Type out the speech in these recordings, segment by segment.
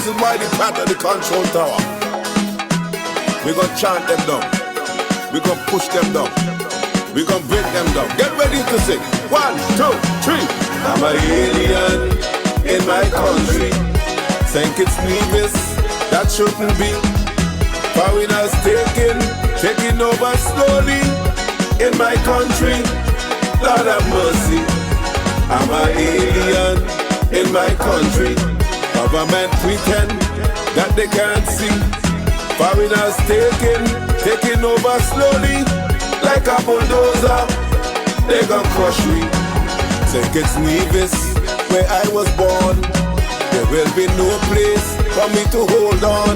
This is why they plant at the control tower. We gonna chant them down. We gonna push them down. We gonna break them down. Get ready to sing. 1, 2, 3. I'm an alien in my country. Think it's nevis, that shouldn't be. Foreigners taking over slowly in my country. Lord have mercy. I'm an alien in my country. Government pretend that they can't see. Foreigners taking over slowly like a bulldozer. They gon' crush me. Think it's Nevis where I was born. There will be no place for me to hold on.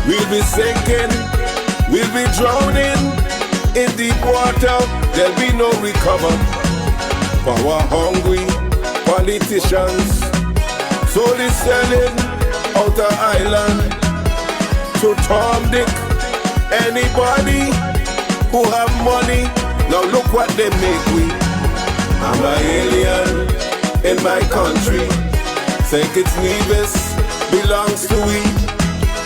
We'll be sinking, we'll be drowning in deep water. There'll be no recover. Power hungry politicians slowly selling outer island to Tom Dick, anybody who have money. Now look what they make we. I'm an alien in my country. Think it's Nevis belongs to we.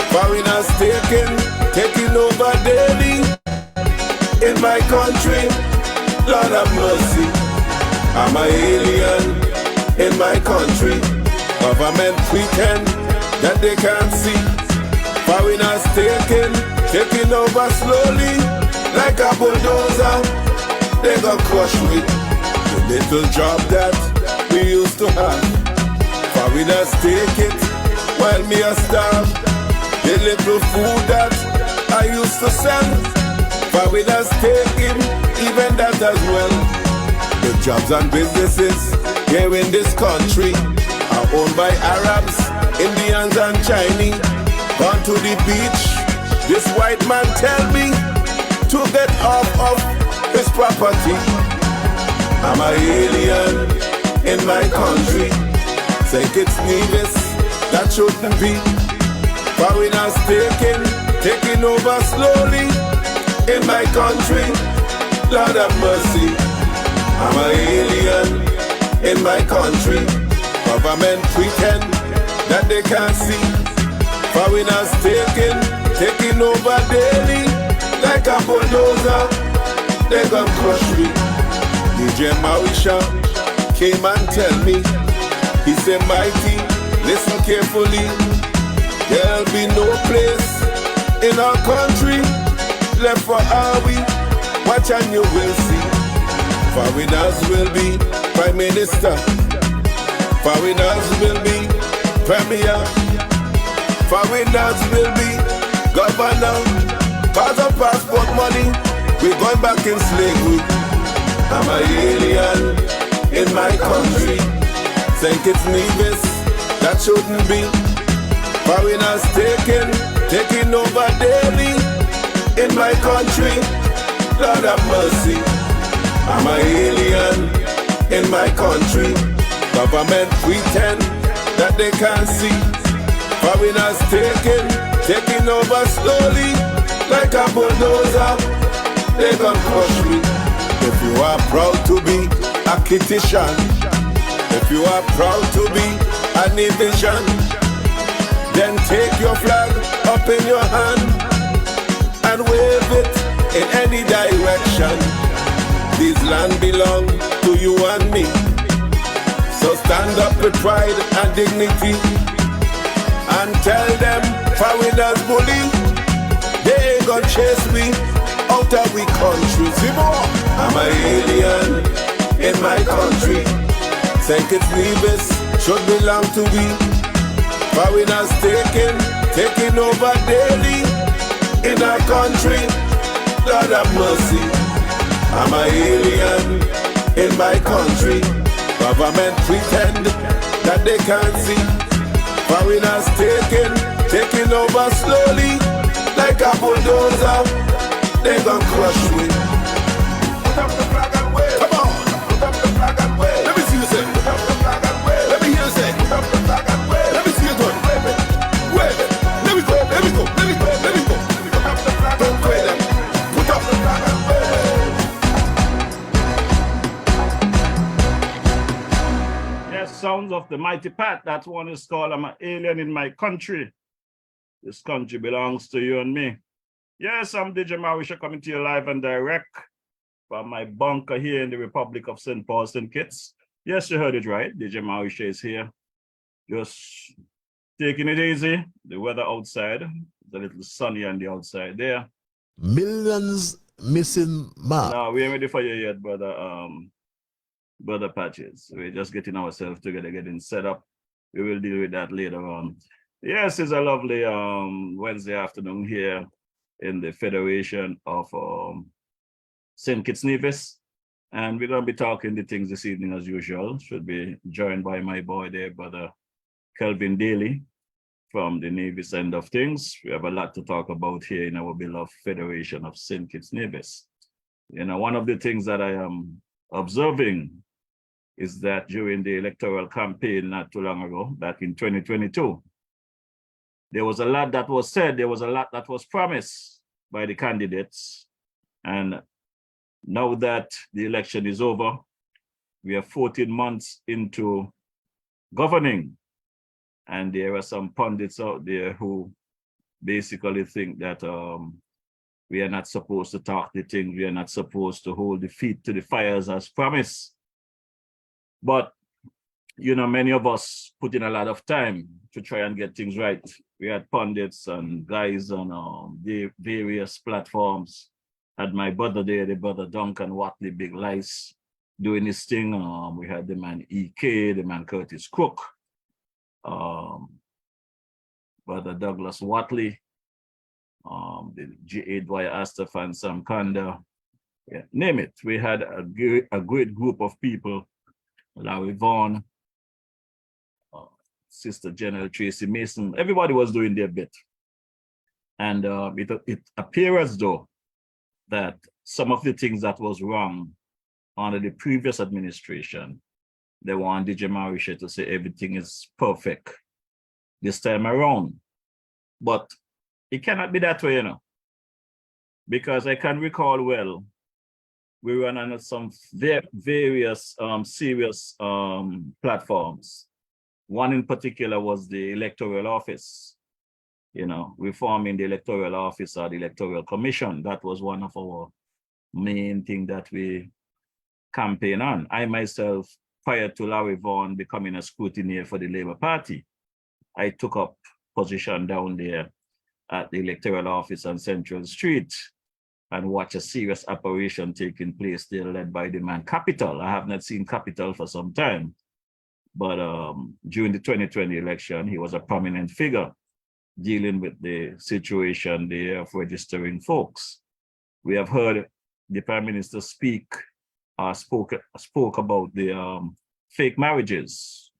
Foreigners taking over Daly in my country. Lord have mercy. I'm an alien in my country. Government pretend that they can't see. Foreigners taking over slowly like a bulldozer. They gon' crush me. The little job that we used to have. Foreigners take it while me a starve. The little food that I used to sell. Foreigners taking even that as well. The jobs and businesses here in this country are owned by Arabs, Indians and Chinese. Gone to the beach, this white man tell me to get off of his property. I'm an alien in my country. Think it's Nevis, that shouldn't be. Foreigners taking over slowly in my country. Lord have mercy. I'm an alien in my country. Government pretend that they can't see. Foreigners taking over Daly like a bulldozer. They gon' crush me. DJ Morrishaw came and tell me. He said, mighty, listen carefully. There'll be no place in our country left for our we. Watch and you will see. Foreigners will be Prime Minister. Foreigners will be Premier. Foreigners will be governor. Cause of passport money, we're going back in slavery. I'm an alien in my country. Think it's Nevis, that shouldn't be. Foreigners taking over Daly in my country. Lord have mercy. I'm an alien in my country. Government pretend that they can't see. Foreigners taking over slowly like a bulldozer. They gon' crush me. If you are proud to be a Kittitian, if you are proud to be a Nevisian, then take your flag up in your hand and wave it in any direction. This land belong to you and me. So stand up with pride and dignity and tell them foreigners bully, they ain't gonna chase me out of we country. I'm an alien in my country. Think it's Nevis should belong to we. Foreigners taking over Daly in our country. Lord have mercy. I'm an alien in my country. Government pretend that they can't see. Foreigners taking over slowly like a bulldozer. They gon' crush me. Put up the flag and wave. Come on. Put up the flag and wave. Let me see you say. Put up the flag and wave. Let me hear you say. Put up the flag and wave. Let me see you do it. Wave it. Wave it. Let me go. Let me go. Let me go. Let me go. Put up the flag and wave. Put up the flag and wave. Yes, sounds of the mighty Pat. That one is called I'm an Alien in My Country. This country belongs to you and me. Yes, I'm DJ Morrishaw coming to you live and direct from my bunker here in the Republic of St. Paul, St. Kitts. Yes, you heard it right. DJ Morrishaw is here. Just taking it easy. The weather outside is a little sunny on the outside there. Millions missing mark. No, we ain't ready for you yet, brother. Brother Patches. We're just getting ourselves together, getting set up. We will deal with that later on. Yes, it's a lovely Wednesday afternoon here in the Federation of St. Kitts Nevis. And we're going to be talking the things this evening as usual. Should be joined by my boy there, brother Kelvin Daly from the Nevis end of things. We have a lot to talk about here in our beloved Federation of St. Kitts Nevis. You know, one of the things that I am observing is that during the electoral campaign not too long ago, back in 2022, there was a lot that was said, there was a lot that was promised by the candidates. And now that the election is over, we are 14 months into governing. And there are some pundits out there who basically think that we are not supposed to talk the things, we are not supposed to hold the feet to the fires as promised. But, you know, many of us put in a lot of time to try and get things right. We had pundits and guys on the various platforms. Had my brother there, the brother Duncan Watley, Big Lice, doing his thing. We had the man EK, the man Curtis Cook, brother Douglas Watley, the G.A. Dwyer Astafan, Sam Kanda, yeah, name it. We had a great group of people. Larry Vaughan, Sister General Tracy Mason, everybody was doing their bit. And it appears as though that some of the things that was wrong under the previous administration, they want DJ Morrishaw to say everything is perfect this time around. But it cannot be that way, you know, because I can recall well, we run on some various serious platforms. One in particular was the electoral office. You know, reforming the electoral office or the electoral commission. That was one of our main things that we campaign on. I myself, prior to Larry Vaughan becoming a scrutineer for the Labour Party, I took up position down there at the electoral office on Central Street and watch a serious operation taking place there led by the man Capital. I have not seen Capital for some time, but during the 2020 election, he was a prominent figure dealing with the situation there of registering folks. We have heard the Prime Minister spoke about the fake marriages.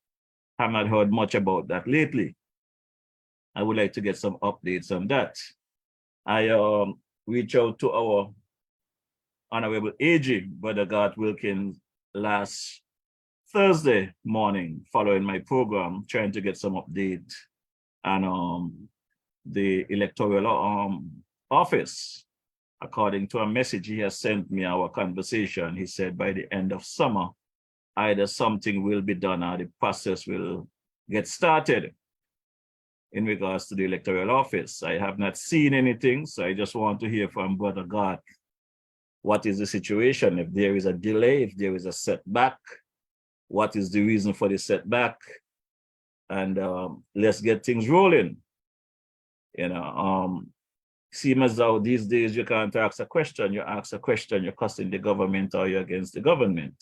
I have not heard much about that lately. I would like to get some updates on that. I reached out to our Honorable AG, Brother Garth Wilkins, last Thursday morning, following my program, trying to get some update on the electoral office. According to a message he has sent me, our conversation, he said by the end of summer, either something will be done or the process will get started in regards to the electoral office. I have not seen anything, so I just want to hear from Brother Garth. What is the situation? If there is a delay, if there is a setback, what is the reason for the setback? And let's get things rolling. You know, seem as though these days you can't ask a question. You ask a question, you're cussing the government or you're against the government.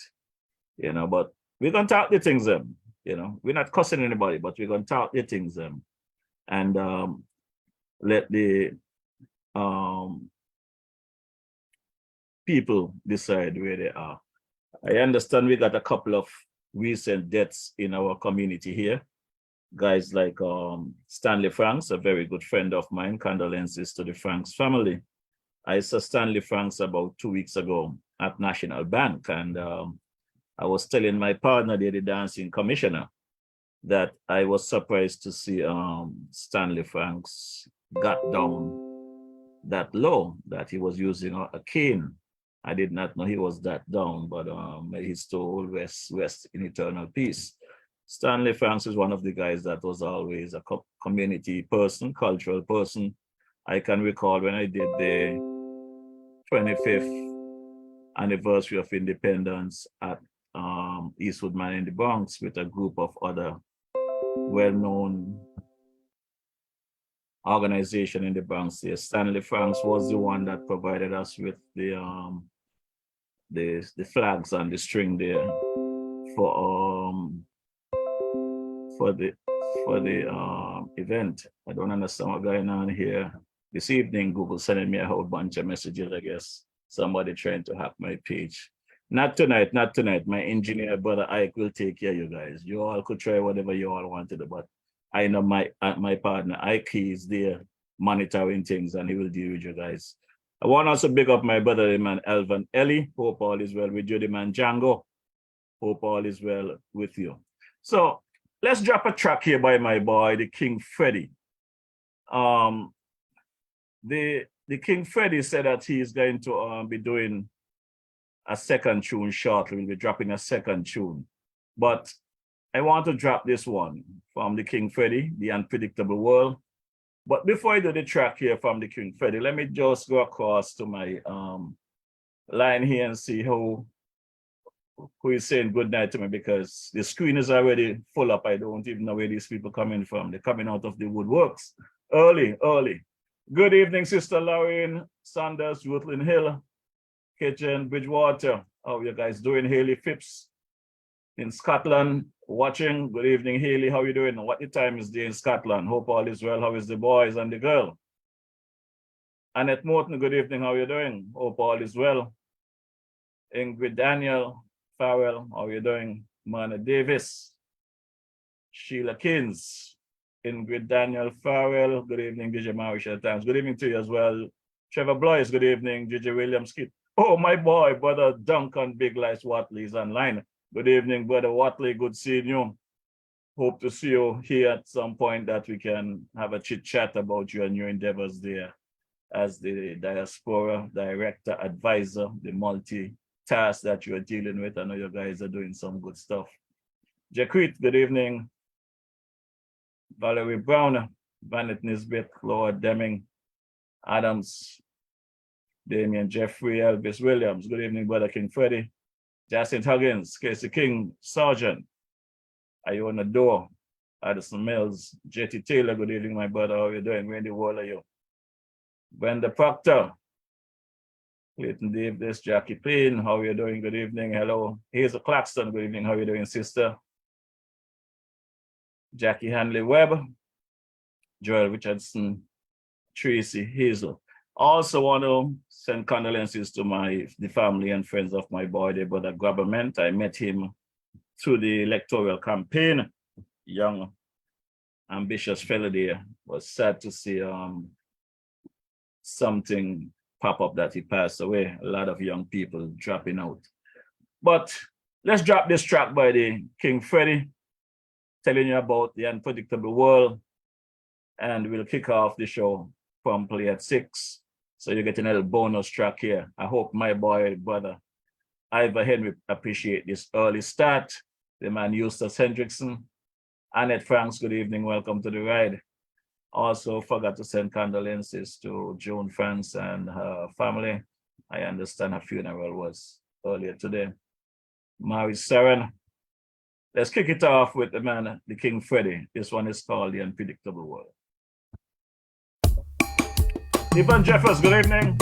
You know, but we're going to talk the things them. You know, we're not cussing anybody, but we're going to talk the things them. And let the people decide where they are. I understand we got a couple of recent deaths in our community here. Guys like Stanley Franks, a very good friend of mine, condolences to the Franks family. I saw Stanley Franks about 2 weeks ago at National Bank, and I was telling my partner there, the dancing commissioner, that I was surprised to see Stanley Franks got down that low, that he was using a cane. I did not know he was that down, but his soul rest in eternal peace. Stanley Franks is one of the guys that was always a community person, cultural person. I can recall when I did the 25th anniversary of independence at Eastwood Man in the Bronx with a group of other well-known organization in the Bronx here. Stanley Franks was the one that provided us with the flags and the string there for the event. I don't understand what's going on here. This evening, Google sending me a whole bunch of messages, I guess. Somebody trying to hack my page. Not tonight, not tonight. My engineer, brother Ike, will take care of you guys. You all could try whatever you all wanted, but I know my partner, Ike, is there monitoring things and he will deal with you guys. I want to also big up my brother, the man Elvin Ellie. Hope all is well with you, the man Django. Hope all is well with you. So let's drop a track here by my boy, the King Freddy. The King Freddy said that he is going to be doing a second tune shortly. We'll be dropping a second tune. But I want to drop this one from the King Freddy, The Unpredictable World. But before I do the track here from the King Freddy, let me just go across to my line here and see who is saying good night to me, because the screen is already full up. I don't even know where these people coming from. They're coming out of the woodworks early. Good evening, Sister Lauren Sanders, Rutland Hill, Kitchen, Bridgewater. How you guys doing? Haley Phipps in Scotland watching. Good evening, Haley. How you doing? What the time is there in Scotland? Hope all is well. How is the boys and the girl? Annette Morton, good evening. How you doing? Hope all is well. Ingrid Daniel Farrell, how you doing? Mana Davis, Sheila Kins, Ingrid Daniel Farrell, good evening, DJ Morrishaw Times. Good evening to you as well. Trevor Blois, good evening, DJ Williams Kit. Oh, my boy, brother Duncan Big Lights Watley is online. Good evening, brother Watley, good seeing you. Hope to see you here at some point that we can have a chit chat about you and your endeavors there as the diaspora director, advisor, the multi-task that you're dealing with. I know you guys are doing some good stuff. Jaquit, good evening. Valerie Brown, Vanet Nisbet, Lord Deming, Adams, Damian Jeffrey, Elvis Williams. Good evening, brother King Freddy. Jacinth Huggins, Casey King, Sergeant. Iona Door, Addison Mills, JT Taylor. Good evening, my brother. How are you doing? Where in the world are you? Brenda Proctor, Clayton Davis, Jackie Payne. How are you doing? Good evening. Hello. Hazel Claxton. Good evening. How are you doing, sister? Jackie Hanley Webb, Joel Richardson, Tracy Hazel. Also want to send condolences to the family and friends of my boy, the brother Grabberment. I met him through the electoral campaign. Young, ambitious fellow there. Was sad to see something pop up that he passed away. A lot of young people dropping out. But let's drop this track by the King Freddy, telling you about the unpredictable world, and we'll kick off the show promptly at 6. So you're getting a little bonus track here. I hope my boy, brother Ivor Henry appreciate this early start. The man Eustace Hendrickson, Annette Franks, good evening, welcome to the ride. Also forgot to send condolences to Joan Franks and her family. I understand her funeral was earlier today. Mary Saren. Let's kick it off with the man, the King Freddy. This one is called The Unpredictable World. Evan Jeffers, good evening.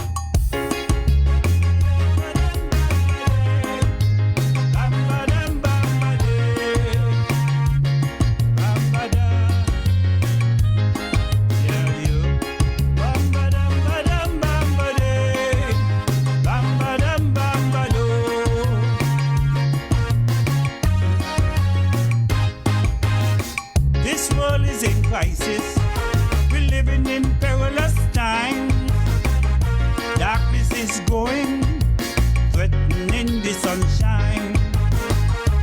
This world is in crisis. We're living in perilous times. Darkness is going, threatening the sunshine.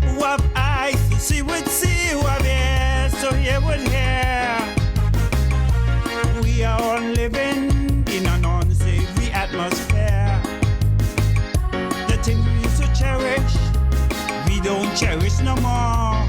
Who have eyes to see would see, who have ears to hear would hear. We are all living in an unsavory atmosphere. The things we used to cherish, we don't cherish no more.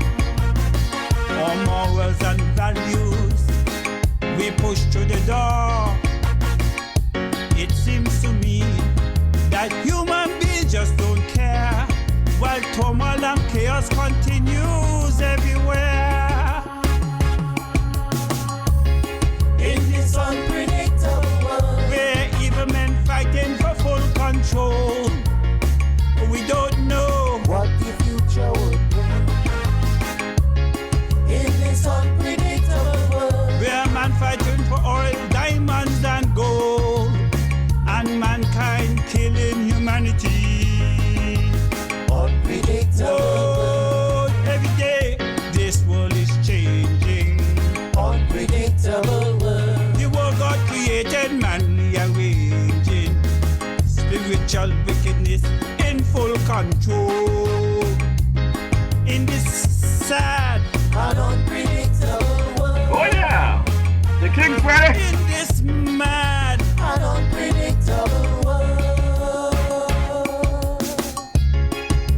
The King Freddy. In this mad and unpredictable world.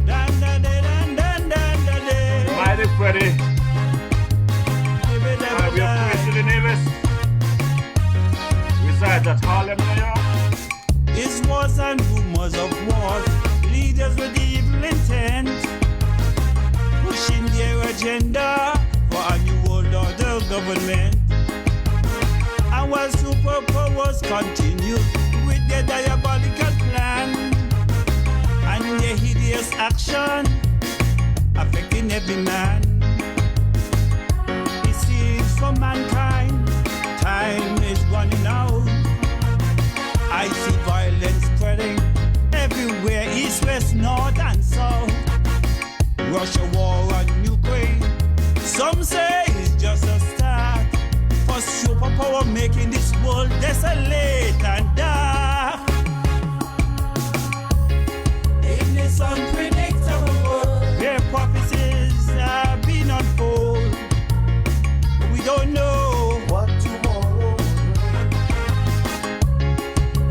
Dan, dan, dan, dan, dan, dan, dan. Mighty Freddy. Have your President Davis. Resides at Harlem, New York. This wars and rumors of wars, leaders with evil intent, pushing their agenda for a new world order government. And while superpowers continue with their diabolical plan and their hideous action affecting every man, it seems for mankind time is running out. I see violence spreading everywhere, east, west, north and south. Russia war on Ukraine, some say it's just a start for superpower making this world desolate and dark. In this unpredictable world, where prophecies are being unfold, we don't know What tomorrow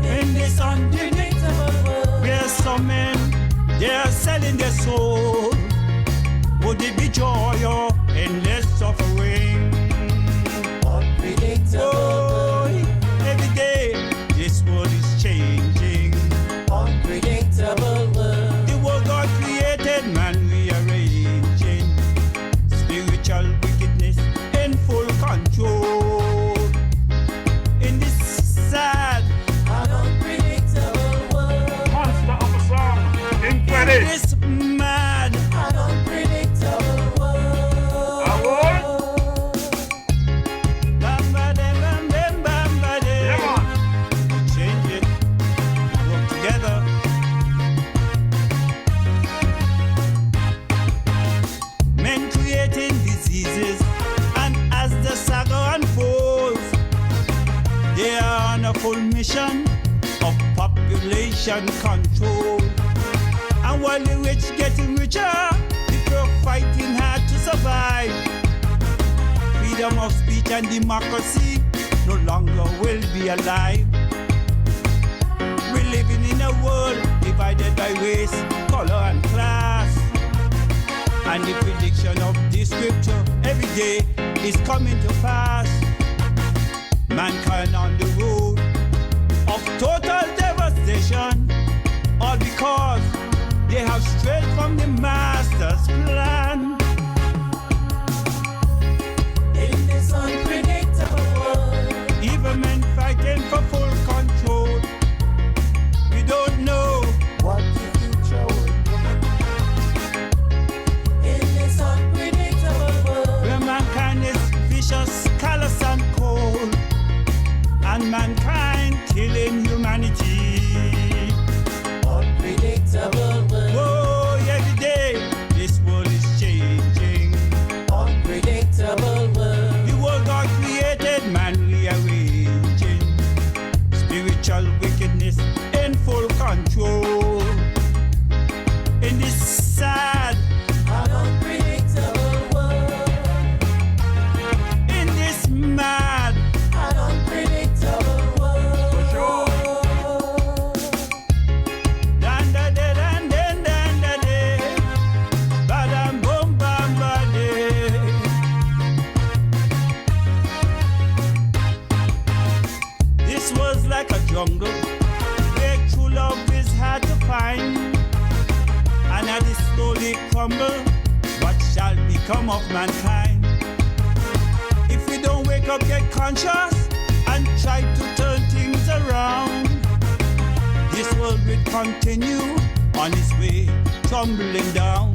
in this unpredictable world, where some men they are selling their soul. Would it be joy or endless suffering? unpredictable Oh, every day this world is changing. unpredictable world. The world God created, man rearranging. Spiritual wickedness in full control. In this sad, An unpredictable world. Monster of a song. King in Freddy. this mad, An unpredictable world. Award. bamba de bam bam bamba de. Yeah, man. Change it, work together. Men creating diseases, and as the saga unfolds, they are on a full mission of population control. And while the rich getting richer, the poor fighting hard to survive. Freedom of speech and democracy no longer will be alive. We're living in a world divided by race, color, and class. And the prediction of this scripture every day is coming to pass. Mankind on the road of total devastation, all because they have strayed from the master's plan. In this unpredictable world. Even men fighting for full control. We don't know What the future will bring. In this unpredictable world. where mankind is vicious, callous, and cold, and mankind killing humanity. Unpredictable world. Oh, every day this world is changing. Unpredictable world. The world God created, man rearranging. Spiritual wickedness in full control. In this sad, An unpredictable world. in this mad, An unpredictable world. Sure. dan da da dan dan da de, badam boom bam ba de. This was like a jungle where true love is hard to find, and as it slowly crumble, what shall become of mankind? If we don't wake up, get conscious, and try to turn things around, this world will continue on its way, tumbling down.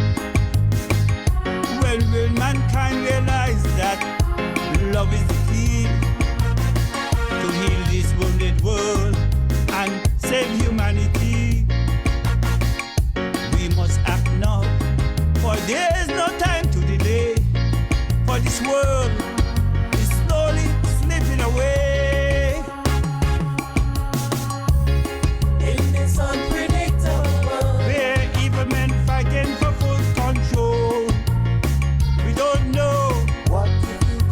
When will mankind realize that love is the key to heal this wounded world and save humanity? We must act now, for there is no time to delay, for this world is slowly slipping away. In this unpredictable world. Where evil men fighting for full control. We don't know What the future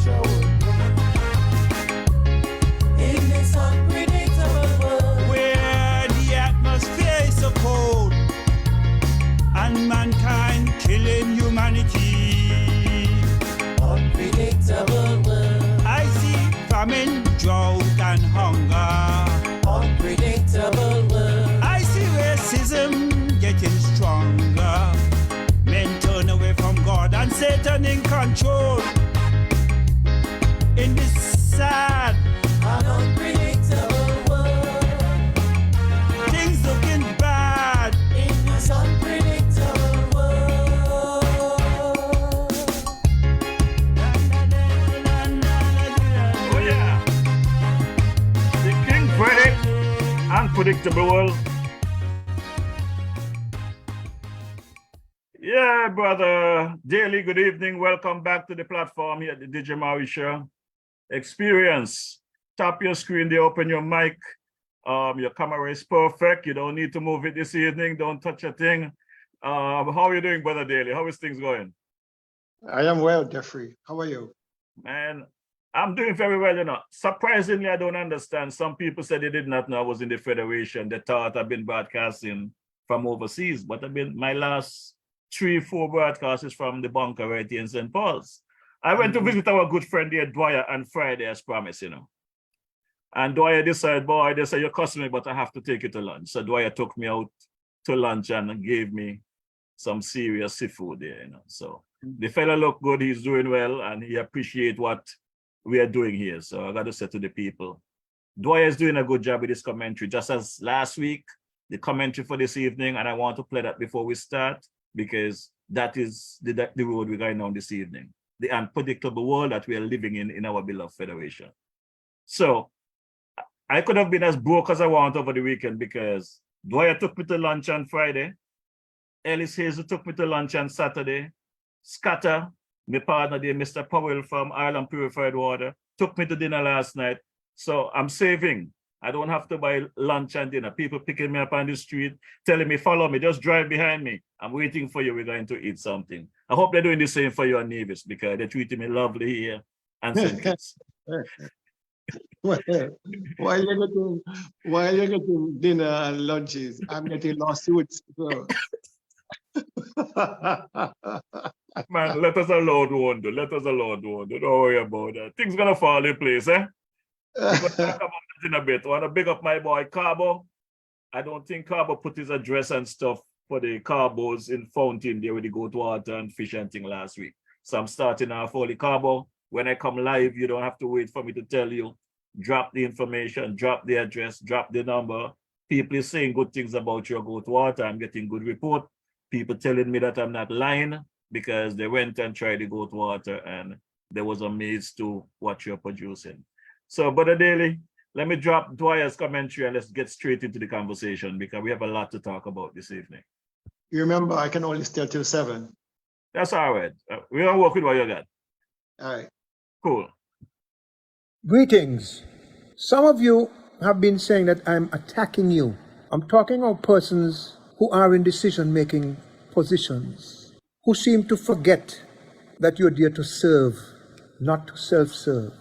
unpredictable world. Yeah, brother Daly, good evening. Welcome back to the platform here at the DJ Morrishaw Experience. Tap your screen there, open your mic. Your camera is perfect. You don't need to move it this evening. Don't touch a thing. How are you doing, brother Daly? How is things going? I am well, Jeffrey. How are you? Man, I'm doing very well, you know. Surprisingly, I don't understand. Some people said they did not know I was in the Federation. They thought I've been broadcasting from overseas, but I've been my last 3-4 broadcasts is from the bunker right here in St. Paul's. I went to visit our good friend here, Dwyer, on Friday, as promised, you know. And Dwyer decided, boy, they said, you're cussing me, but I have to take you to lunch. So Dwyer took me out to lunch and gave me some serious seafood there, you know. So the fella looked good, he's doing well, and he appreciates what we are doing here. So I got to say to the people, Dwyer is doing a good job with this commentary, just as last week, the commentary for this evening, and I want to play that before we start, because that is the road we're going on this evening, the unpredictable world that we are living in our beloved Federation. So I could have been as broke as I want over the weekend, because Dwyer took me to lunch on Friday, Ellis Hazel took me to lunch on Saturday, Scatter, my partner there, Mr. Powell from Ireland Purified Water, took me to dinner last night. So I'm saving. I don't have to buy lunch and dinner. People picking me up on the street, telling me, follow me, just drive behind me. I'm waiting for you. We're going to eat something. I hope they're doing the same for you on Nevis, because they're treating me lovely here and St. Kitts. While you're getting dinner and lunches, I'm getting lawsuits. So. Man, let us alone, wonder. Let us alone, wonder. Don't worry about that. Things gonna fall in place, eh? We're gonna talk about that in a bit. I want to big up my boy Carbo. I don't think Carbo put his address and stuff for the Carbos in Fountain there where they go to water and fish and thing last week. So I'm starting off Holy Carbo. When I come live, you don't have to wait for me to tell you. Drop the information, drop the address, drop the number. People is saying good things about your go to water. I'm getting good report. People telling me that I'm not lying, because they went and tried to go to water and they was amazed to what you're producing. So, Brother Daly, let me drop Dwyer's commentary and let's get straight into the conversation, because we have a lot to talk about this evening. You remember, I can only stay till 7. That's all right. We're gonna work with what you got. All right. Cool. Greetings. Some of you have been saying that I'm attacking you. I'm talking about persons who are in decision-making positions, who seem to forget that you're there to serve, not to self-serve.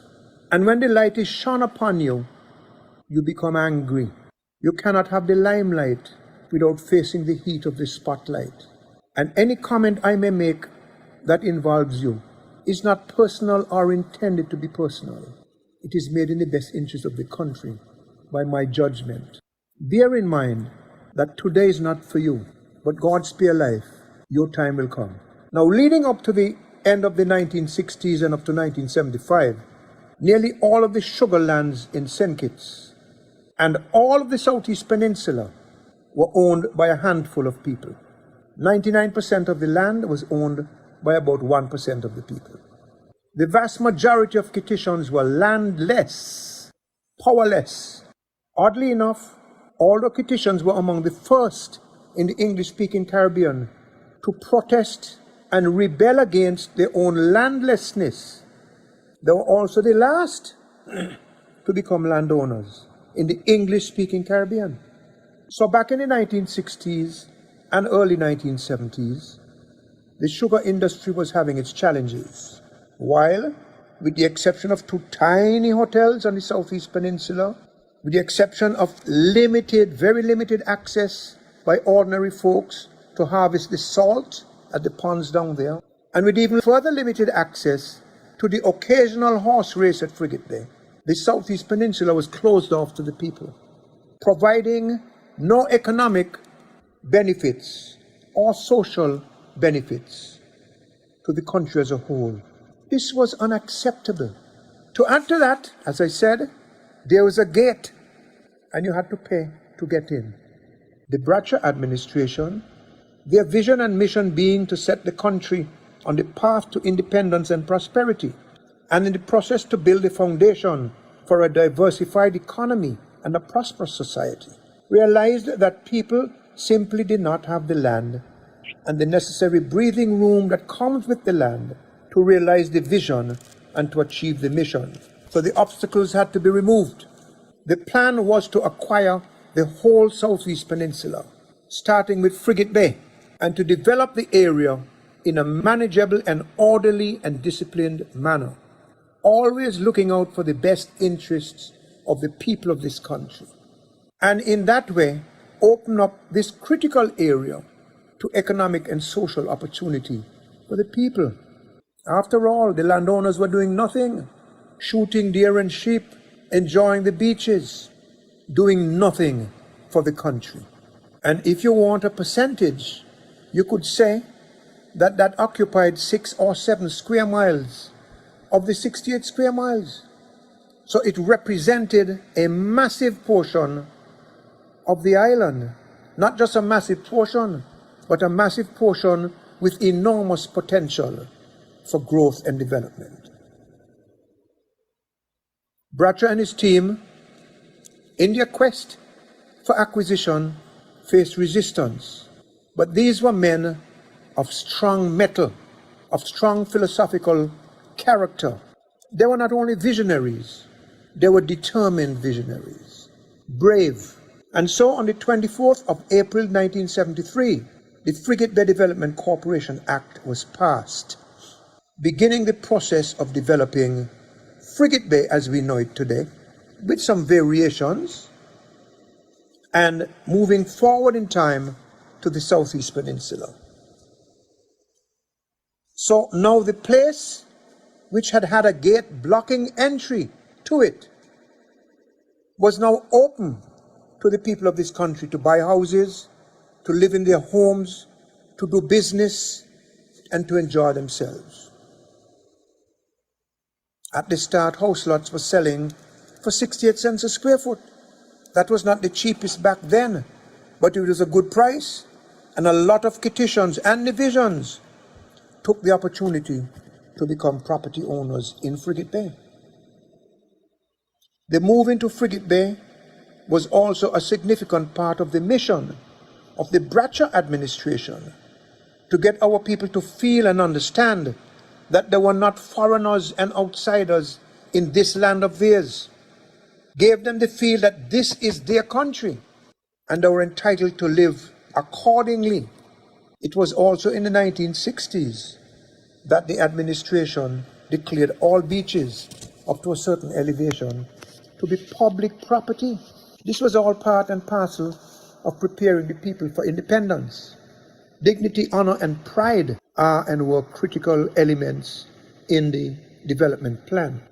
And when the light is shone upon you, you become angry. You cannot have the limelight without facing the heat of the spotlight. And any comment I may make that involves you is not personal or intended to be personal. It is made in the best interest of the country by my judgment. Bear in mind that today is not for you, but God spare life, your time will come. Now, leading up to the end of the 1960s and up to 1975, nearly all of the sugar lands in St. Kitts and all of the Southeast Peninsula were owned by a handful of people. 99% of the land was owned by about 1% of the people. The vast majority of Kittitians were landless, powerless. Oddly enough, all the Kittitians were among the first in the English-speaking Caribbean to protest and rebel against their own landlessness. They were also the last to become landowners in the English-speaking Caribbean. So back in the 1960s and early 1970s, the sugar industry was having its challenges. While, with the exception of 2 tiny hotels on the Southeast Peninsula, with the exception of very limited access by ordinary folks to harvest the salt at the ponds down there, and with even further limited access to the occasional horse race at Frigate Bay, the Southeast Peninsula was closed off to the people, providing no economic benefits or social benefits to the country as a whole. This was unacceptable. To add to that, as I said, there was a gate and you had to pay to get in. The Bradshaw administration, their vision and mission being to set the country on the path to independence and prosperity, and in the process to build a foundation for a diversified economy and a prosperous society. realized that people simply did not have the land and the necessary breathing room that comes with the land to realize the vision and to achieve the mission. So the obstacles had to be removed. The plan was to acquire the whole Southeast Peninsula, starting with Frigate Bay, and to develop the area in a manageable and orderly and disciplined manner, always looking out for the best interests of the people of this country. And in that way, open up this critical area to economic and social opportunity for the people. After all, the landowners were doing nothing, shooting deer and sheep, enjoying the beaches, doing nothing for the country. And if you want a percentage, you could say that that occupied 6 or 7 square miles of the 68 square miles. So it represented a massive portion of the island. Not just a massive portion, but a massive portion with enormous potential for growth and development. Bradshaw and his team, in their quest for acquisition, faced resistance. But these were men of strong mettle, of strong philosophical character. They were not only visionaries, they were determined visionaries, brave. And so on the 24th of April 1973, the Frigate Bay Development Corporation Act was passed, beginning the process of developing Frigate Bay as we know it today, with some variations, and moving forward in time to the Southeast Peninsula. So now the place which had had a gate blocking entry to it was now open to the people of this country to buy houses, to live in their homes, to do business, and to enjoy themselves. At the start, house lots were selling for 68 cents a square foot. That was not the cheapest back then, but it was a good price, and a lot of Kititians and divisions took the opportunity to become property owners in Frigate Bay. The move into Frigate Bay was also a significant part of the mission of the Bradshaw administration to get our people to feel and understand that they were not foreigners and outsiders in this land of theirs. Gave them the feel that this is their country and they were entitled to live accordingly. It was also in the 1960s that the administration declared all beaches up to a certain elevation to be public property. This was all part and parcel of preparing the people for independence. Dignity, honor, and pride are and were critical elements in the development plan.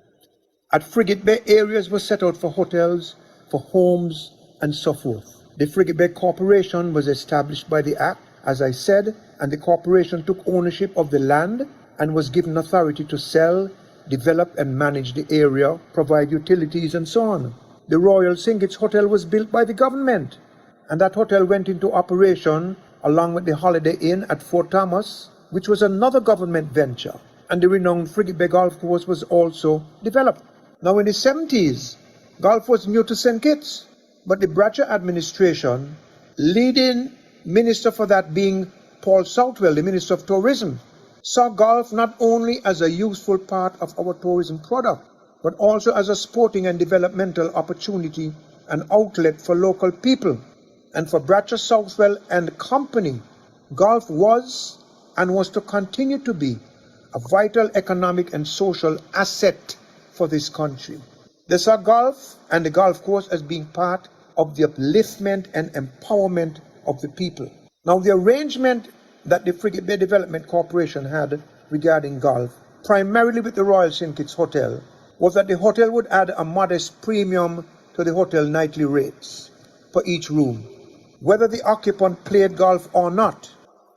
At Frigate Bay, areas were set out for hotels, for homes, and so forth. The Frigate Bay Corporation was established by the Act, as I said, and the corporation took ownership of the land and was given authority to sell, develop, and manage the area, provide utilities, and so on. The Royal St. Kitts Hotel was built by the government, and that hotel went into operation along with the Holiday Inn at Fort Thomas, which was another government venture, and the renowned Frigate Bay Golf Course was also developed. Now in the 70s, golf was new to St. Kitts, but the Bradshaw administration, leading minister for that being Paul Southwell, the Minister of Tourism, saw golf not only as a useful part of our tourism product, but also as a sporting and developmental opportunity and outlet for local people. And for Bradshaw, Southwell and company, golf was and was to continue to be a vital economic and social asset for this country. They saw golf and the golf course as being part of the upliftment and empowerment of the people. Now the arrangement that the Frigate Bay Development Corporation had regarding golf, primarily with the Royal St. Kitts Hotel, was that the hotel would add a modest premium to the hotel nightly rates for each room, whether the occupant played golf or not,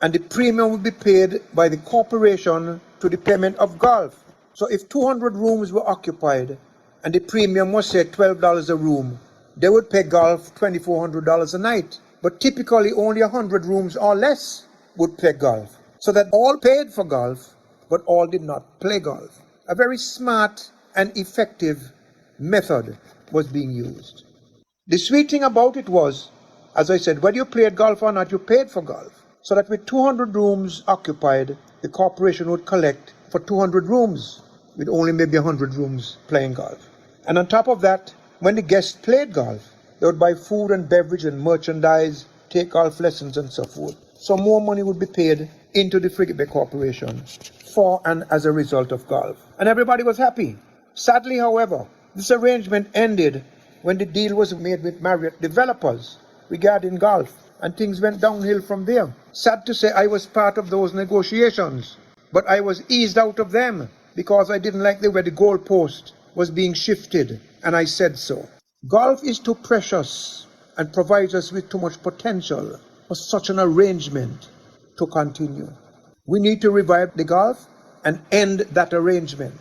and the premium would be paid by the corporation to the payment of golf. So if 200 rooms were occupied and the premium was say $12 a room, they would pay golf $2,400 a night. But typically only 100 rooms or less would play golf. So that all paid for golf, but all did not play golf. A very smart and effective method was being used. The sweet thing about it was As I said, whether you played golf or not, you paid for golf. So that with 200 rooms occupied, the corporation would collect for 200 rooms, with only maybe 100 rooms playing golf. And on top of that, when the guests played golf, they would buy food and beverage and merchandise, take golf lessons and so forth. So more money would be paid into the Frigate Bay Corporation for and as a result of golf. And everybody was happy. Sadly, however, this arrangement ended when the deal was made with Marriott developers regarding golf, and things went downhill from there. Sad to say, I was part of those negotiations, but I was eased out of them because I didn't like the way the goalpost was being shifted, and I said so. Golf is too precious and provides us with too much potential for such an arrangement to continue. We need to revive the golf and end that arrangement.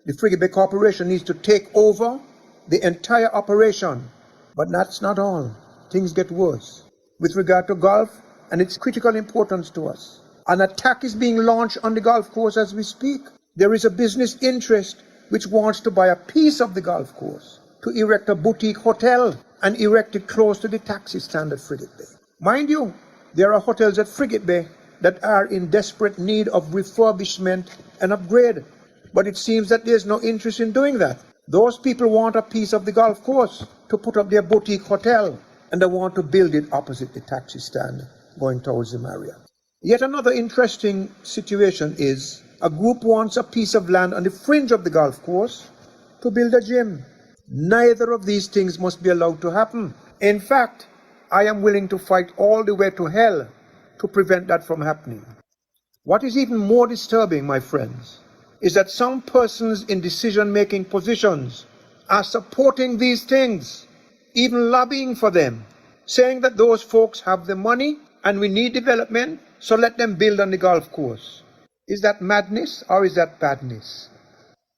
The Frigate Bay Corporation needs to take over the entire operation, but that's not all. Things get worse. With regard to golf and its critical importance to us, an attack is being launched on the golf course as we speak. There is a business interest which wants to buy a piece of the golf course to erect a boutique hotel and erect it close to the taxi stand at Frigate Bay. Mind you, there are hotels at Frigate Bay that are in desperate need of refurbishment and upgrade, but it seems that there's no interest in doing that. Those people want a piece of the golf course to put up their boutique hotel, and they want to build it opposite the taxi stand going towards the Marriott. Yet another interesting situation is a group wants a piece of land on the fringe of the golf course to build a gym. Neither of these things must be allowed to happen. In fact, I am willing to fight all the way to hell to prevent that from happening. What is even more disturbing, my friends, is that some persons in decision-making positions are supporting these things, even lobbying for them, saying that those folks have the money and we need development, so let them build on the golf course. Is that madness or is that badness?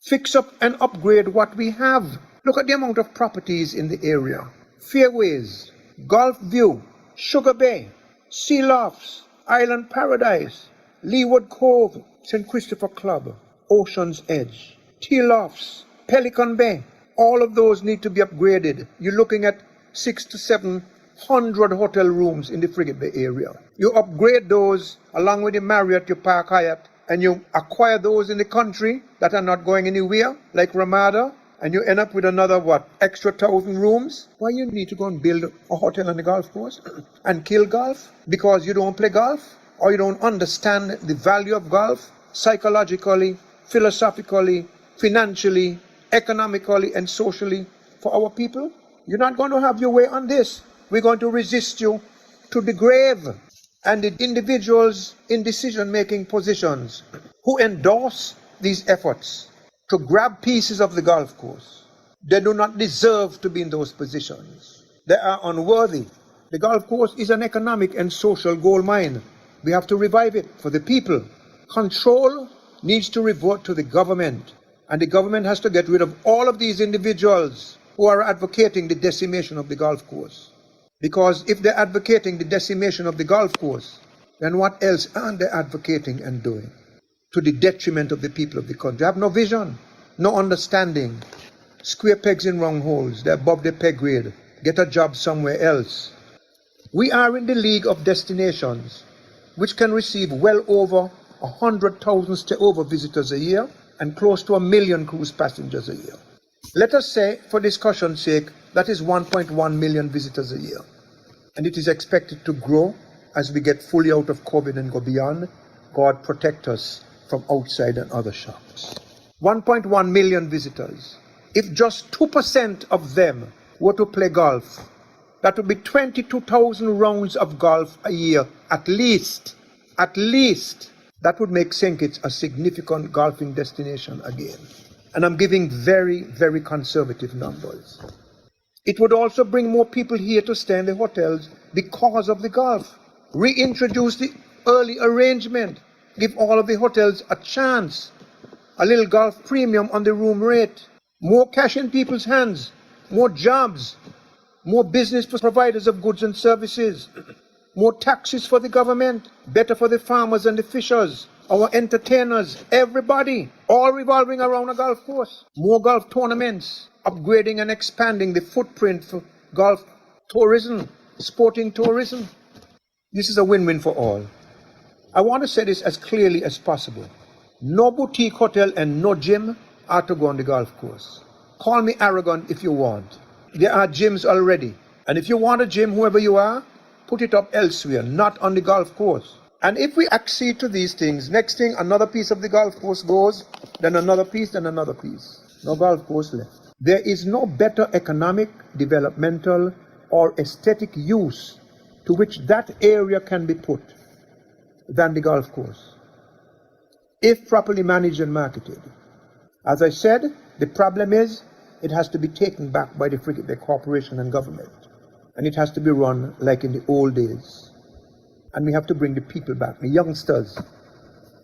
Fix up and upgrade what we have. Look at the amount of properties in the area. Fairways, Golf View, Sugar Bay, Sea Lofts, Island Paradise, Leeward Cove, St. Christopher Club, Ocean's Edge, Tea Lofts, Pelican Bay. All of those need to be upgraded. You're looking at 600 to 700 hotel rooms in the Frigate Bay area. You upgrade those along with the Marriott, your Park Hyatt, and you acquire those in the country that are not going anywhere, like Ramada, and you end up with another, extra 1,000 rooms? Why you need to go and build a hotel on the golf course and kill golf? Because you don't play golf? Or you don't understand the value of golf psychologically, philosophically, financially, economically, and socially for our people? You're not going to have your way on this. We're going to resist you to the grave. And the individuals in decision-making positions who endorse these efforts to grab pieces of the golf course, they do not deserve to be in those positions. They are unworthy. The golf course is an economic and social gold mine. We have to revive it for the people. Control needs to revert to the government, and the government has to get rid of all of these individuals who are advocating the decimation of the golf course. Because if they're advocating the decimation of the golf course, then what else aren't they advocating and doing to the detriment of the people of the country? They have no vision, no understanding. Square pegs in round holes. They're above their pay grade. Get a job somewhere else. We are in the league of destinations which can receive well over 100,000 stay-over visitors a year and close to 1 million cruise passengers a year. Let us say, for discussion's sake, that is 1.1 million visitors a year. And it is expected to grow as we get fully out of COVID and go beyond. God protect us from outside and other shocks. 1.1 million visitors. If just 2% of them were to play golf, that would be 22,000 rounds of golf a year, at least. At least. That would make St. Kitts a significant golfing destination again. And I'm giving very, very conservative numbers. It would also bring more people here to stay in the hotels because of the golf. Reintroduce the early arrangement. Give all of the hotels a chance. A little golf premium on the room rate. More cash in people's hands. More jobs. More business for providers of goods and services. More taxes for the government. Better for the farmers and the fishers. Our entertainers, everybody, all revolving around a golf course. More golf tournaments, upgrading and expanding the footprint for golf tourism, sporting tourism. This is a win-win for all. I want to say this as clearly as possible. No boutique hotel and no gym are to go on the golf course. Call me arrogant if you want. There are gyms already. And if you want a gym, whoever you are, put it up elsewhere, not on the golf course. And if we accede to these things, next thing, another piece of the golf course goes, then another piece, then another piece. No golf course left. There is no better economic, developmental, or aesthetic use to which that area can be put than the golf course, if properly managed and marketed. As I said, the problem is it has to be taken back by the Frigate Bay Corporation and government, and it has to be run like in the old days. And we have to bring the people back, the youngsters.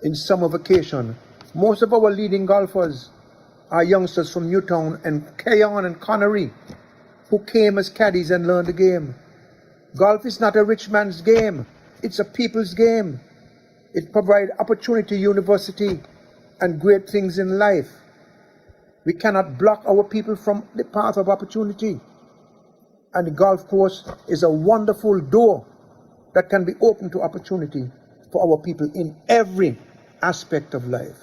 In summer vacation, most of our leading golfers are youngsters from Newtown and Keyon and Connery, who came as caddies and learned the game. Golf is not a rich man's game. It's a people's game. It provides opportunity, university, and great things in life. We cannot block our people from the path of opportunity. And the golf course is a wonderful door that can be opened to opportunity for our people in every aspect of life.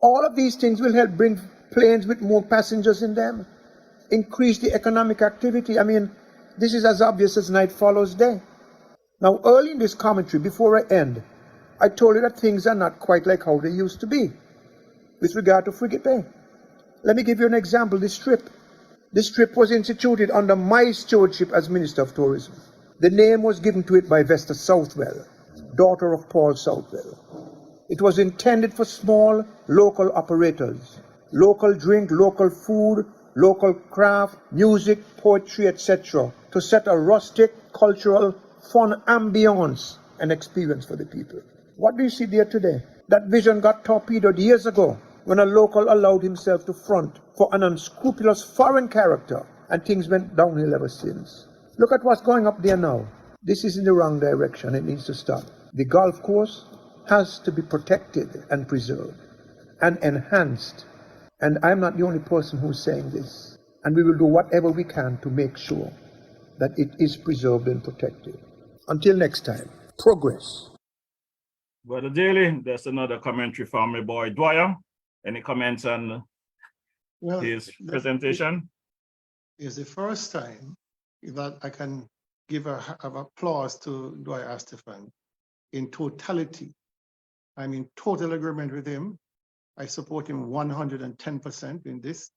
All of these things will help bring planes with more passengers in them, increase the economic activity. I mean, this is as obvious as night follows day. Now, early in this commentary, before I end, I told you that things are not quite like how they used to be with regard to Frigate Bay. Let me give you an example. This trip was instituted under my stewardship as Minister of Tourism. The name was given to it by Vesta Southwell, daughter of Paul Southwell. It was intended for small local operators, local drink, local food, local craft, music, poetry, etc., to set a rustic, cultural, fun ambience and experience for the people. What do you see there today? That vision got torpedoed years ago when a local allowed himself to front for an unscrupulous foreign character, and things went downhill ever since. Look at what's going up there now. This is in the wrong direction. It needs to stop. The golf course has to be protected and preserved and enhanced. And I'm not the only person who's saying this. And we will do whatever we can to make sure that it is preserved and protected. Until next time, progress. Brother Daly, there's another commentary from my boy Dwyer. Any comments on his presentation? It's the first time that I can give applause to Dwyer Astefan in totality. I'm in total agreement with him. I support him 110% in this.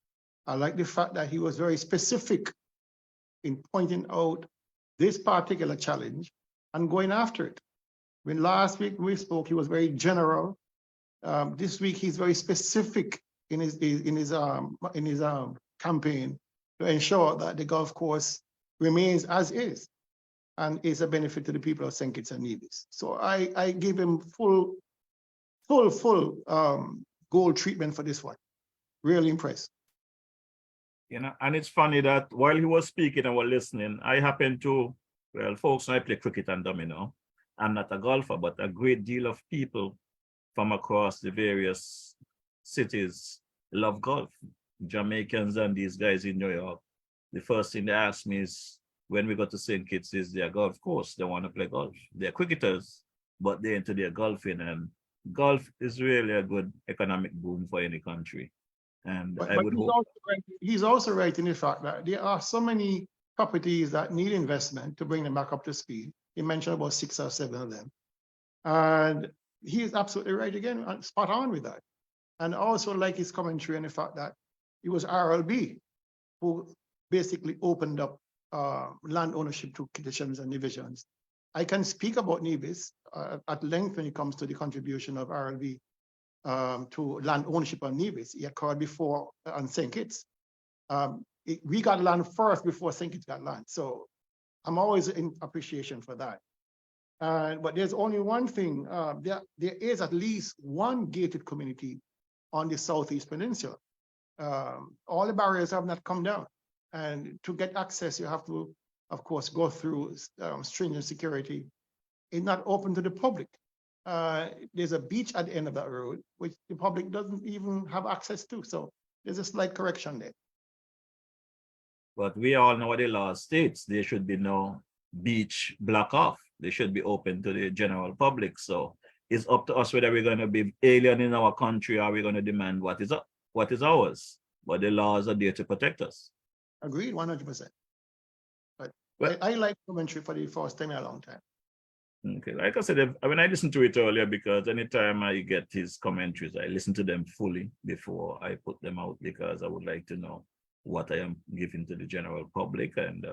I like the fact that he was very specific in pointing out this particular challenge and going after it. When last week we spoke, he was very general. This week he's very specific in his campaign to ensure that the golf course remains as is and is a benefit to the people of St. Kitts and Nevis. So I give him full gold treatment for this one. Really impressed. You know, and it's funny that while he was speaking and we're listening, I happened to, well, folks, I play cricket and domino. I'm not a golfer, but a great deal of people from across the various cities love golf. Jamaicans and these guys in New York. The first thing they ask me is, when we go to St. Kitts, is their golf course. They want to play golf. They're cricketers, but they're into their golfing, and golf is really a good economic boom for any country. And I would hope. He's also right in the fact that there are so many properties that need investment to bring them back up to speed. He mentioned about 6 or 7 of them. And he is absolutely right again, spot on with that. And also like his commentary on the fact that it was RLB who basically opened up land ownership to petitions and divisions. I can speak about Nevis at length when it comes to the contribution of RLB to land ownership of Nevis. It occurred before on St. Kitts. We got land first before St. Kitts got land. So I'm always in appreciation for that. But there's only one thing. There is at least one gated community on the Southeast Peninsula. All the barriers have not come down. And to get access, you have to, of course, go through stringent security. It's not open to the public. There's a beach at the end of that road, which the public doesn't even have access to. So there's a slight correction there. But we all know what the law states. There should be no beach block off. They should be open to the general public. So it's up to us whether we're going to be alien in our country or we're going to demand what is ours. But the laws are there to protect us. Agreed, 100%. But Well- I like commentary for the first time in a long time. Okay, like I said, when I listened to it earlier, because anytime I get his commentaries, I listen to them fully before I put them out, because I would like to know what I am giving to the general public. And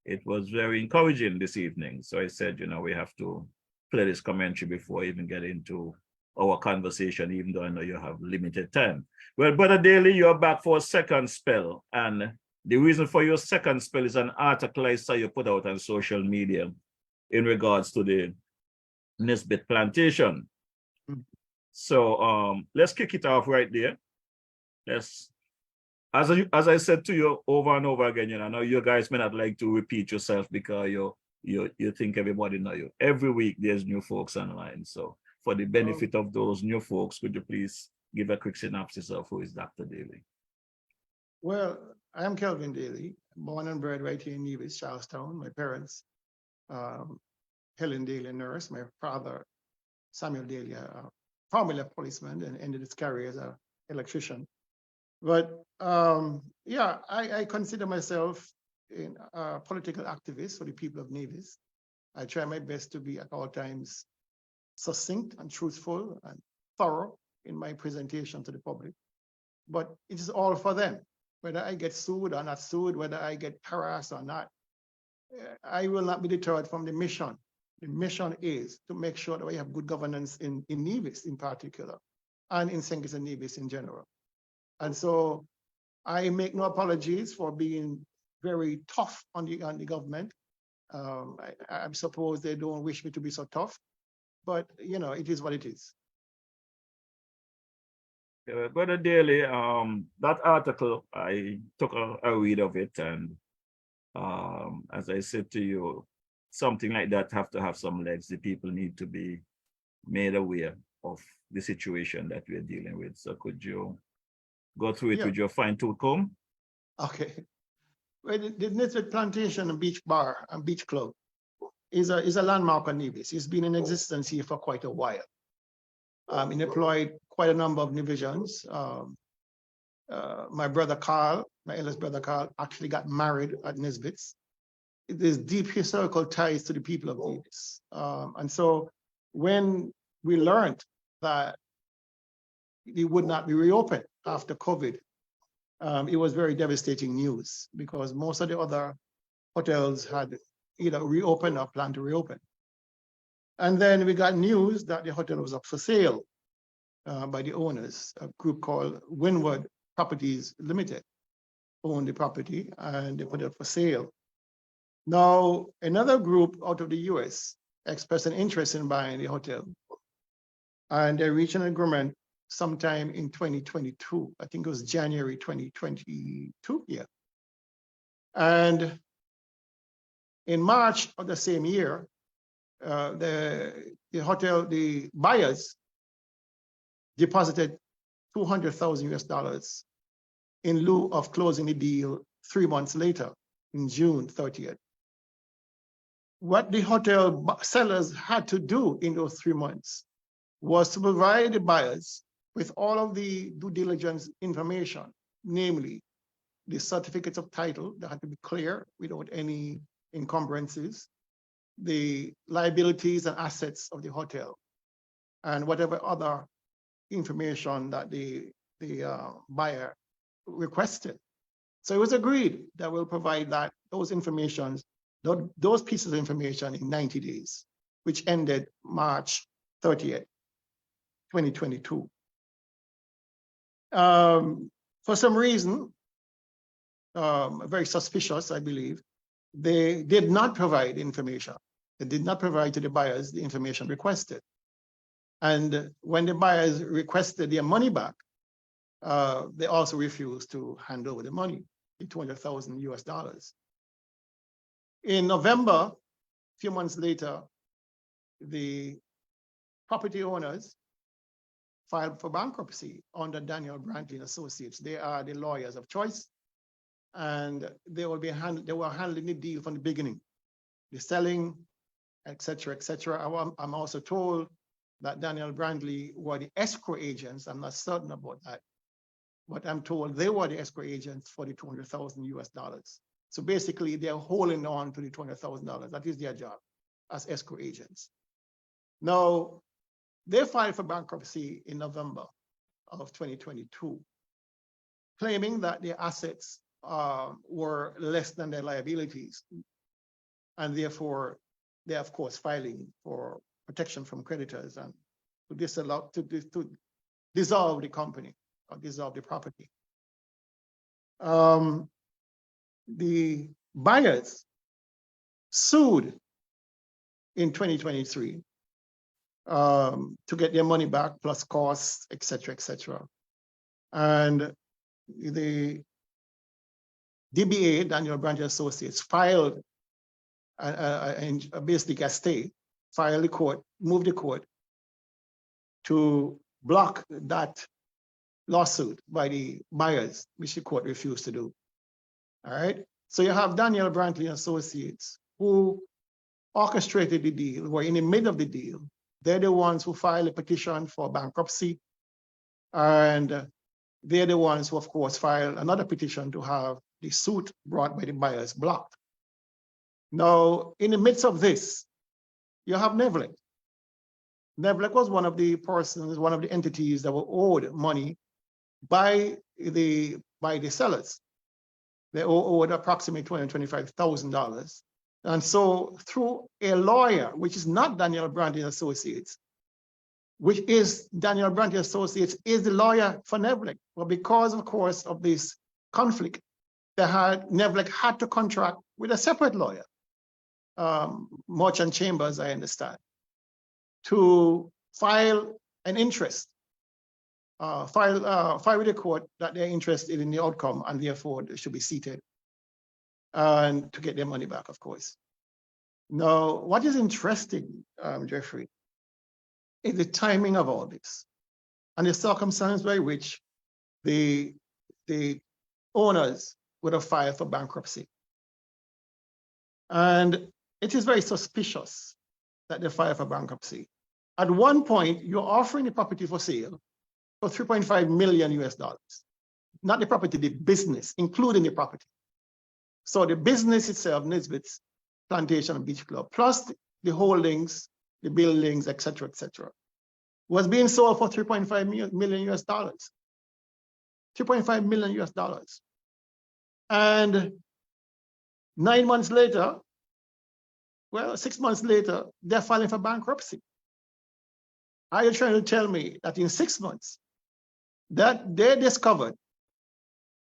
it was very encouraging this evening. So I said, we have to play this commentary before I even get into our conversation, even though I know you have limited time. Well, Brother Daly, you're back for a second spell. And the reason for your second spell is an article I saw you put out on social media in regards to the Nisbet Plantation. So let's kick it off right there. Yes. As I said to you over and over again, I know you guys may not like to repeat yourself because you think everybody know you. Every week there's new folks online. So for the benefit of those new folks, could you please give a quick synopsis of who is Dr. Daly? Well, I am Kelvin Daly, born and bred right here in Nevis, Charlestown. My parents, Helen Daly, a nurse. My father, Samuel Daly, formerly a policeman, and ended his career as an electrician. But yeah, I consider myself a political activist for the people of Nevis. I try my best to be at all times succinct and truthful and thorough in my presentation to the public. But it is all for them. Whether I get sued or not sued, whether I get harassed or not, I will not be deterred from the mission. The mission is to make sure that we have good governance in Nevis in particular, and in St. Kitts and Nevis in general. And so I make no apologies for being very tough on the government. I suppose they don't wish me to be so tough, but it is what it is. Brother Daly, that article, I took a read of it, and as I said to you, something like that have to have some legs. The people need to be made aware of the situation that we're dealing with. So could you go through it with your fine-tooth comb? Okay. Well, the Nisbet Plantation and Beach Bar and Beach Club is a landmark on Nevis. It's been in existence here for quite a while. It employed quite a number of Nevisians. My brother Carl, my eldest brother Carl, actually got married at Nisbet's. There's deep historical ties to the people of Nevis. And so when we learned that it would not be reopened after COVID, it was very devastating news, because most of the other hotels had either reopened or planned to reopen. And then we got news that the hotel was up for sale by the owners. A group called Windward Properties Limited owned the property, and they put it up for sale. Now, another group out of the US expressed an interest in buying the hotel, and they reached an agreement sometime in 2022. I think it was January 2022, yeah. And in March of the same year, the buyers deposited $200,000 US in lieu of closing the deal 3 months later, in June 30th. What the hotel sellers had to do in those 3 months was to provide the buyers with all of the due diligence information, namely the certificates of title that had to be clear without any encumbrances, the liabilities and assets of the hotel, and whatever other information that the buyer requested. So it was agreed that we'll provide those pieces of information in 90 days, which ended March 30th, 2022. For some reason, very suspicious, I believe, they did not provide information. They did not provide to the buyers the information requested. And when the buyers requested their money back, they also refused to hand over the money, the $200,000 US. In November, a few months later, the property owners filed for bankruptcy under Daniel Brantley and Associates. They are the lawyers of choice, and they were handling the deal from the beginning. the selling, etc., etc. I'm also told that Daniel Brantley were the escrow agents. I'm not certain about that, but I'm told they were the escrow agents for the $200,000. So basically, they're holding on to the $200,000. That is their job as escrow agents. Now, they filed for bankruptcy in November of 2022, claiming that their assets were less than their liabilities, and therefore they're of course filing for protection from creditors and to dissolve the company or dissolve the property. The buyers sued in 2023 to get their money back plus costs, etc., etc. And the DBA, Daniel Brantley Associates, filed basically a stay, filed the court, moved the court to block that lawsuit by the buyers, which the court refused to do. All right. So you have Daniel Brantley Associates who orchestrated the deal, were in the middle of the deal. They're the ones who filed a petition for bankruptcy. And they're the ones who, of course, filed another petition to have the suit brought by the buyers blocked. Now, in the midst of this, you have Nevlec. Nevlec was one of the persons, one of the entities that were owed money by the sellers. They owed approximately $225,000. And so through a lawyer, which is not Daniel Brantley Associates, which is Daniel Brantley Associates is the lawyer for Nevlec. But because, of course, of this conflict, Nevlec had to contract with a separate lawyer, Merchant Chambers, I understand, to file an interest, file with the court that they're interested in the outcome and therefore they should be seated and to get their money back, of course. Now, what is interesting, Jeffrey, is the timing of all this and the circumstance by which the owners would have filed for bankruptcy. And it is very suspicious that they filed for bankruptcy. At one point, you're offering the property for sale for $3.5 million US. Not the property, the business, including the property. So the business itself, Nisbet Plantation and Beach Club, plus the holdings, the buildings, etc., was being sold for $3.5 million US. $3.5 million US. And 9 months later, well, 6 months later, they're filing for bankruptcy. Are you trying to tell me that in 6 months, that they discovered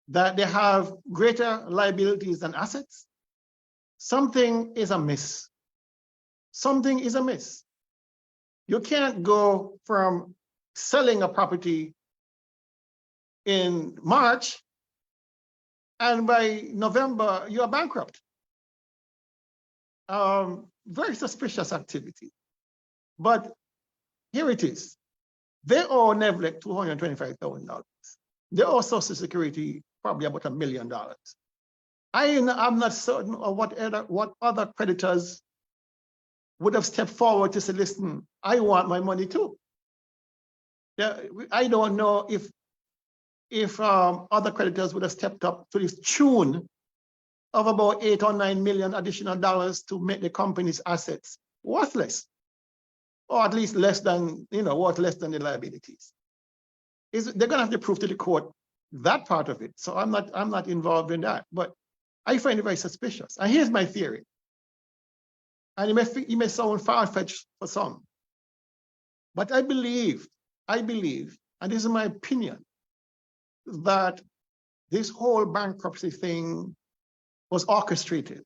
that they have greater liabilities than assets? Something is amiss. Something is amiss. You can't go from selling a property in March and by November you're bankrupt. Very suspicious activity. But here it is. They owe Nevlec $225,000. They owe Social Security probably about $1 million. I'm not certain of what other creditors would have stepped forward to say, listen, I want my money too. Yeah, I don't know if other creditors would have stepped up to this tune of about $8 or $9 million additional dollars to make the company's assets worthless, or at least less than, worth less than the liabilities. They're gonna have to prove to the court that part of it. So I'm not involved in that, but I find it very suspicious. And here's my theory. And it may sound far-fetched for some, but I believe, and this is my opinion, that this whole bankruptcy thing was orchestrated.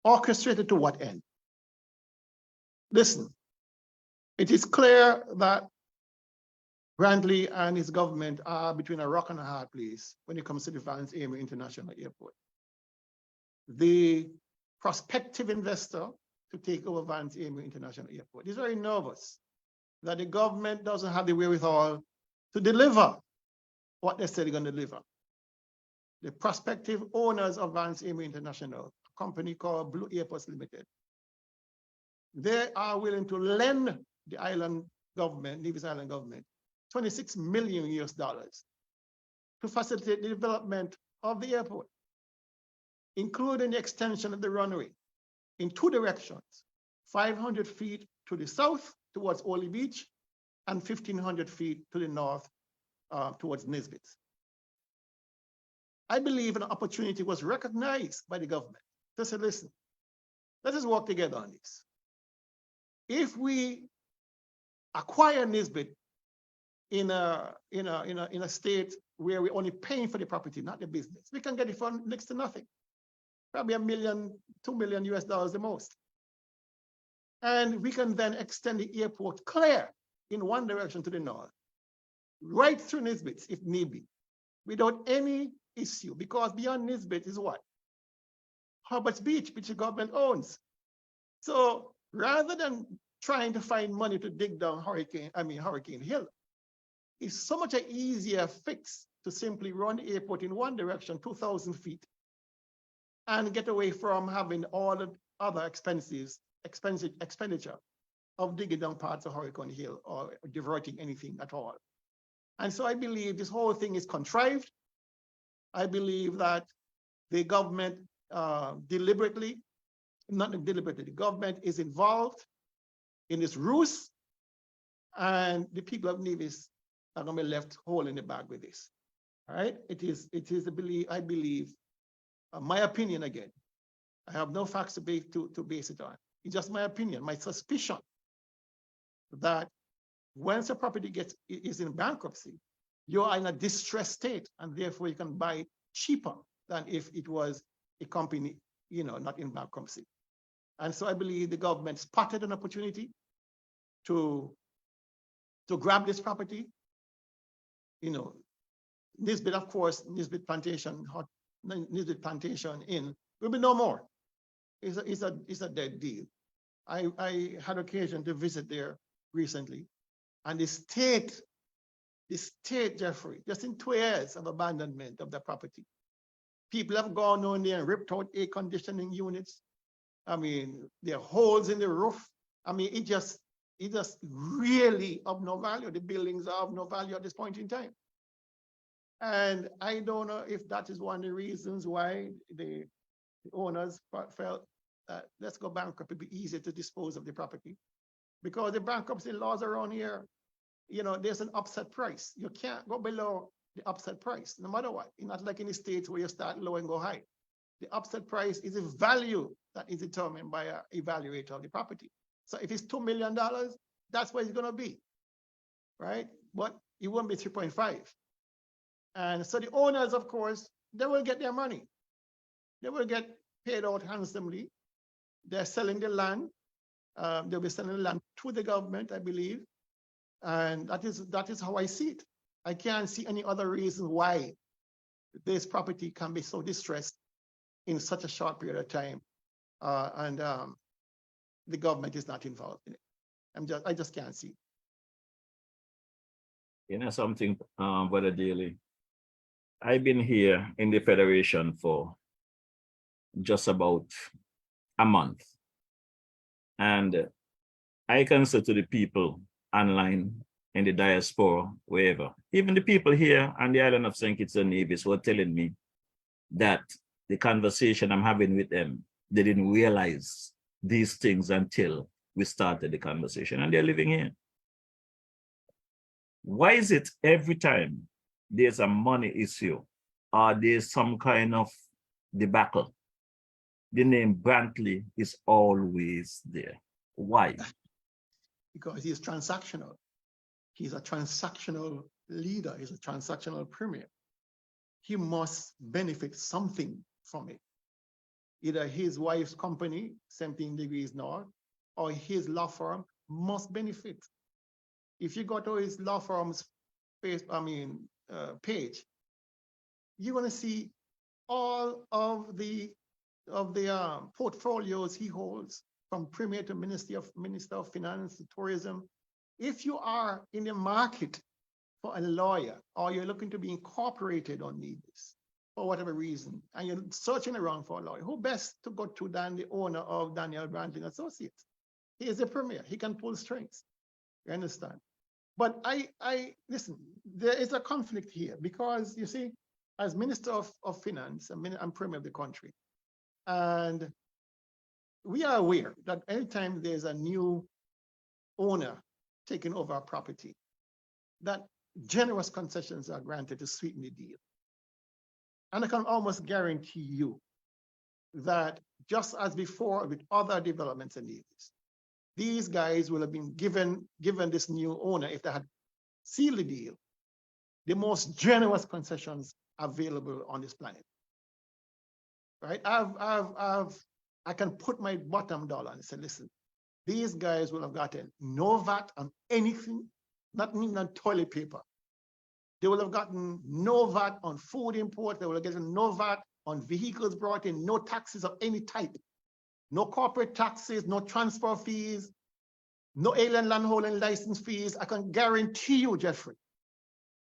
Orchestrated to what end? Listen, it is clear that Brantley and his government are between a rock and a hard place when it comes to the Vance Amory International Airport. The prospective investor to take over Vance Amory International Airport is very nervous that the government doesn't have the wherewithal to deliver what they said they're going to deliver. The prospective owners of Vance Amory International, company called Blue Airports Limited. They are willing to lend the island government, Nevis Island government, $26 million to facilitate the development of the airport, including the extension of the runway in two directions, 500 feet to the south towards Oley Beach and 1,500 feet to the north towards Nisbet. I believe an opportunity was recognized by the government to say, listen, let us work together on this. If we acquire Nisbet in a state where we're only paying for the property, not the business, we can get it for next to nothing. Probably $1 million, $2 million the most. And we can then extend the airport clear in one direction to the north, right through Nisbet if need be, without any issue, because beyond Nisbet is what? Herbert's Beach, which the government owns. So rather than trying to find money to dig down Hurricane Hill, it's so much an easier fix to simply run the airport in one direction, 2,000 feet, and get away from having all the other expenditure of digging down parts of Hurricane Hill or diverting anything at all. And so I believe this whole thing is contrived. I believe that the government the government is involved in this ruse, and the people of Nevis are going to be left whole in the bag with this. All right? It is a belief, I believe, my opinion again. I have no facts to base it on. It's just my opinion, my suspicion that once a property is in bankruptcy, you are in a distressed state, and therefore you can buy it cheaper than if it was a company, not in bankruptcy. And so I believe the government spotted an opportunity to grab this property. Nisbet, of course, Nisbet Plantation Inn will be no more. It's a dead deal. I had occasion to visit there recently, and the state, Jeffrey, just in 2 years of abandonment of the property, people have gone on there and ripped out air conditioning units. I mean, there are holes in the roof. I mean, it just really of no value. The buildings are of no value at this point in time. And I don't know if that is one of the reasons why the owners felt that let's go bankrupt. It'd be easier to dispose of the property, because the bankruptcy laws around here, there's an upset price. You can't go below the upset price, no matter what. It's not like in the States where you start low and go high. The upset price is a value that is determined by an evaluator of the property. So if it's $2 million, that's what it's going to be, right? But it won't be 3.5. And so the owners, of course, they will get their money. They will get paid out handsomely. They're selling the land. They'll be selling the land to the government, I believe. And that is how I see it. I can't see any other reason why this property can be so distressed in such a short period of time, and the government is not involved in it. I just can't see. Something, Brother Daly. I've been here in the Federation for just about a month, and I can say to the people online, in the diaspora, wherever, even the people here on the island of St. Kitts and Nevis were telling me that the conversation I'm having with them, they didn't realize these things until we started the conversation, and they're living here. Why is it every time there's a money issue or there's some kind of debacle, the name Brantley is always there? Why? Because he's transactional. He's a transactional leader. He's a transactional premier. He must benefit something from it. Either his wife's company, 17 Degrees North, or his law firm must benefit. If you go to his law firm's page, you're going to see all of the portfolios he holds, from Premier to Minister of Finance to Tourism. If you are in the market for a lawyer, or you're looking to be incorporated on Nevis, for whatever reason, and you're searching around for a lawyer, who best to go to than the owner of Daniel Brantley Associates? He is the premier. He can pull strings. You understand? But I listen, there is a conflict here because you see, as Minister of Finance, I'm Premier of the country, and we are aware that anytime there's a new owner taking over a property, that generous concessions are granted to sweeten the deal. And I can almost guarantee you that just as before with other developments in Davis, these guys will have been given this new owner, if they had sealed the deal, the most generous concessions available on this planet. Right? I can put my bottom dollar and say, listen, these guys will have gotten no VAT on anything, not even on toilet paper. They will have gotten no VAT on food import. They will have gotten no VAT on vehicles brought in, no taxes of any type, no corporate taxes, no transfer fees, no alien landholding license fees. I can guarantee you, Jeffrey,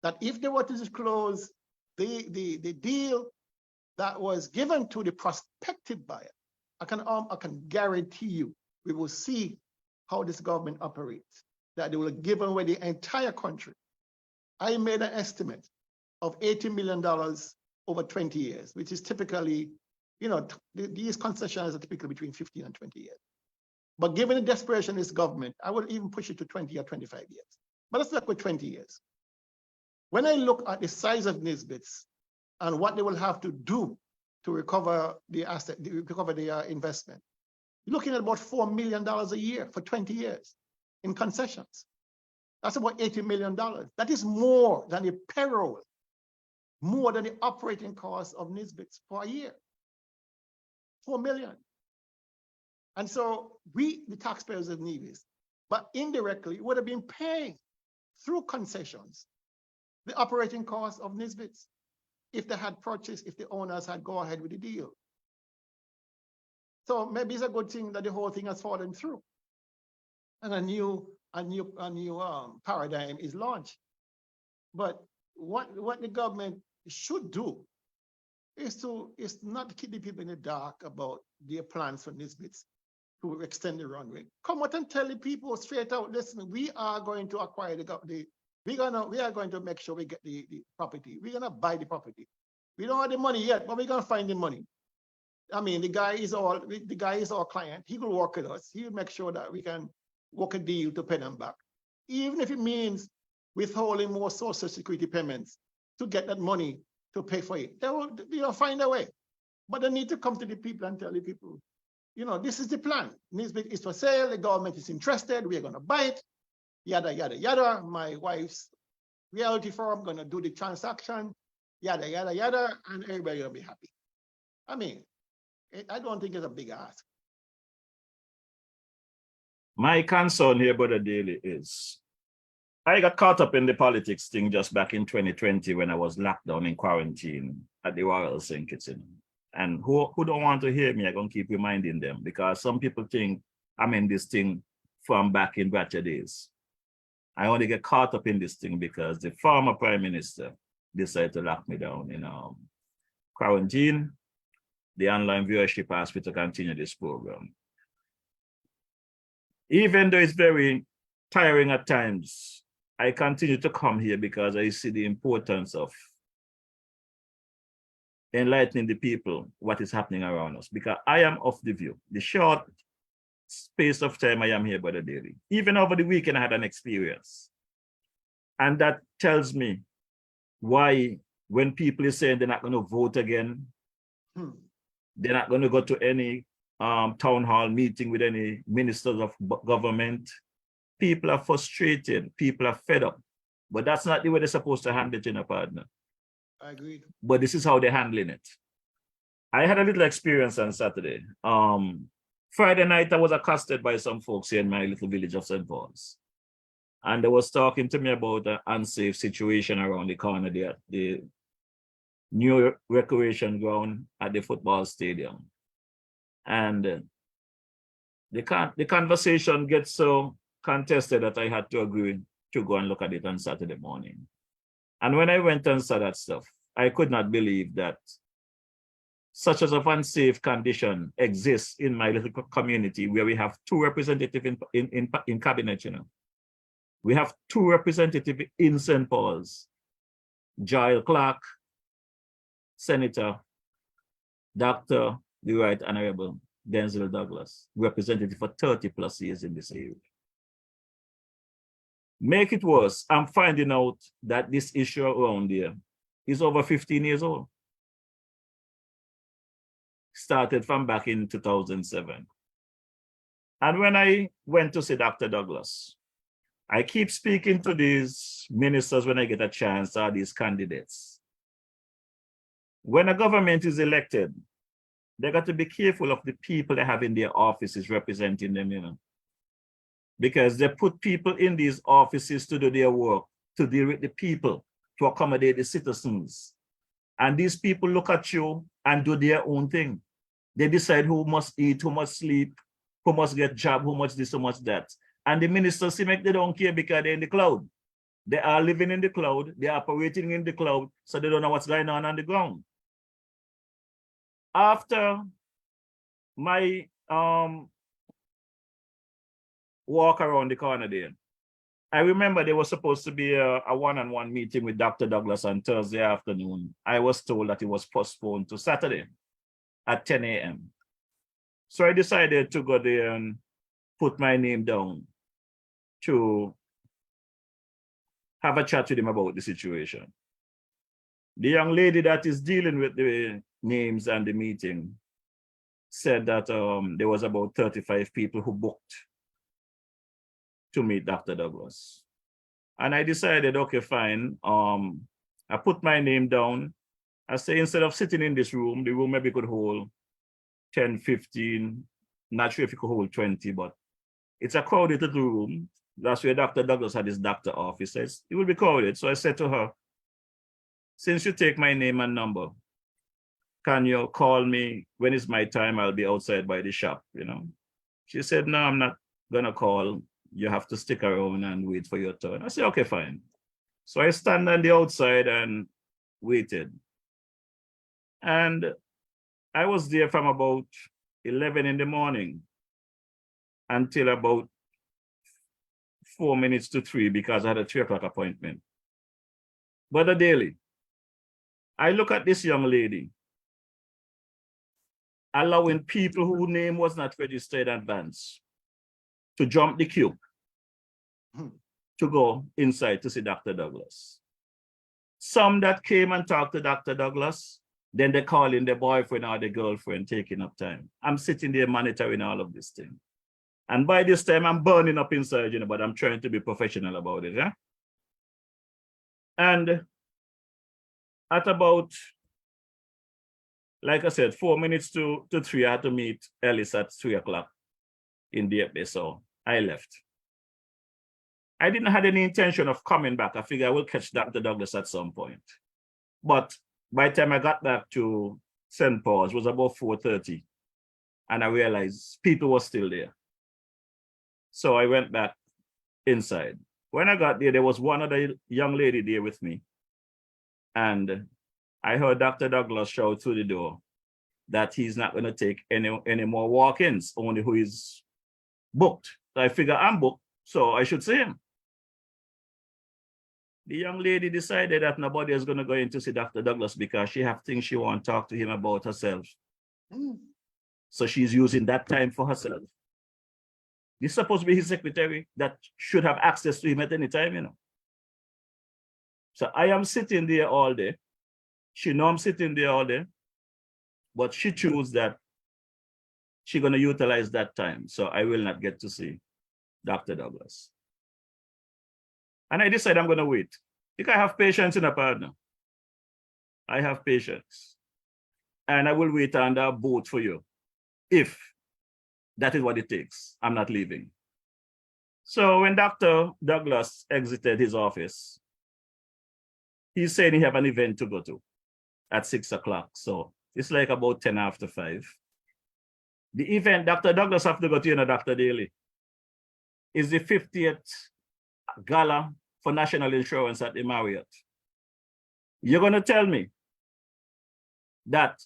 that if they were to disclose the deal that was given to the prospective buyer, I can guarantee you we will see how this government operates, that they will have given away the entire country. I made an estimate of $80 million over 20 years, which is typically, you know, these concessions are typically between 15 and 20 years. But given the desperation of this government, I will even push it to 20 or 25 years. But let's look with 20 years. When I look at the size of Nisbets and what they will have to do to recover the asset, recover the investment, you're looking at about $4 million a year for 20 years in concessions. That's about $80 million. That is more than the payroll, more than the operating costs of Nisbets for a year. 4 million. And so we, the taxpayers of Nevis, but indirectly would have been paying through concessions the operating costs of Nisbets if they had purchased, if the owners had go ahead with the deal. So maybe it's a good thing that the whole thing has fallen through and a new paradigm is launched. But what the government should do is not to keep the people in the dark about their plans for Nisbets to extend the runway. Come out and tell the people straight out, listen, we are going to acquire we are going to make sure we get the property. We're gonna buy the property. We don't have the money yet, but we're gonna find the money. I mean, the guy is our client. He will work with us. He will make sure that we can work a deal to pay them back, even if it means withholding more Social Security payments to get that money to pay for it. They will find a way, but they need to come to the people and tell the people, you know, this is the plan. Nisbet is for sale. The government is interested. We are going to buy it. Yada yada yada. My wife's reality firm going to do the transaction. Yada yada yada, and everybody will be happy. I mean, I don't think it's a big ask. My concern here, Brother Daly, is I got caught up in the politics thing just back in 2020 when I was locked down in quarantine at the Royal St. Kitts. And who don't want to hear me, I'm going to keep reminding them, because some people think I'm in this thing from back in Bratcher days. I only get caught up in this thing because the former Prime Minister decided to lock me down in quarantine. The online viewership asked me to continue this program. Even though it's very tiring at times, I continue to come here because I see the importance of enlightening the people what is happening around us. Because I am of the view, the short space of time I am here, Brother Daly, even over the weekend I had an experience. And that tells me why when people are saying they're not going to vote again, they're not going to go to any town hall meeting with any ministers of government, people are frustrated, people are fed up. But that's not the way they're supposed to handle it, in a partner. I agree. But this is how they're handling it. I had a little experience on Saturday. Friday night, I was accosted by some folks here in my little village of St. Paul's. And they was talking to me about an unsafe situation around the corner there, the new recreation ground at the football stadium. And the conversation gets so contested that I had to agree to go and look at it on Saturday morning. And when I went and saw that stuff, I could not believe that such as an unsafe condition exists in my little community where we have 2 representatives in cabinet, you know. We have 2 representatives in St. Paul's, Giles Clark, Senator, Dr. the Right Honorable Denzel Douglas, representative for 30 plus years in this area. Make it worse, I'm finding out that this issue around here is over 15 years old. Started from back in 2007. And when I went to see Dr. Douglas, I keep speaking to these ministers when I get a chance, or these candidates. When a government is elected, they got to be careful of the people they have in their offices representing them, you know. Because they put people in these offices to do their work, to deal with the people, to accommodate the citizens. And these people look at you and do their own thing. They decide who must eat, who must sleep, who must get job, who must this, who must that. And the ministers seem like they don't care because they're in the cloud. They are living in the cloud, they're operating in the cloud, so they don't know what's going on the ground. After my walk around the corner there, I remember there was supposed to be a one-on-one meeting with Dr. Douglas on Thursday afternoon. I was told that it was postponed to Saturday at 10 a.m. So I decided to go there and put my name down to have a chat with him about the situation. The young lady that is dealing with the names and the meeting said that there was about 35 people who booked to meet Dr. Douglas. And I decided, okay, fine. I put my name down. I say, instead of sitting in this room, the room maybe could hold 10, 15, not sure if it could hold 20, but it's a crowded little room. That's where Dr. Douglas had his doctor office. It will be crowded. So I said to her, since you take my name and number, can you call me when it's my time? I'll be outside by the shop, you know. She said, no, I'm not gonna call. You have to stick around and wait for your turn. I said, okay, fine. So I stand on the outside and waited. And I was there from about 11 in the morning until about 4 minutes to 3 because I had a 3 o'clock appointment. Brother Daly, I look at this young lady allowing people whose name was not registered in advance to jump the queue to go inside to see Dr. Douglas. Some that came and talked to Dr. Douglas, then they call in their boyfriend or their girlfriend, taking up time. I'm sitting there monitoring all of this thing. And by this time, I'm burning up inside, you know, but I'm trying to be professional about it, yeah? And at about, like I said, 4 minutes to 3, I had to meet Ellis at 3 o'clock in the evening, so I left. I didn't have any intention of coming back. I figured I will catch Dr. Douglas at some point. But by the time I got back to St. Paul's, it was about 4:30, and I realized people were still there. So I went back inside. When I got there was one other young lady there with me. And I heard Dr. Douglas shout through the door that he's not going to take any more walk-ins, only who is booked. So I figure I'm booked, so I should see him. The young lady decided that nobody is going to go in to see Dr. Douglas because she has things she wants to talk to him about herself. So she's using that time for herself. This is supposed to be his secretary that should have access to him at any time, you know. So I am sitting there all day. She knows I'm sitting there all day, but she chose that she's going to utilize that time. So I will not get to see Dr. Douglas. And I decided I'm going to wait. Because I have patience in a partner. I have patience. And I will wait on the boat for you. If that is what it takes, I'm not leaving. So when Dr. Douglas exited his office, he said he have an event to go to at 6 o'clock. So it's like about 10 after 5. The event Dr. Douglas have to go to, you know, Dr. Daly, is the 50th gala for national insurance at the Marriott. You're going to tell me that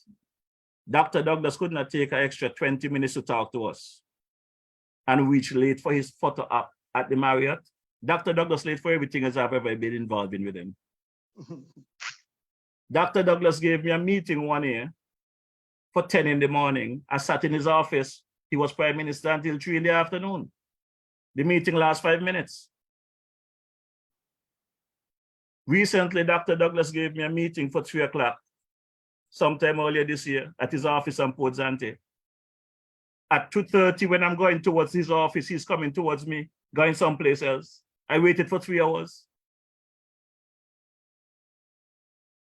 Dr. Douglas could not take an extra 20 minutes to talk to us and reach late for his photo op at the Marriott. Dr. Douglas late for everything as I've ever been involved in with him. Dr. Douglas gave me a meeting one year for 10 in the morning. I sat in his office. He was Prime Minister until 3 in the afternoon. The meeting lasts 5 minutes. Recently, Dr. Douglas gave me a meeting for 3 o'clock, sometime earlier this year, at his office on Port Zante. At 2:30, when I'm going towards his office, he's coming towards me, going someplace else. I waited for 3 hours.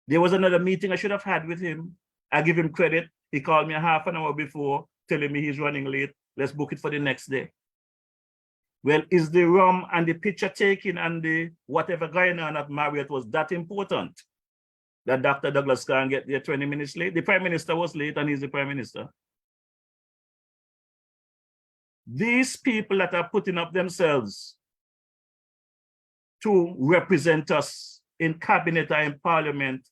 There was another meeting I should have had with him. I give him credit. He called me a half an hour before, telling me he's running late. Let's book it for the next day. Well, is the rum and the picture taking and the whatever going on at Marriott was that important that Dr. Douglas can't get there 20 minutes late? The Prime Minister was late and he's the Prime Minister. These people that are putting up themselves to represent us in cabinet or in parliament,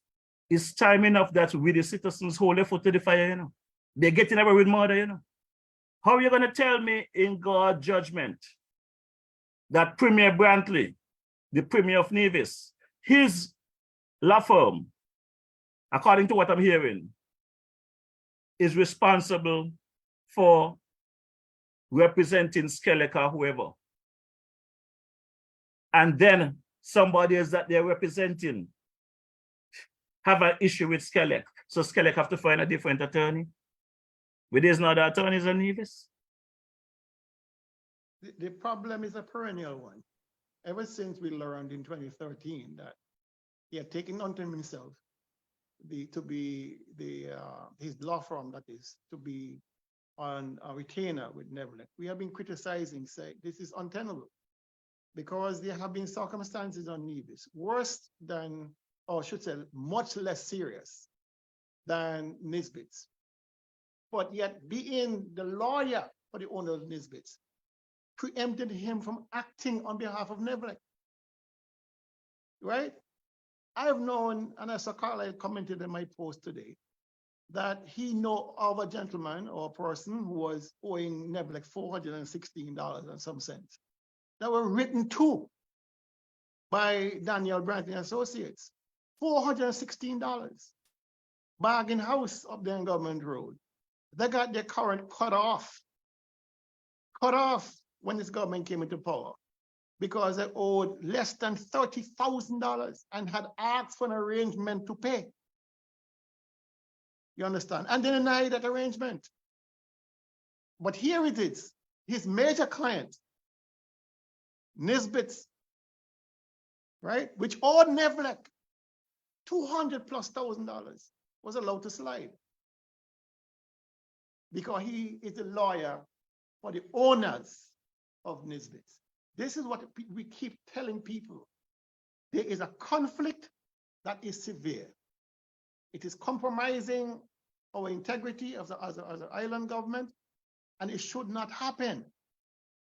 it's time enough that we the citizens hold their foot to the fire, you know. They're getting away with murder, you know. How are you going to tell me in God's judgment that Premier Brantley, the Premier of Nevis, his law firm, according to what I'm hearing, is responsible for representing Skelec or whoever. And then somebody else that they're representing have an issue with Skelec. So Skelec have to find a different attorney. But there's no other attorneys in Nevis. The problem is a perennial one. Ever since we learned in 2013 that he had taken unto himself his law firm, that is, to be on a retainer with Neverland. We have been criticizing, saying this is untenable because there have been circumstances on Nevis worse than, or I should say, much less serious than Nisbet's. But yet being the lawyer for the owner of Nisbet's preempted him from acting on behalf of Neverland. Right? I have known, and as Carlisle commented in my post today, that he know of a gentleman or a person who was owing Neverland $416 and some cents that were written to by Daniel Brantley Associates. $416. Bargain house up there in Government Road. They got their current cut off when this government came into power because they owed less than $30,000 and had asked for an arrangement to pay. You understand? And they denied that arrangement. But here it is, his major client, Nisbet's, right, which owed Neverland $200,000+, was allowed to slide because he is the lawyer for the owners of Nisbet's. This is what we keep telling people. There is a conflict that is severe. It is compromising our integrity as an island government, and it should not happen.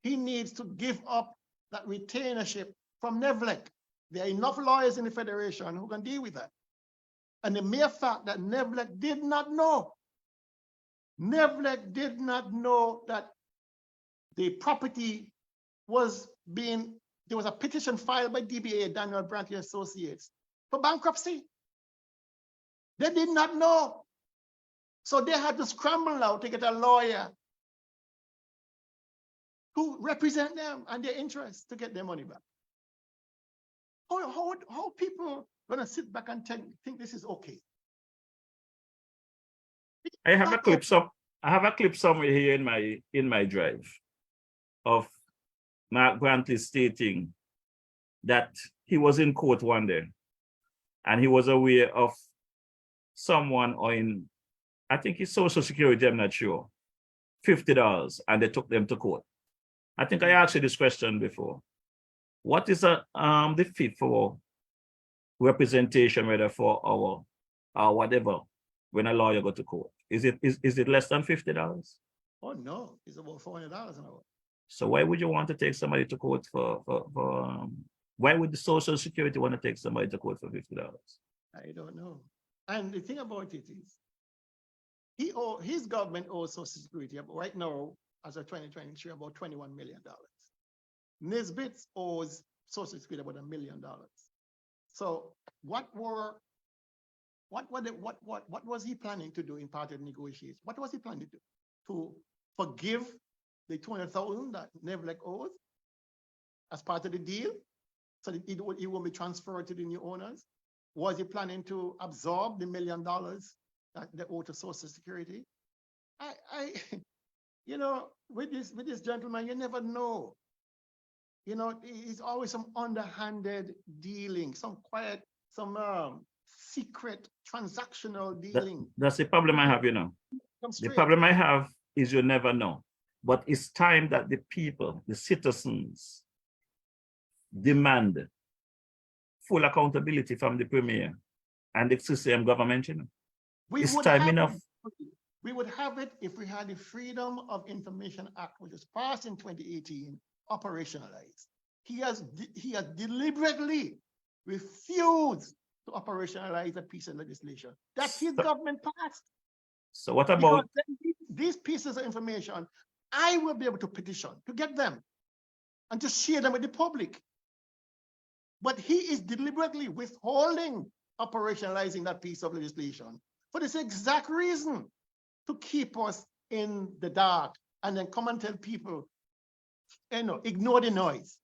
He needs to give up that retainership from Neverland. There are enough lawyers in the Federation who can deal with that. And the mere fact that Neverland did not know that the property was being, there was a petition filed by DBA, Daniel Brantley Associates, for bankruptcy. They did not know. So they had to scramble now to get a lawyer to represent them and their interests to get their money back. How people gonna sit back and think this is okay? I have a clip somewhere here in my drive of Mark Brantley stating that he was in court one day and he was aware of someone owing, I think it's Social Security, I'm not sure, $50, and they took them to court. I think I asked you this question before. What is the fee for representation, whether for our or whatever, when a lawyer go to court? Is it less than $50? Oh no, it's about $400 an hour. So why would you want to take somebody to court for why would the Social Security want to take somebody to court for $50? I don't know. And the thing about it is, his government owes Social Security right now, as of 2023, about $21 million. Nisbet owes Social Security about $1 million. So what was he planning to do in part of the negotiations? What was he planning to do? To forgive the 200,000 that Nevlec owes as part of the deal, so that it won't be transferred to the new owners? Was he planning to absorb the $1 million that they owe to Social Security? You know, with this gentleman, you never know. You know, it's always some underhanded dealing, some quiet, some secret transactional dealing. That's the problem I have, you know. The problem I have is you never know. But it's time that the people, the citizens, demand full accountability from the Premier and the CCM government, you know. It's time enough. We would have it if we had the Freedom of Information Act, which was passed in 2018, operationalized. He has deliberately refused to operationalize a piece of legislation that his government passed. So what about these pieces of information? I will be able to petition to get them and to share them with the public. But he is deliberately withholding operationalizing that piece of legislation for this exact reason, to keep us in the dark and then come and tell people, you know, ignore the noise.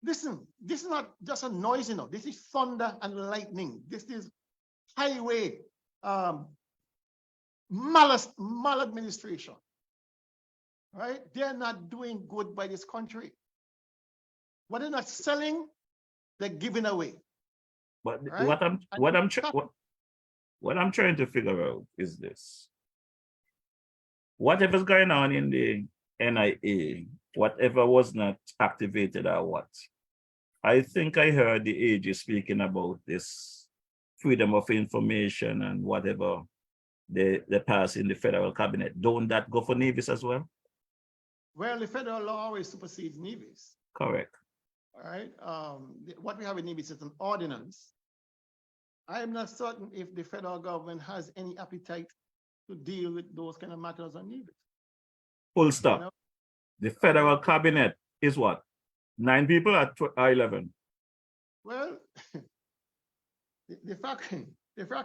Listen, this is not just a noise, you know, this is thunder and lightning. This is highway maladministration, right? They're not doing good by this country. What they're not selling, they're giving away. But right? what I'm trying to figure out is this. Whatever's going on in the NIA, whatever was not activated or what, I think I heard the AG speaking about this freedom of information and whatever they pass in the federal cabinet. Don't that go for Nevis as well? Well, the federal law always supersedes Nevis. Correct. All right. What we have in Nevis is an ordinance. I am not certain if the federal government has any appetite to deal with those kind of matters on Nevis. Full stop. You know? The federal cabinet is what? 9 people or 11? Well, the fact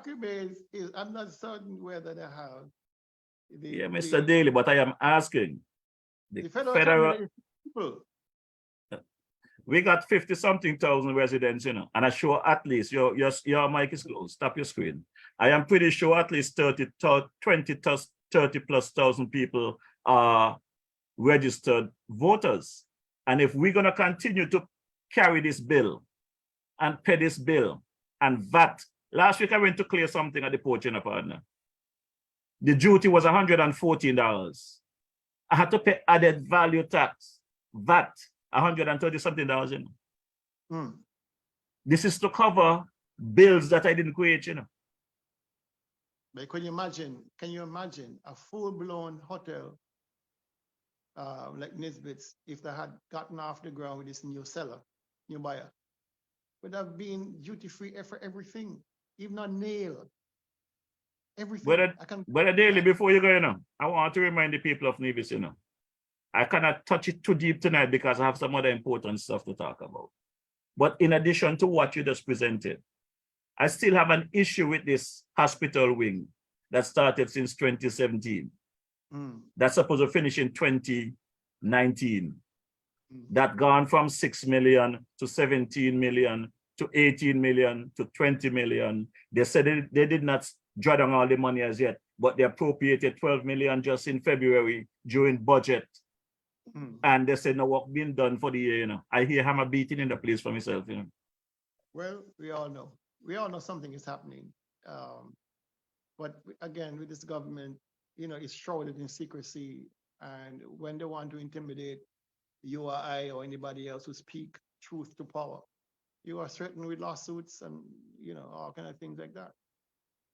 remains is I'm not certain whether they have. Yeah, Mr. Daly, but I am asking. The federal cabinet is people. We got 50-something thousand residents, you know, and I'm sure at least your mic is closed. Stop your screen. I am pretty sure at least 30 plus thousand people are registered voters. And if we're going to continue to carry this bill and pay this bill and VAT, last week I went to clear something at the port, you know, partner. The duty was $114. I had to pay added value tax, VAT, $130-something. You know. This is to cover bills that I didn't create, you know. But can you imagine a full-blown hotel like Nisbet's, if they had gotten off the ground with this new seller, new buyer, would have been duty-free for everything, even a nail, everything. But Daily, before you go, you know, I want to remind the people of Nevis, you know, I cannot touch it too deep tonight because I have some other important stuff to talk about. But in addition to what you just presented, I still have an issue with this hospital wing that started since 2017. That's supposed to finish in 2019. That gone from 6 million to 17 million to 18 million to 20 million. They said they did not draw down all the money as yet, but they appropriated 12 million just in February during budget. And they said no work being done for the year, you know. I hear hammer beating in the place for myself, you know. Well, we all know something is happening. But again, with this government, you know, it's shrouded in secrecy. And when they want to intimidate you or I or anybody else who speak truth to power, you are threatened with lawsuits and, you know, all kind of things like that.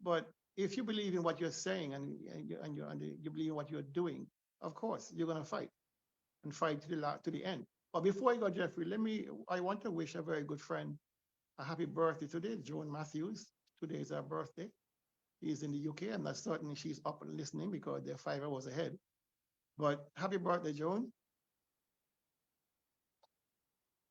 But if you believe in what you're saying and you believe in what you're doing, of course, you're going to fight and fight to the end. But before I go, Jeffrey, I want to wish a very good friend a happy birthday today, Joan Matthews. Today is her birthday. He's in the UK. I'm not certain she's up and listening because they're 5 hours ahead. But happy birthday, Joan.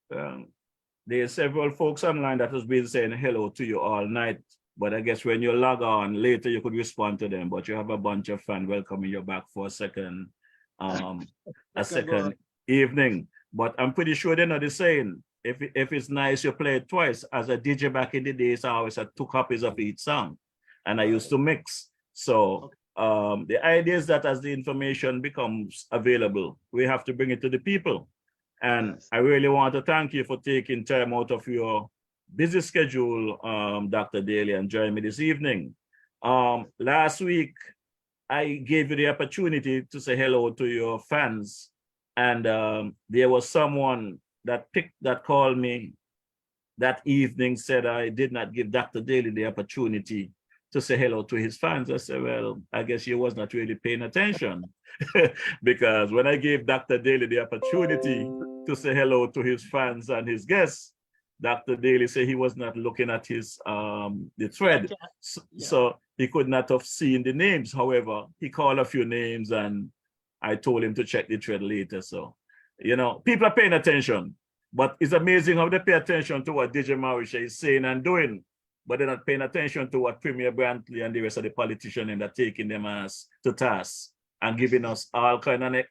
There are several folks online that has been saying hello to you all night. But I guess when you log on later, you could respond to them. But you have a bunch of fans welcoming you back for a second evening. But I'm pretty sure they're not the same. If it's nice, you play it twice. As a DJ back in the days, I always had 2 copies of each song, and I used to mix. So the idea is that as the information becomes available, we have to bring it to the people. And I really want to thank you for taking time out of your busy schedule, Dr. Daly, and join me this evening. Last week, I gave you the opportunity to say hello to your fans. And there was someone that called me that evening, said I did not give Dr. Daly the opportunity to say hello to his fans. I said, well, I guess he was not really paying attention because when I gave Dr. Daly the opportunity to say hello to his fans and his guests, Dr. Daly said he was not looking at his the thread. So he could not have seen the names. However, he called a few names and I told him to check the thread later. So, you know, people are paying attention, but it's amazing how they pay attention to what DJ Morrishaw is saying and doing, but they're not paying attention to what Premier Brantley and the rest of the politicians and they're taking them as to task and giving us all kind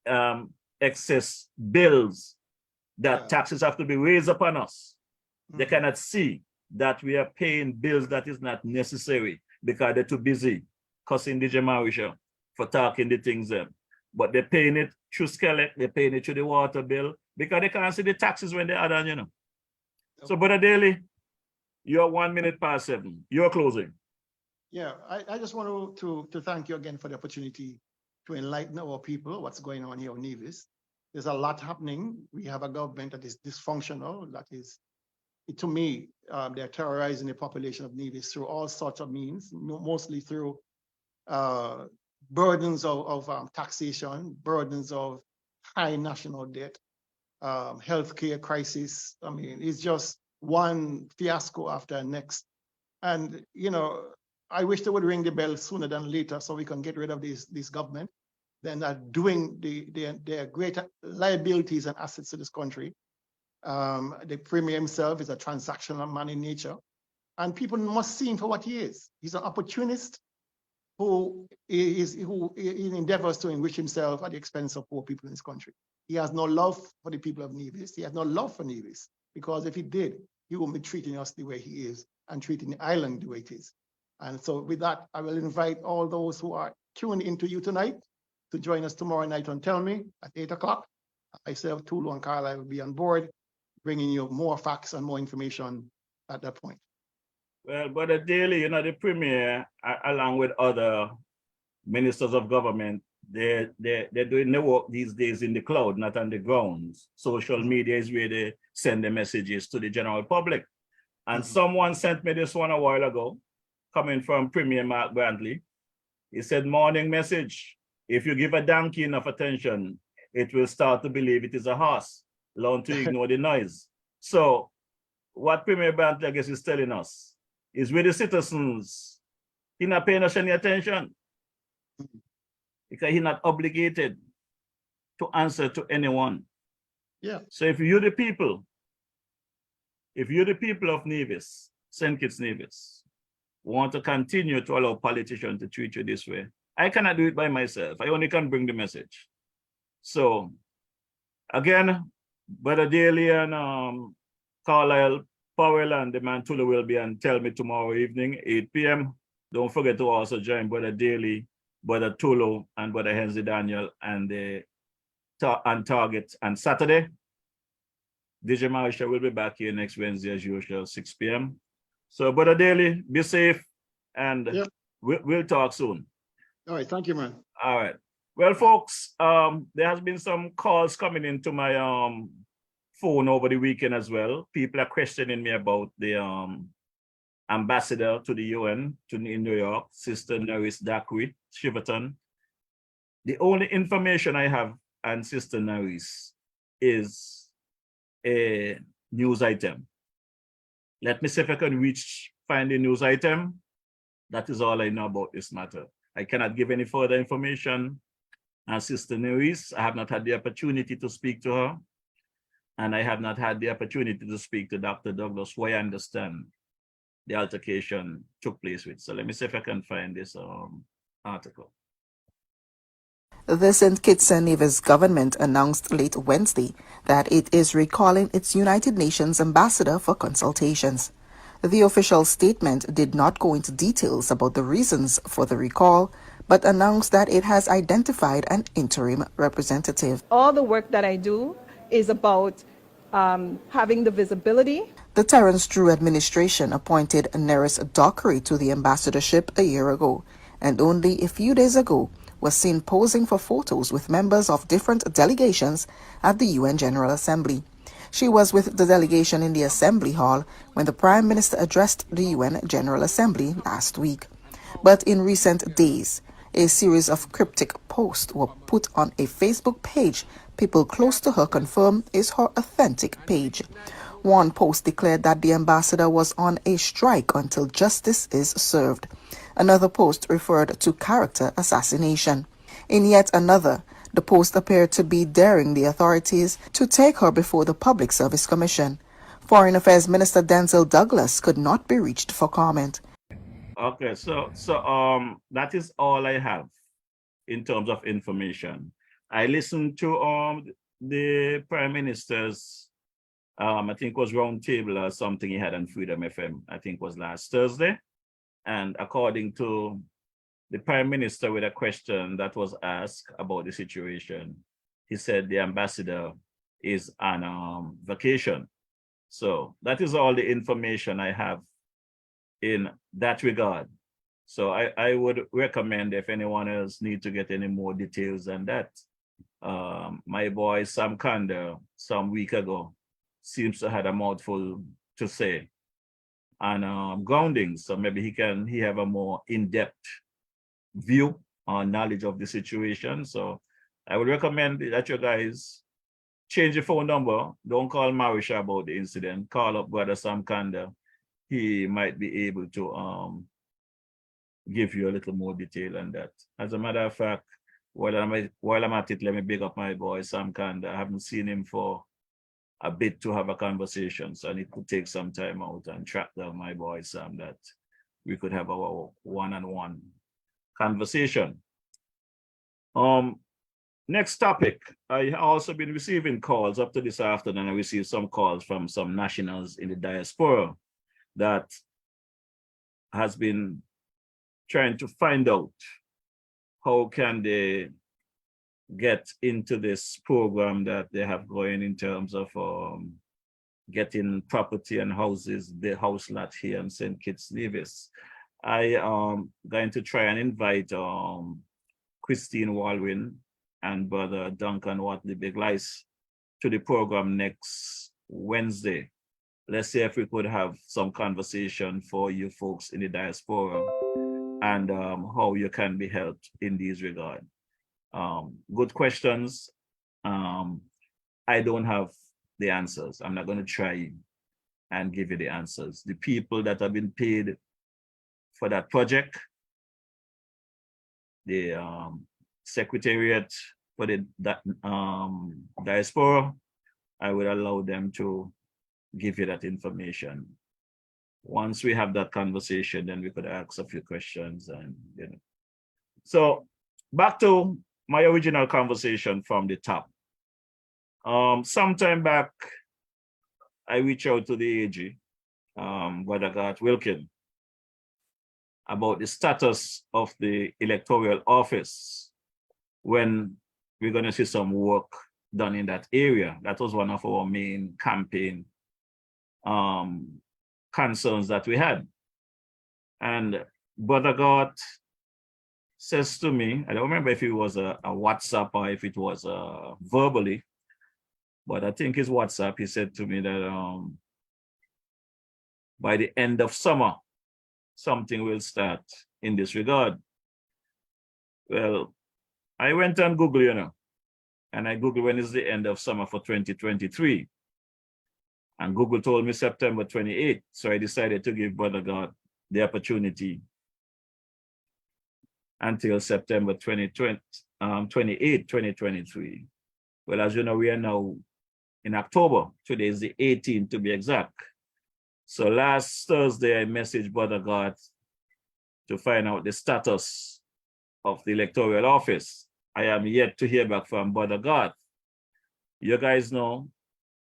of excess bills that taxes have to be raised upon us. They cannot see that we are paying bills that is not necessary because they're too busy cussing DJ Morrishaw for talking the things them. But they're paying it through Skellett, they're paying it through the water bill because they can't see the taxes when they add on, you know. So, Brother Daly, you're 1 minute past 7. You're closing. Yeah, I just want to thank you again for the opportunity to enlighten our people what's going on here in Nevis. There's a lot happening. We have a government that is dysfunctional. That is, to me, they're terrorizing the population of Nevis through all sorts of means, mostly through burdens of taxation, burdens of high national debt, healthcare crisis. I mean, it's just one fiasco after the next. And, you know, I wish they would ring the bell sooner than later so we can get rid of this government. They're not doing their greater liabilities and assets to this country. The Premier himself is a transactional man in nature. And people must see him for what he is. He's an opportunist who endeavors to enrich himself at the expense of poor people in this country. He has no love for the people of Nevis. He has no love for Nevis, because if he did, he won't be treating us the way he is and treating the island the way it is. And so with that, I will invite all those who are tuned into you tonight to join us tomorrow night on Tell Me at 8 o'clock. Myself, Tulu, and Carlisle will be on board, bringing you more facts and more information at that point. Well, Brother Daly, you know, the Premier, along with other ministers of government, they're doing the work these days in the cloud, not on the ground. Social media is where they send the messages to the general public. And someone sent me this one a while ago, coming from Premier Mark Brantley. He said, morning message. If you give a donkey enough attention, it will start to believe it is a horse. Learn to ignore the noise. So what Premier Brantley, I guess, is telling us is with the citizens, he's not paying us any attention because he's not obligated to answer to anyone. Yeah. So if you're the people of Nevis, St. Kitts Nevis, want to continue to allow politicians to treat you this way, I cannot do it by myself. I only can bring the message. So again, Brother Daly and Carlisle, Powell, and the man Tulu will be on Tell Me tomorrow evening, 8 p.m. Don't forget to also join Brother Daly, Brother Tulu, and Brother Henry Daniel and the on Target on Saturday. DJ Morrishaw will be back here next Wednesday as usual, 6 p.m. So Brother Daly, be safe, and we'll talk soon. All right, thank you, man. All right. Well, folks, there has been some calls coming into my phone over the weekend as well. People are questioning me about the ambassador to the UN in New York, Sister Norris Dacquey Shiverton. The only information I have on Sister Norris is a news item. Let me see if I can find the news item. That is all I know about this matter. I cannot give any further information. And Sister Neris, I have not had the opportunity to speak to her. And I have not had the opportunity to speak to Dr. Douglas, who I understand the altercation took place with. So let me see if I can find this article. The St. Kitts and Nevis government announced late Wednesday that it is recalling its United Nations ambassador for consultations. The official statement did not go into details about the reasons for the recall, but announced that it has identified an interim representative. All the work that I do is about having the visibility. The Terence Drew administration appointed Neris Dockery to the ambassadorship a year ago, and only a few days ago was seen posing for photos with members of different delegations at the UN General Assembly. She was with the delegation in the Assembly Hall when the Prime Minister addressed the UN General Assembly last week. But in recent days, a series of cryptic posts were put on a Facebook page people close to her confirm is her authentic page. One post declared that the ambassador was on a strike until justice is served. Another post referred to character assassination. In yet another, the post appeared to be daring the authorities to take her before the Public Service Commission. Foreign Affairs Minister Denzel Douglas could not be reached for comment. Okay, so that is all I have in terms of information. I listened to the Prime Minister's I think it was round table or something he had on Freedom FM, I think was last Thursday. And according to the Prime Minister, with a question that was asked about the situation, he said the ambassador is on vacation. So that is all the information I have in that regard. So I would recommend, if anyone else needs to get any more details than that, my boy Sam Kander some week ago seems to have a mouthful to say on grounding. So maybe he have a more in-depth view or knowledge of the situation. So I would recommend that you guys change your phone number. Don't call Morrishaw about the incident. Call up Brother Sam Kander. He might be able to give you a little more detail on that. As a matter of fact, while I'm at it, let me big up my boy Sam Kander. I haven't seen him for a bit to have a conversation, so I need to take some time out and track down my boy Sam, that we could have our one-on-one conversation. Next topic. I also been receiving calls up to this afternoon. I received some calls from some nationals in the diaspora that has been trying to find out how can they get into this program that they have going in terms of getting property and houses, the house lot here in St. Kitts Nevis. I am going to try and invite Christine Walwyn and Brother Duncan Watley Big Lice to the program next Wednesday. Let's see if we could have some conversation for you folks in the diaspora and how you can be helped in these regards. Good questions. I don't have the answers. I'm not going to try and give you the answers. The people that have been paid for that project, the secretariat for the diaspora, I will allow them to give you that information. Once we have that conversation, then we could ask a few questions and So back to my original conversation from the top. Sometime back, I reached out to the AG, Brother Gart Wilkin, about the status of the electoral office when we're going to see some work done in that area. That was one of our main campaign concerns that we had. And Brother Gart says to me, I don't remember if it was a WhatsApp or if it was verbally, but I think his WhatsApp, he said to me that by the end of summer, something will start in this regard. Well, I went on Google, and I Googled when is the end of summer for 2023. And Google told me September 28th. So I decided to give Brother God the opportunity until September 28, 2023. Well, as you know, we are now in October. Today is the 18th to be exact. So last Thursday, I messaged Brother God to find out the status of the electoral office. I am yet to hear back from Brother God. You guys know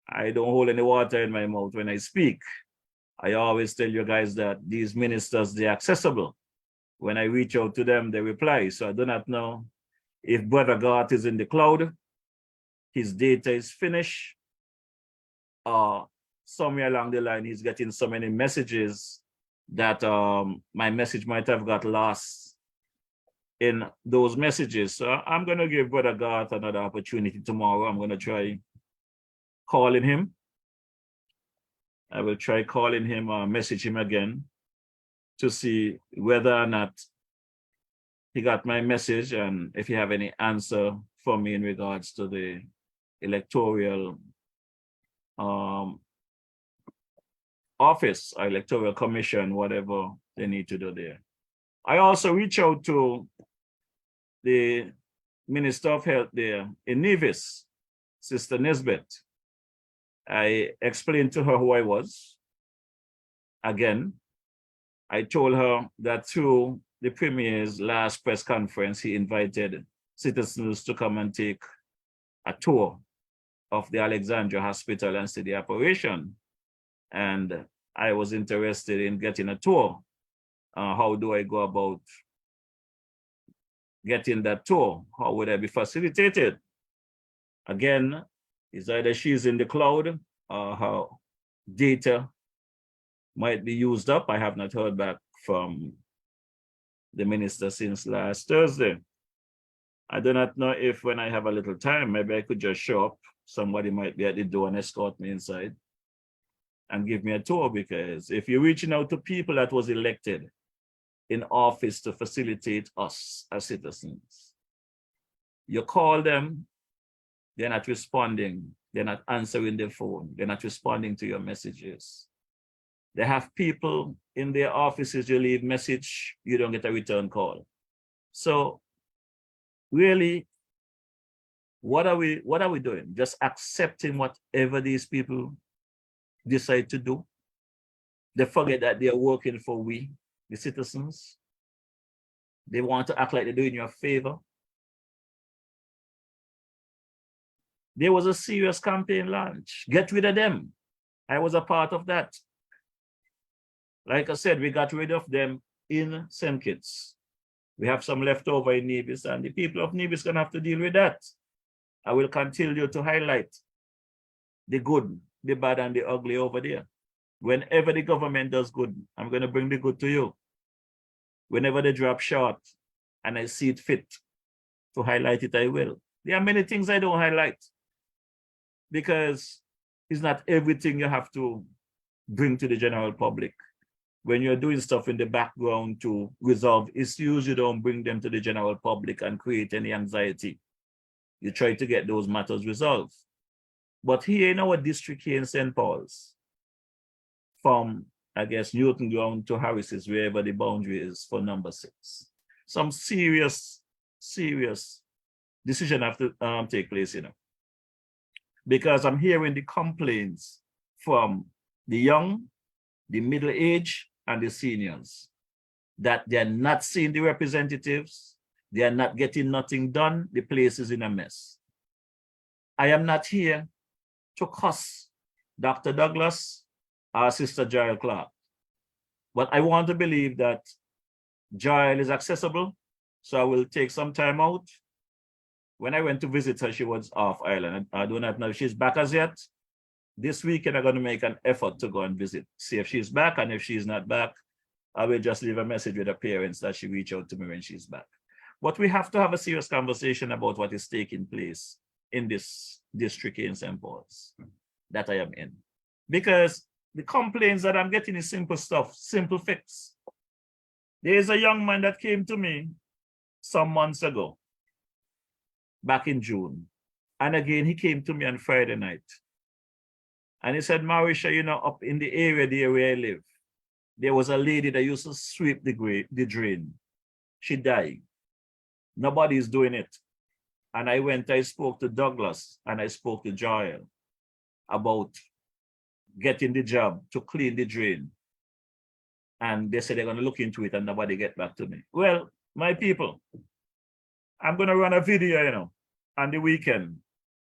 I don't hold any water in my mouth when I speak. I always tell you guys that these ministers, they're accessible. When I reach out to them, they reply. So I do not know if Brother God is in the cloud, his data is finished, or somewhere along the line, he's getting so many messages that my message might have got lost in those messages. So I'm going to give Brother Garth another opportunity tomorrow. I'm going to try calling him. I will try calling him or message him again to see whether or not he got my message and if he have any answer for me in regards to the electoral office or electoral commission, whatever they need to do there. I also reach out to the Minister of Health there in Nevis, Sister Nisbet. I explained to her who I was. Again, I told her that through the Premier's last press conference, he invited citizens to come and take a tour of the Alexandria Hospital and see the operation. And I was interested in getting a tour. How do I go about getting that tour? How would I be facilitated? Again, it's either she's in the cloud or her data might be used up. I have not heard back from the minister since last Thursday. I do not know if when I have a little time, maybe I could just show up. Somebody might be at the door and escort me inside and give me a tour, because if you're reaching out to people that was elected in office to facilitate us as citizens, you call them, they're not responding, they're not answering their phone, they're not responding to your messages. They have people in their offices, you leave message, you don't get a return call. So really, what are we doing? Just accepting whatever these people decide to do? They forget that they're working for we, the citizens. They want to act like they're doing you a favor. There was a serious campaign launch. Get rid of them. I was a part of that. Like I said, we got rid of them in St. Kitts. We have some left over in Nevis, and the people of Nevis are going to have to deal with that. I will continue to highlight the good, the bad, and the ugly over there. Whenever the government does good, I'm going to bring the good to you. Whenever they drop short and I see it fit to highlight it, I will. There are many things I don't highlight because it's not everything you have to bring to the general public. When you're doing stuff in the background to resolve issues, you don't bring them to the general public and create any anxiety. You try to get those matters resolved. But here in our district here in St. Paul's, from, I guess, Newton Ground to Harris's, wherever the boundary is for number 6, some serious decision have to take place, you know. Because I'm hearing the complaints from the young, the middle-aged, and the seniors that they're not seeing the representatives, they are not getting nothing done, the place is in a mess. I am not here to cuss Dr. Douglas or Sister Joel Clark, but I want to believe that Joel is accessible, so I will take some time out. When I went to visit her, she was off island. I do not know if she's back as yet. This weekend, I'm going to make an effort to go and visit, see if she's back, and if she's not back, I will just leave a message with her parents that she reach out to me when she's back. But we have to have a serious conversation about what is taking place in this district in St. Paul's that I am in. Because the complaints that I'm getting is simple stuff, simple fix. There is a young man that came to me some months ago, back in June. And again, he came to me on Friday night. And he said, Morrishaw, you know, up in the area there where I live, there was a lady that used to sweep the drain. She died. Nobody's doing it. And I spoke to Douglas and I spoke to Joel about getting the job to clean the drain. And they said they're going to look into it and nobody get back to me. Well, my people, I'm going to run a video, you know, on the weekend.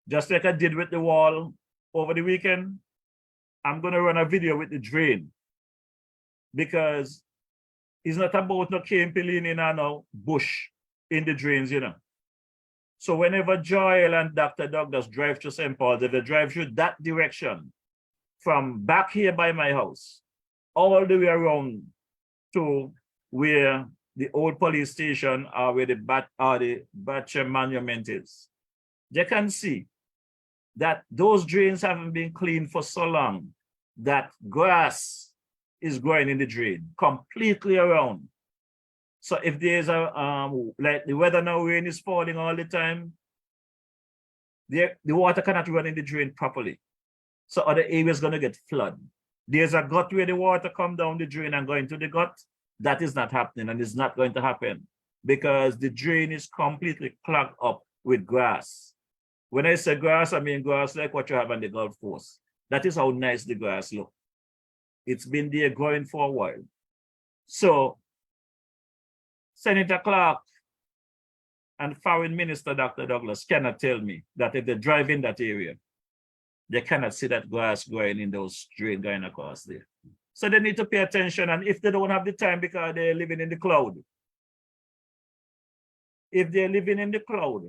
Just like I did with the wall over the weekend, I'm going to run a video with the drain. Because it's not about no camping in no bush in the drains, you know. So whenever Joel and Dr. Douglas drive to St. Paul's, if they drive through that direction, from back here by my house, all the way around to where the old police station or where the Batcher monument is, they can see that those drains haven't been cleaned for so long that grass is growing in the drain completely around. So if there's a, like the weather now, rain is falling all the time, the water cannot run in the drain properly. So other areas going to get flooded. There's a gut where the water come down the drain and go into the gut. That is not happening and it's not going to happen because the drain is completely clogged up with grass. When I say grass, I mean grass like what you have on the golf course. That is how nice the grass looks. It's been there growing for a while. So Senator Clark and Foreign Minister Dr. Douglas cannot tell me that if they drive in that area, they cannot see that grass growing in those drains going across there. So they need to pay attention. And if they don't have the time because they're living in the cloud, if they're living in the cloud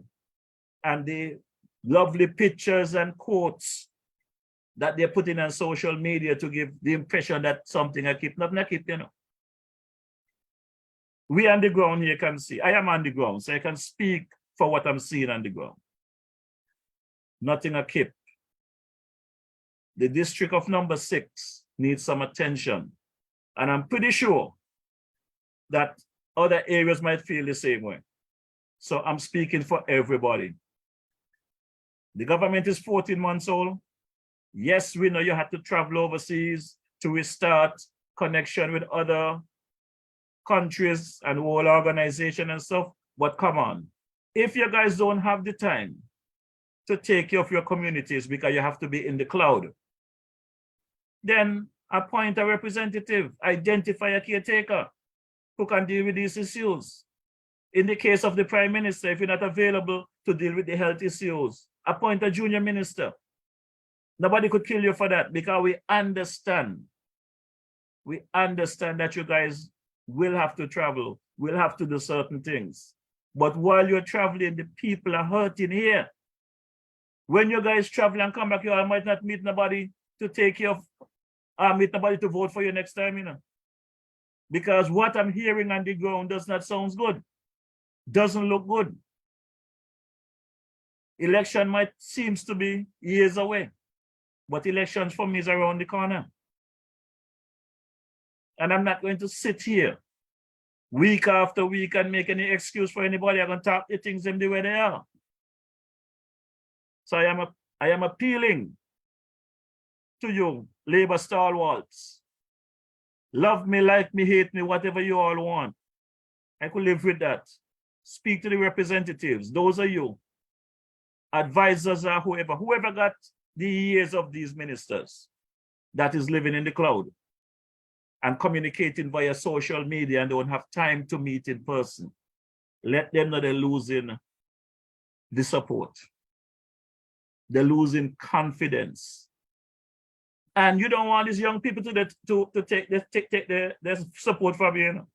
and the lovely pictures and quotes that they're putting on social media to give the impression that something I keep, nothing I keep, you know. We on the ground here can see. I am on the ground, so I can speak for what I'm seeing on the ground. Nothing I keep. The district of number 6 needs some attention. And I'm pretty sure that other areas might feel the same way. So I'm speaking for everybody. The government is 14 months old. Yes, we know you had to travel overseas to restart connection with other countries and whole organization and stuff, but come on. If you guys don't have the time to take care of your communities because you have to be in the cloud, then appoint a representative, identify a caretaker who can deal with these issues. In the case of the Prime Minister, if you're not available to deal with the health issues, appoint a junior minister. Nobody could kill you for that because we understand that you guys will have to travel, will have to do certain things. But while you're traveling, the people are hurting here. When you guys travel and come back, you all might not meet nobody to take care of, meet nobody to vote for you next time, you know. Because what I'm hearing on the ground does not sound good. Doesn't look good. Election might seems to be years away, but elections for me is around the corner. And I'm not going to sit here week after week and make any excuse for anybody. I'm going to talk the things them the way they are. So I am appealing to you, Labour stalwarts. Love me, like me, hate me, whatever you all want. I could live with that. Speak to the representatives. Those are you. Advisors or whoever got the ears of these ministers that is living in the cloud and communicating via social media and don't have time to meet in person. Let them know they're losing the support. They're losing confidence. And you don't want these young people to take their support from you, you know?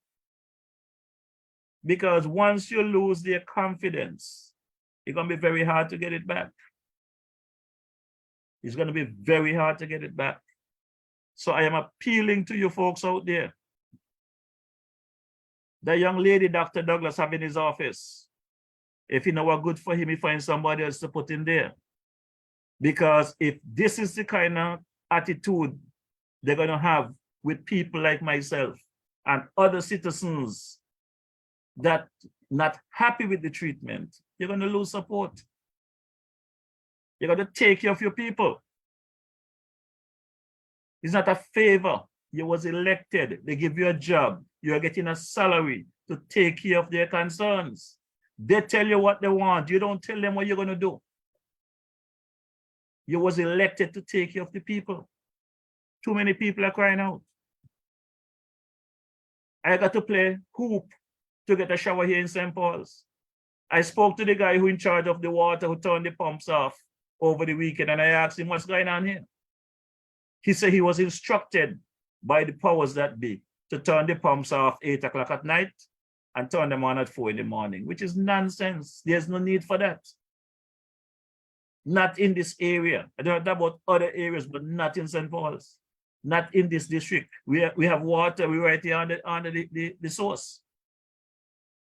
Because once you lose their confidence, it's going to be very hard to get it back. It's going to be very hard to get it back. So I am appealing to you folks out there. The young lady Dr. Douglas have in his office, if you know what good for him, he finds somebody else to put in there. Because if this is the kind of attitude they're going to have with people like myself and other citizens that not happy with the treatment, you're going to lose support. You're going to take care of your people. It's not a favor. You was elected. They give you a job. You're getting a salary to take care of their concerns. They tell you what they want. You don't tell them what you're going to do. You was elected to take care of the people. Too many people are crying out. I got to play hoop to get a shower here in St. Paul's. I spoke to the guy who in charge of the water who turned the pumps off over the weekend, and I asked him what's going on here. He said he was instructed by the powers that be to turn the pumps off 8 o'clock at night and turn them on at 4 in the morning, which is nonsense. There's no need for that. Not in this area. I don't know about other areas, but not in St. Paul's. Not in this district. We have water, we right here under the source.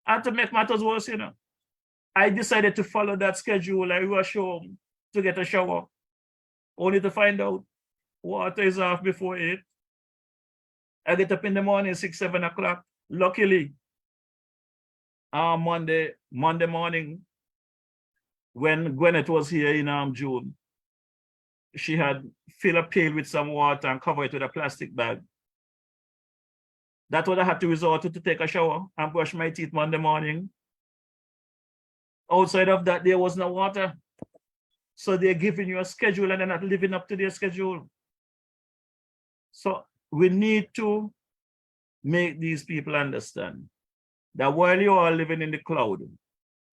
And to make matters worse, you know, I decided to follow that schedule. I rushed home to get a shower, only to find out water is off before 8. I get up in the morning, 6, 7 o'clock. Luckily, Monday morning, when Gwyneth was here in June, she had filled a pail with some water and covered it with a plastic bag. That's what I had to resort to take a shower and brush my teeth Monday morning. Outside of that, there was no water. So they're giving you a schedule and they're not living up to their schedule. So we need to make these people understand that while you are living in the cloud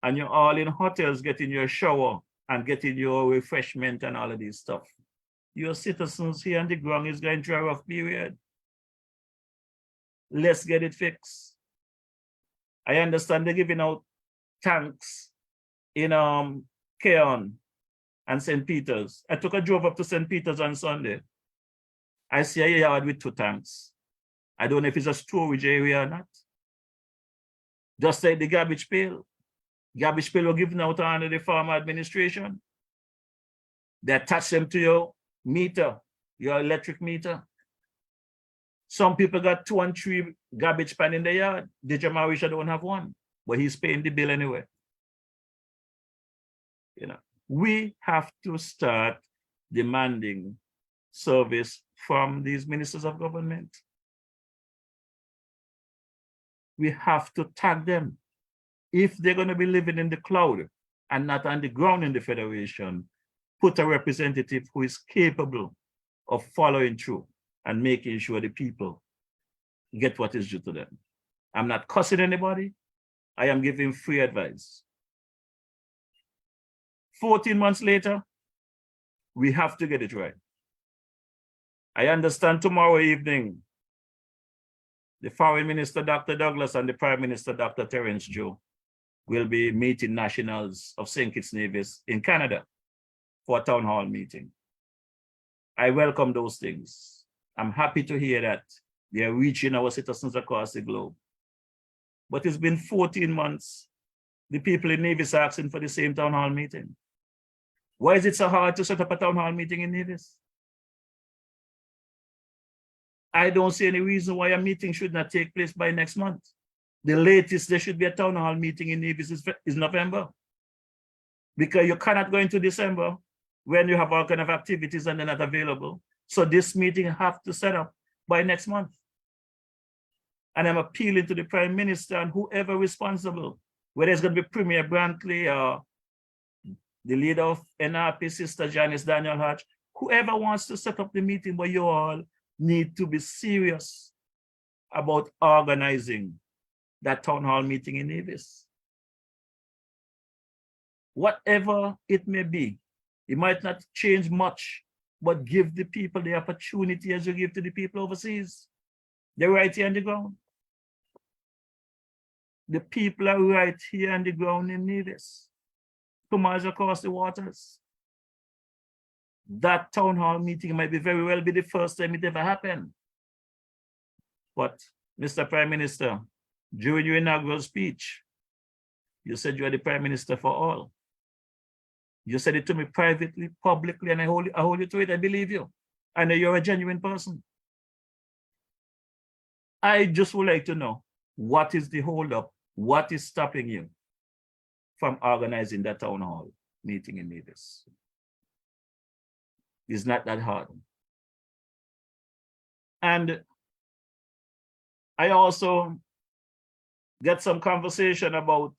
and you're all in hotels getting your shower and getting your refreshment and all of this stuff, your citizens here on the ground is going through a rough period. Let's get it fixed. I understand they're giving out tanks in Keon and St. Peter's. I drove up to St. Peter's on Sunday. I see a yard with 2 tanks. I don't know if it's a storage area or not. Just like the garbage pail. Garbage pail were given out under the farm administration. They attach them to your meter, your electric meter. Some people got 2 and 3 garbage pan in the yard. JefroyMorrishaw don't have one, but he's paying the bill anyway. You know, we have to start demanding service from these ministers of government. We have to tag them. If they're going to be living in the cloud and not on the ground in the Federation, put a representative who is capable of following through and making sure the people get what is due to them. I'm not cussing anybody. I am giving free advice. 14 months later, we have to get it right. I understand tomorrow evening, the Foreign Minister, Dr. Douglas, and the Prime Minister, Dr. Terence Joe, will be meeting nationals of St. Kitts Nevis in Canada for a town hall meeting. I welcome those things. I'm happy to hear that they're reaching our citizens across the globe. But it's been 14 months. The people in Nevis are asking for the same town hall meeting. Why is it so hard to set up a town hall meeting in Nevis? I don't see any reason why a meeting should not take place by next month. The latest there should be a town hall meeting in Nevis is November. Because you cannot go into December when you have all kind of activities and they're not available. So this meeting have to set up by next month. And I'm appealing to the Prime Minister and whoever responsible, whether it's going to be Premier Brantley or the leader of NRP, Sister Janice Daniel Hatch, whoever wants to set up the meeting, but you all need to be serious about organizing that town hall meeting in Nevis. Whatever it may be, it might not change much, but give the people the opportunity as you give to the people overseas. They're right here on the ground. The people are right here on the ground in Nevis, 2 miles across the waters. That town hall meeting might be very well be the first time it ever happened. But Mr. Prime Minister, during your inaugural speech, you said you are the Prime Minister for all. You said it to me privately, publicly, and I hold you to it. I believe you. I know you're a genuine person. I just would like to know, what is the holdup? What is stopping you from organizing that town hall meeting in Nevis? It's not that hard. And I also get some conversation about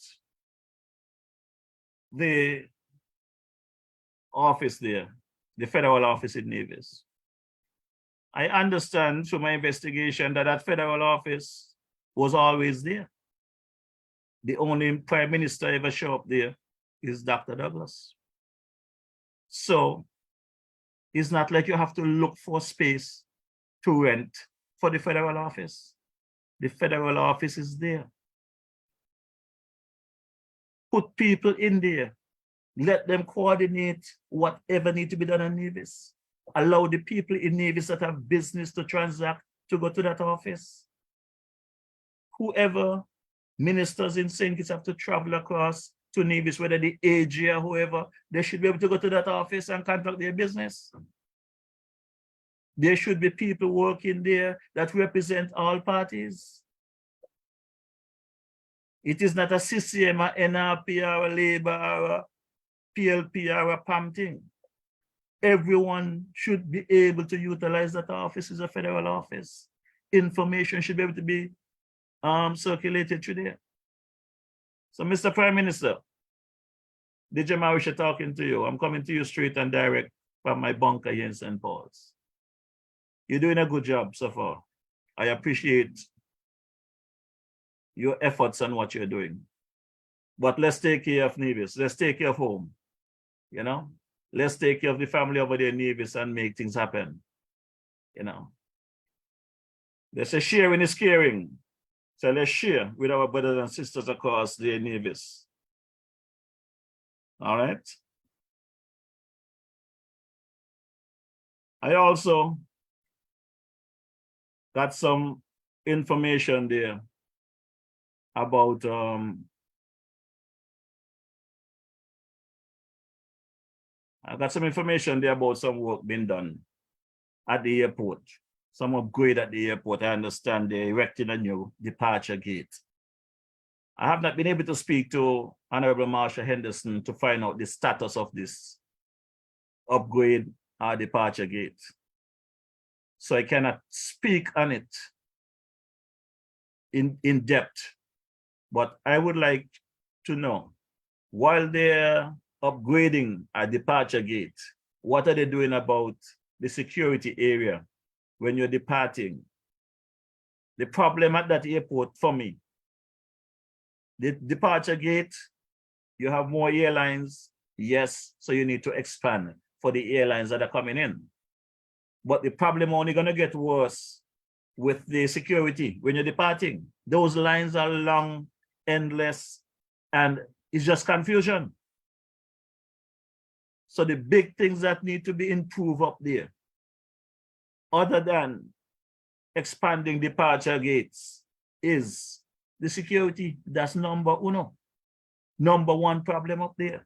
the office there, the federal office in Nevis. I understand through my investigation that that federal office was always there. The only prime minister ever show up there is Dr. Douglas. So it's not like you have to look for space to rent for the federal office. The federal office is there. Put people in there. Let them coordinate whatever needs to be done in Nevis. Allow the people in Nevis that have business to transact to go to that office. Whoever ministers in St. Kitts have to travel across to Nevis, whether the AG or whoever, they should be able to go to that office and conduct their business. There should be people working there that represent all parties. It is not a CCM, a NRP, or a Labour, or a PLP, or a PAM thing. Everyone should be able to utilize that office as a federal office. Information should be able to be circulated through there. So, Mr. Prime Minister, DJ Morrishaw talking to you. I'm coming to you straight and direct from my bunker here in St. Paul's. You're doing a good job so far. I appreciate your efforts and what you're doing. But let's take care of Nevis. Let's take care of home. You know, let's take care of the family over there in Nevis and make things happen. You know, they say sharing is caring. So let's share with our brothers and sisters across the Nevis. All right. I also got some information there about I got some information there about some work being done at the airport. Some upgrade at the airport. I understand they're erecting a new departure gate. I have not been able to speak to Honorable Marshall Henderson to find out the status of this upgrade or departure gate. So I cannot speak on it in depth. But I would like to know, while they're upgrading a departure gate, what are they doing about the security area when you're departing? The problem at that airport for me, the departure gate, you have more airlines, yes, so you need to expand for the airlines that are coming in. But the problem only gonna get worse with the security when you're departing. Those lines are long, endless, and it's just confusion. So the big things that need to be improved up there, other than expanding departure gates, is the security. That's number one problem up there.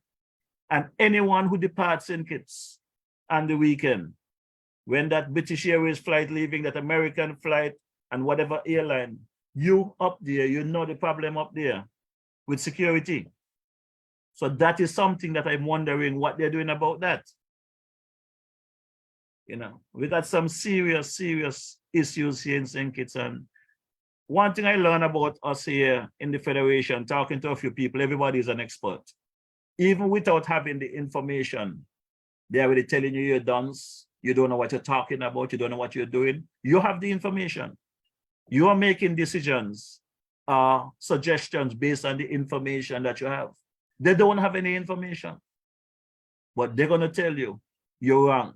And anyone who departs in Kitts on the weekend, when that British Airways flight leaving, that American flight, and whatever airline, you up there, you know the problem up there with security. So that is something that I'm wondering what they're doing about that. You know, we got some serious issues here in St. Kitts. And one thing I learned about us here in the Federation, talking to a few people, everybody is an expert. Even without having the information, they're already telling you you're dunce, you don't know what you're talking about, you don't know what you're doing. You have the information. You are making decisions, suggestions based on the information that you have. They don't have any information, but they're going to tell you, you're wrong.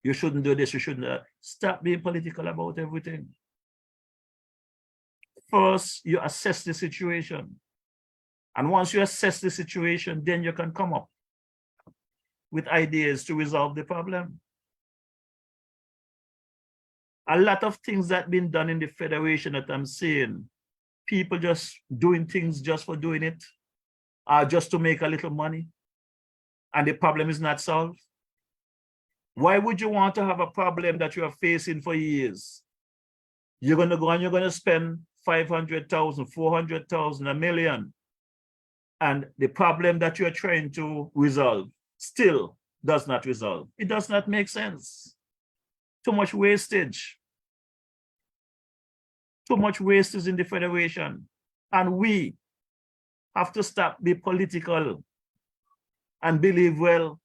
You shouldn't do this, you shouldn't do that. Stop being political about everything. First, you assess the situation. And once you assess the situation, then you can come up with ideas to resolve the problem. A lot of things that have been done in the Federation that I'm seeing, people just doing things just for doing it, just to make a little money, and the problem is not solved. Why would you want to have a problem that you are facing for years? You're going to go and you're going to spend 500,000, 400,000, $1 million, and the problem that you're trying to resolve still does not resolve. It does not make sense. Too much wastage. Too much wastage in the Federation. And we have to stop being political and believe, well,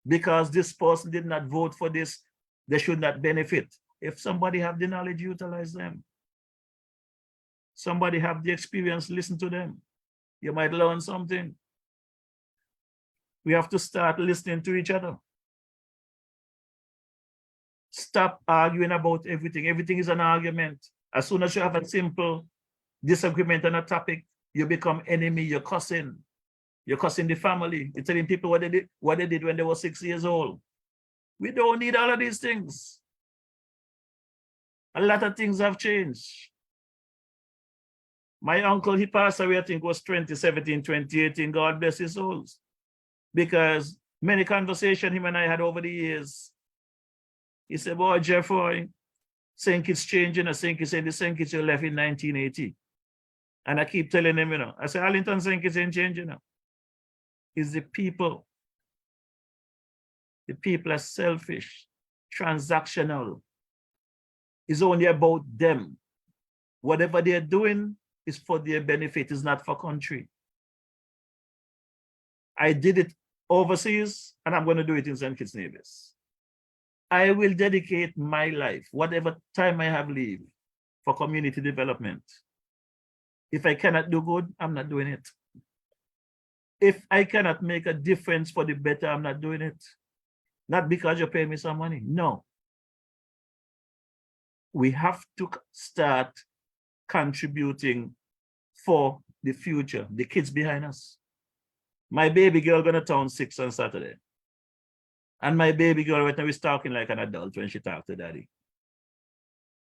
because this person did not vote for this, they should not benefit. If somebody have the knowledge, utilize them. Somebody have the experience, listen to them. You might learn something. We have to start listening to each other. Stop arguing about everything. Everything is an argument. As soon as you have a simple disagreement on a topic, you become enemy, you're cussing. You're cussing the family. You're telling people what they did when they were 6 years old. We don't need all of these things. A lot of things have changed. My uncle, he passed away, I think it was 2017, 2018. God bless his souls. Because many conversations him and I had over the years, he said, boy, Jeffroy, St. Kitts changing. I think he said the St. Kitts you left in 1980. And I keep telling him, I say, Arlington St. Kitts ain't changing. It's the people. The people are selfish, transactional. It's only about them. Whatever they're doing is for their benefit, it's not for country. I did it overseas, and I'm going to do it in St. Kitts Nevis. I will dedicate my life, whatever time I have leave, for community development. If I cannot do good, I'm not doing it. If I cannot make a difference for the better, I'm not doing it. Not because you pay me some money. No. We have to start contributing for the future, the kids behind us. My baby girl gonna turn 6 on Saturday. And my baby girl right now is talking like an adult when she talks to daddy.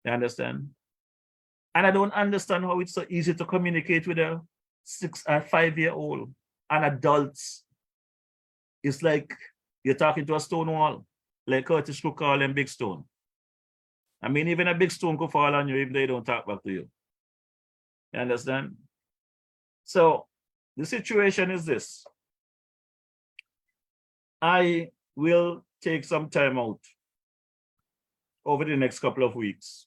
You understand? And I don't understand how it's so easy to communicate with a 6 or 5-year-old. And adults, it's like you're talking to a stone wall, like Curtis could call them big stone. I mean, even a big stone could fall on you if they don't talk back to you. You understand? So the situation is this. I will take some time out over the next couple of weeks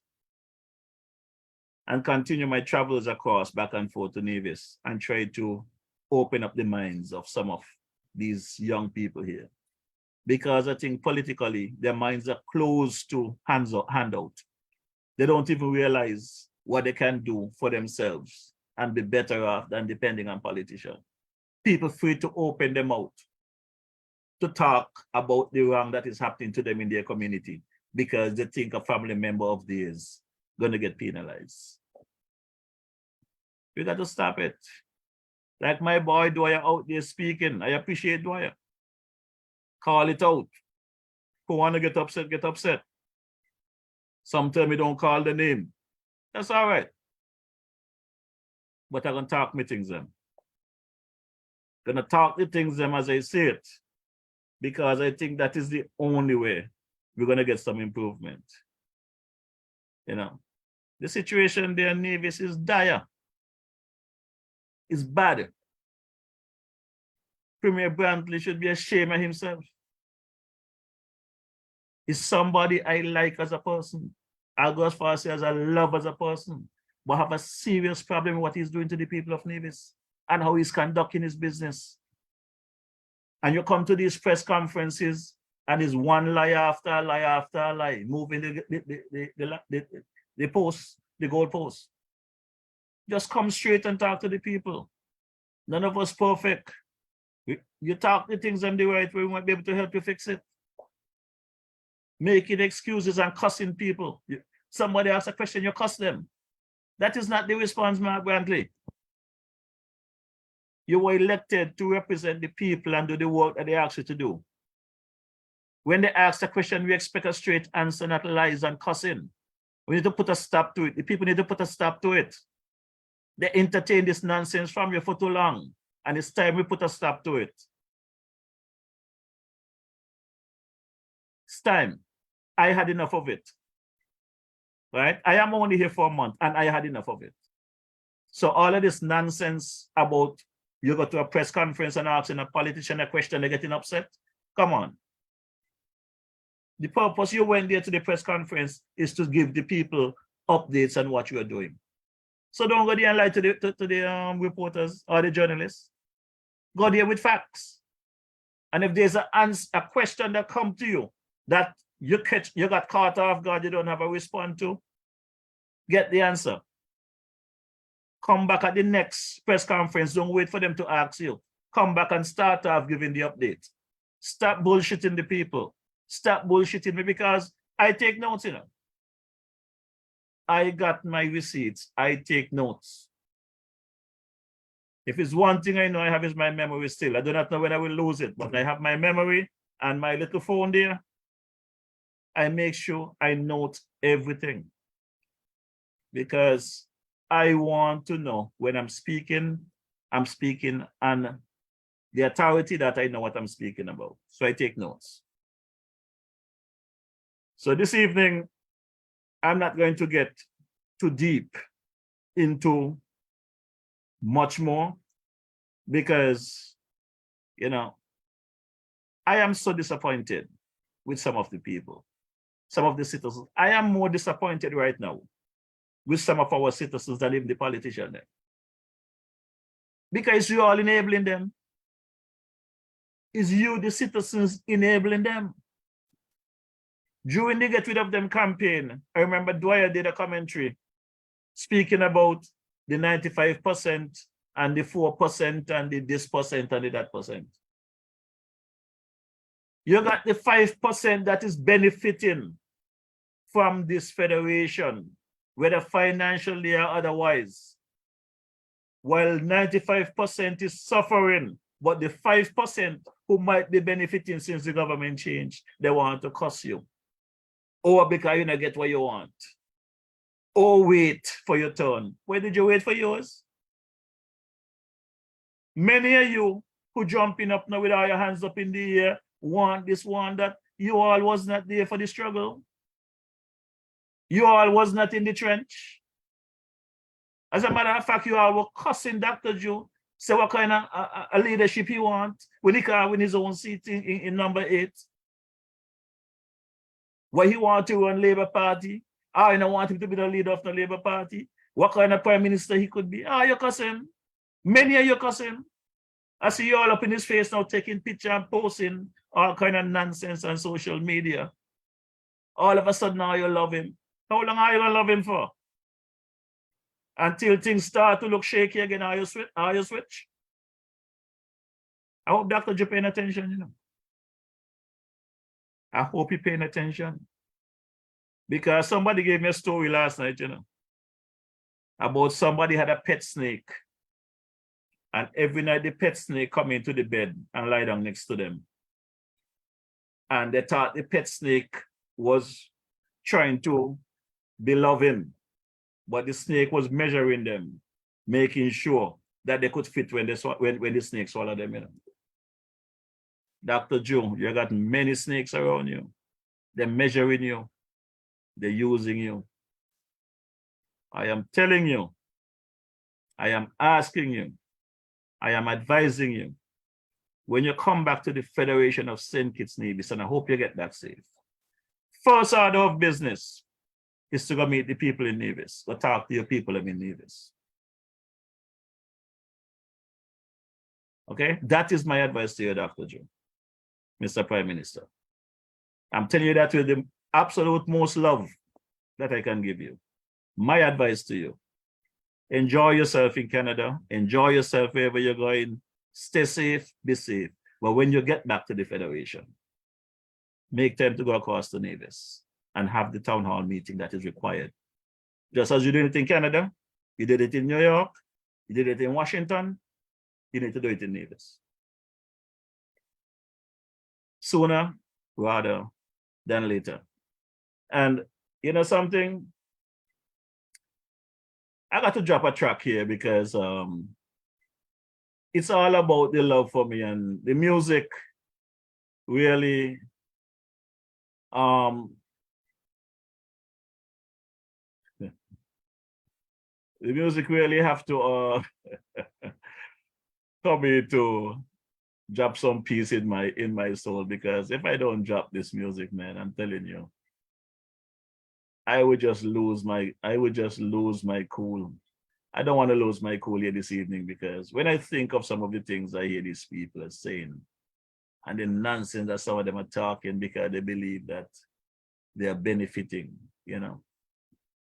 and continue my travels across back and forth to Nevis and try to open up the minds of some of these young people here. Because I think politically, their minds are closed to handout. They don't even realize what they can do for themselves and be better off than depending on politicians. People free to open them out to talk about the wrong that is happening to them in their community because they think a family member of theirs is going to get penalized. We got to stop it. Like my boy Dwyer out there speaking. I appreciate Dwyer. Call it out. Who want to get upset, get upset. Sometimes we don't call the name. That's all right. But I'm going to talk me things them. Going to talk the things them as I say it. Because I think that is the only way we're going to get some improvement. You know, the situation there in Nevis is dire. It's bad. Premier Brantley should be ashamed of himself. He's somebody I like as a person. I'll go as far as I love as a person, but have a serious problem with what he's doing to the people of Nevis and how he's conducting his business. And you come to these press conferences and it's one lie after a lie after a lie, moving the post, the goalpost. Just come straight and talk to the people. None of us perfect. You talk the things them the right way, we might be able to help you fix it. Making excuses and cussing people. Somebody asks a question, you cuss them. That is not the response, Mark Brantley. You were elected to represent the people and do the work that they asked you to do. When they ask a question, we expect a straight answer, not lies and cussing. We need to put a stop to it. The people need to put a stop to it. They entertain this nonsense from you for too long, and it's time we put a stop to it. It's time. I had enough of it. Right? I am only here for a month, and I had enough of it. So all of this nonsense about you go to a press conference and asking a politician a question, they're getting upset. Come on. The purpose you went there to the press conference is to give the people updates on what you are doing. So don't go there and lie to the reporters or the journalists. Go there with facts. And if there's a question that come to you that you got caught off guard, you don't have a response to, get the answer. Come back at the next press conference. Don't wait for them to ask you. Come back and start off giving the update. Stop bullshitting the people. Stop bullshitting me, because I take notes, you know. I got my receipts. I take notes. If it's one thing I know I have is my memory still. I do not know when I will lose it, but I have my memory and my little phone there. I make sure I note everything, because I want to know when I'm speaking on the authority that I know what I'm speaking about. So I take notes. So this evening, I'm not going to get too deep into much more, because, you know, I am so disappointed with some of the people, some of the citizens. I am more disappointed right now with some of our citizens than even the politicians, because you're all enabling them. It's you, the citizens, enabling them. During the Get Rid of Them campaign, I remember Dwyer did a commentary speaking about the 95% and the 4% and the this percent and the that percent. You got the 5% that is benefiting from this federation, whether financially or otherwise, while 95% is suffering. But the 5% who might be benefiting since the government changed, they want to cost you. Or because you don't get what you want. Or wait for your turn. Where did you wait for yours? Many of you who jumping up now with all your hands up in the air, want this, want that, you all was not there for the struggle. You all was not in the trench. As a matter of fact, you all were cussing Dr. Joe, say what kind of a leadership he want when he can win his own seat in number 8. What he want to run Labour Party. I don't want him to be the leader of the Labour Party. What kind of prime minister he could be. You cussing. Many of you cussing. I see you all up in his face now taking picture and posting all kind of nonsense on social media. All of a sudden now you love him. How long are you gonna love him for? Until things start to look shaky again, are you switch? I hope Dr. J paying attention, you know. I hope he paying attention. Because somebody gave me a story last night, you know, about somebody had a pet snake. And every night the pet snake come into the bed and lie down next to them. And they thought the pet snake was trying to be loving, but the snake was measuring them, making sure that they could fit when the snake swallowed them, you know. Dr. Joe, you got many snakes around you. They're measuring you. They're using you. I am telling you, I am asking you, I am advising you, when you come back to the Federation of St. Kitts Nevis, and I hope you get back safe, first order of business is to go meet the people in Nevis, go talk to your people in Nevis. Okay, that is my advice to you, Dr. Joe, Mr. Prime Minister. I'm telling you that with the absolute most love that I can give you. My advice to you, enjoy yourself in Canada, enjoy yourself wherever you're going, stay safe, be safe. But when you get back to the Federation, make time to go across to Nevis and have the town hall meeting that is required. Just as you did it in Canada, you did it in New York, you did it in Washington, you need to do it in Nevis. Sooner rather than later. And you know something? I got to drop a track here because it's all about the love for me, and the music really the music really have to come me to drop some peace in my soul, because if I don't drop this music, man, I'm telling you, I would just lose my cool. I don't want to lose my cool here this evening, because when I think of some of the things I hear these people are saying, and the nonsense that some of them are talking because they believe that they are benefiting, you know.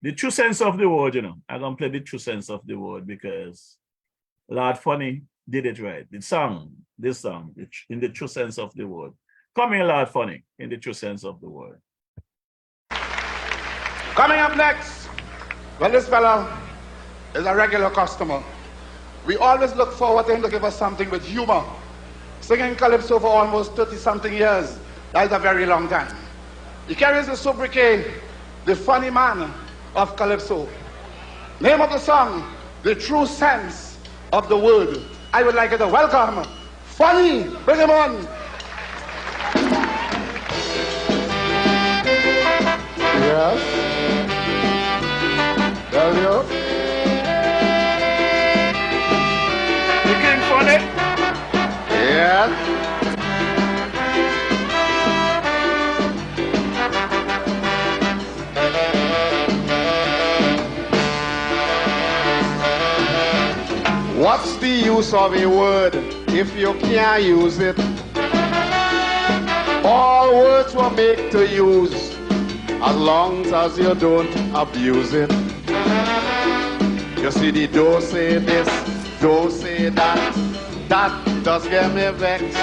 The true sense of the word, you know, I'm gonna play the true sense of the word because Lord Funny did it right. This song, in the true sense of the word. Come here, Lord Funny, in the true sense of the word. Coming up next, well, this fellow is a regular customer. We always look forward to him to give us something with humor. Singing calypso for almost 30-something years, that is a very long time. He carries the sobriquet, the funny man of calypso. Name of the song, the true sense of the word. I would like you to welcome Funny. Bring him on. Yes. Tell you. You King Funny? Yes. What's the use of a word if you can't use it? All words were made to use as long as you don't abuse it. You see the don't say this, don't say that, that does get me vexed.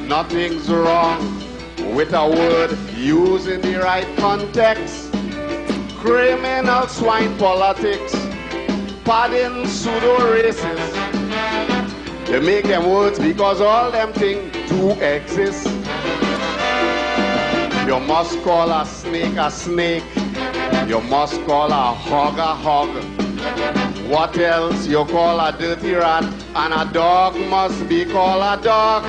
Nothing's wrong with a word used in the right context. Criminal swine politics, padding pseudo races. They make them words because all them things do exist. You must call a snake a snake. You must call a hog a hog. What else you call a dirty rat? And a dog must be called a dog.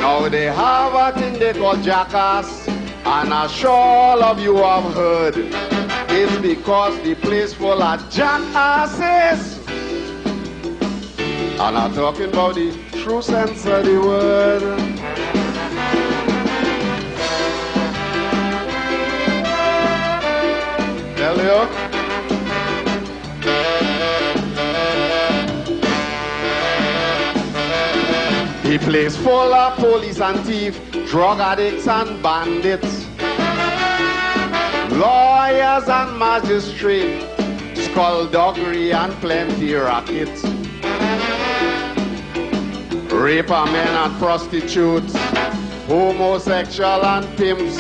Now they have a thing they call jackass, and I'm sure all of you have heard. It's because the place full of jackasses. And I'm talking about the true sense of the word. Tell you. The place full of police and thieves, drug addicts and bandits, lawyers and magistrates, skullduggery and plenty rackets, raper men and prostitutes, homosexual and pimps,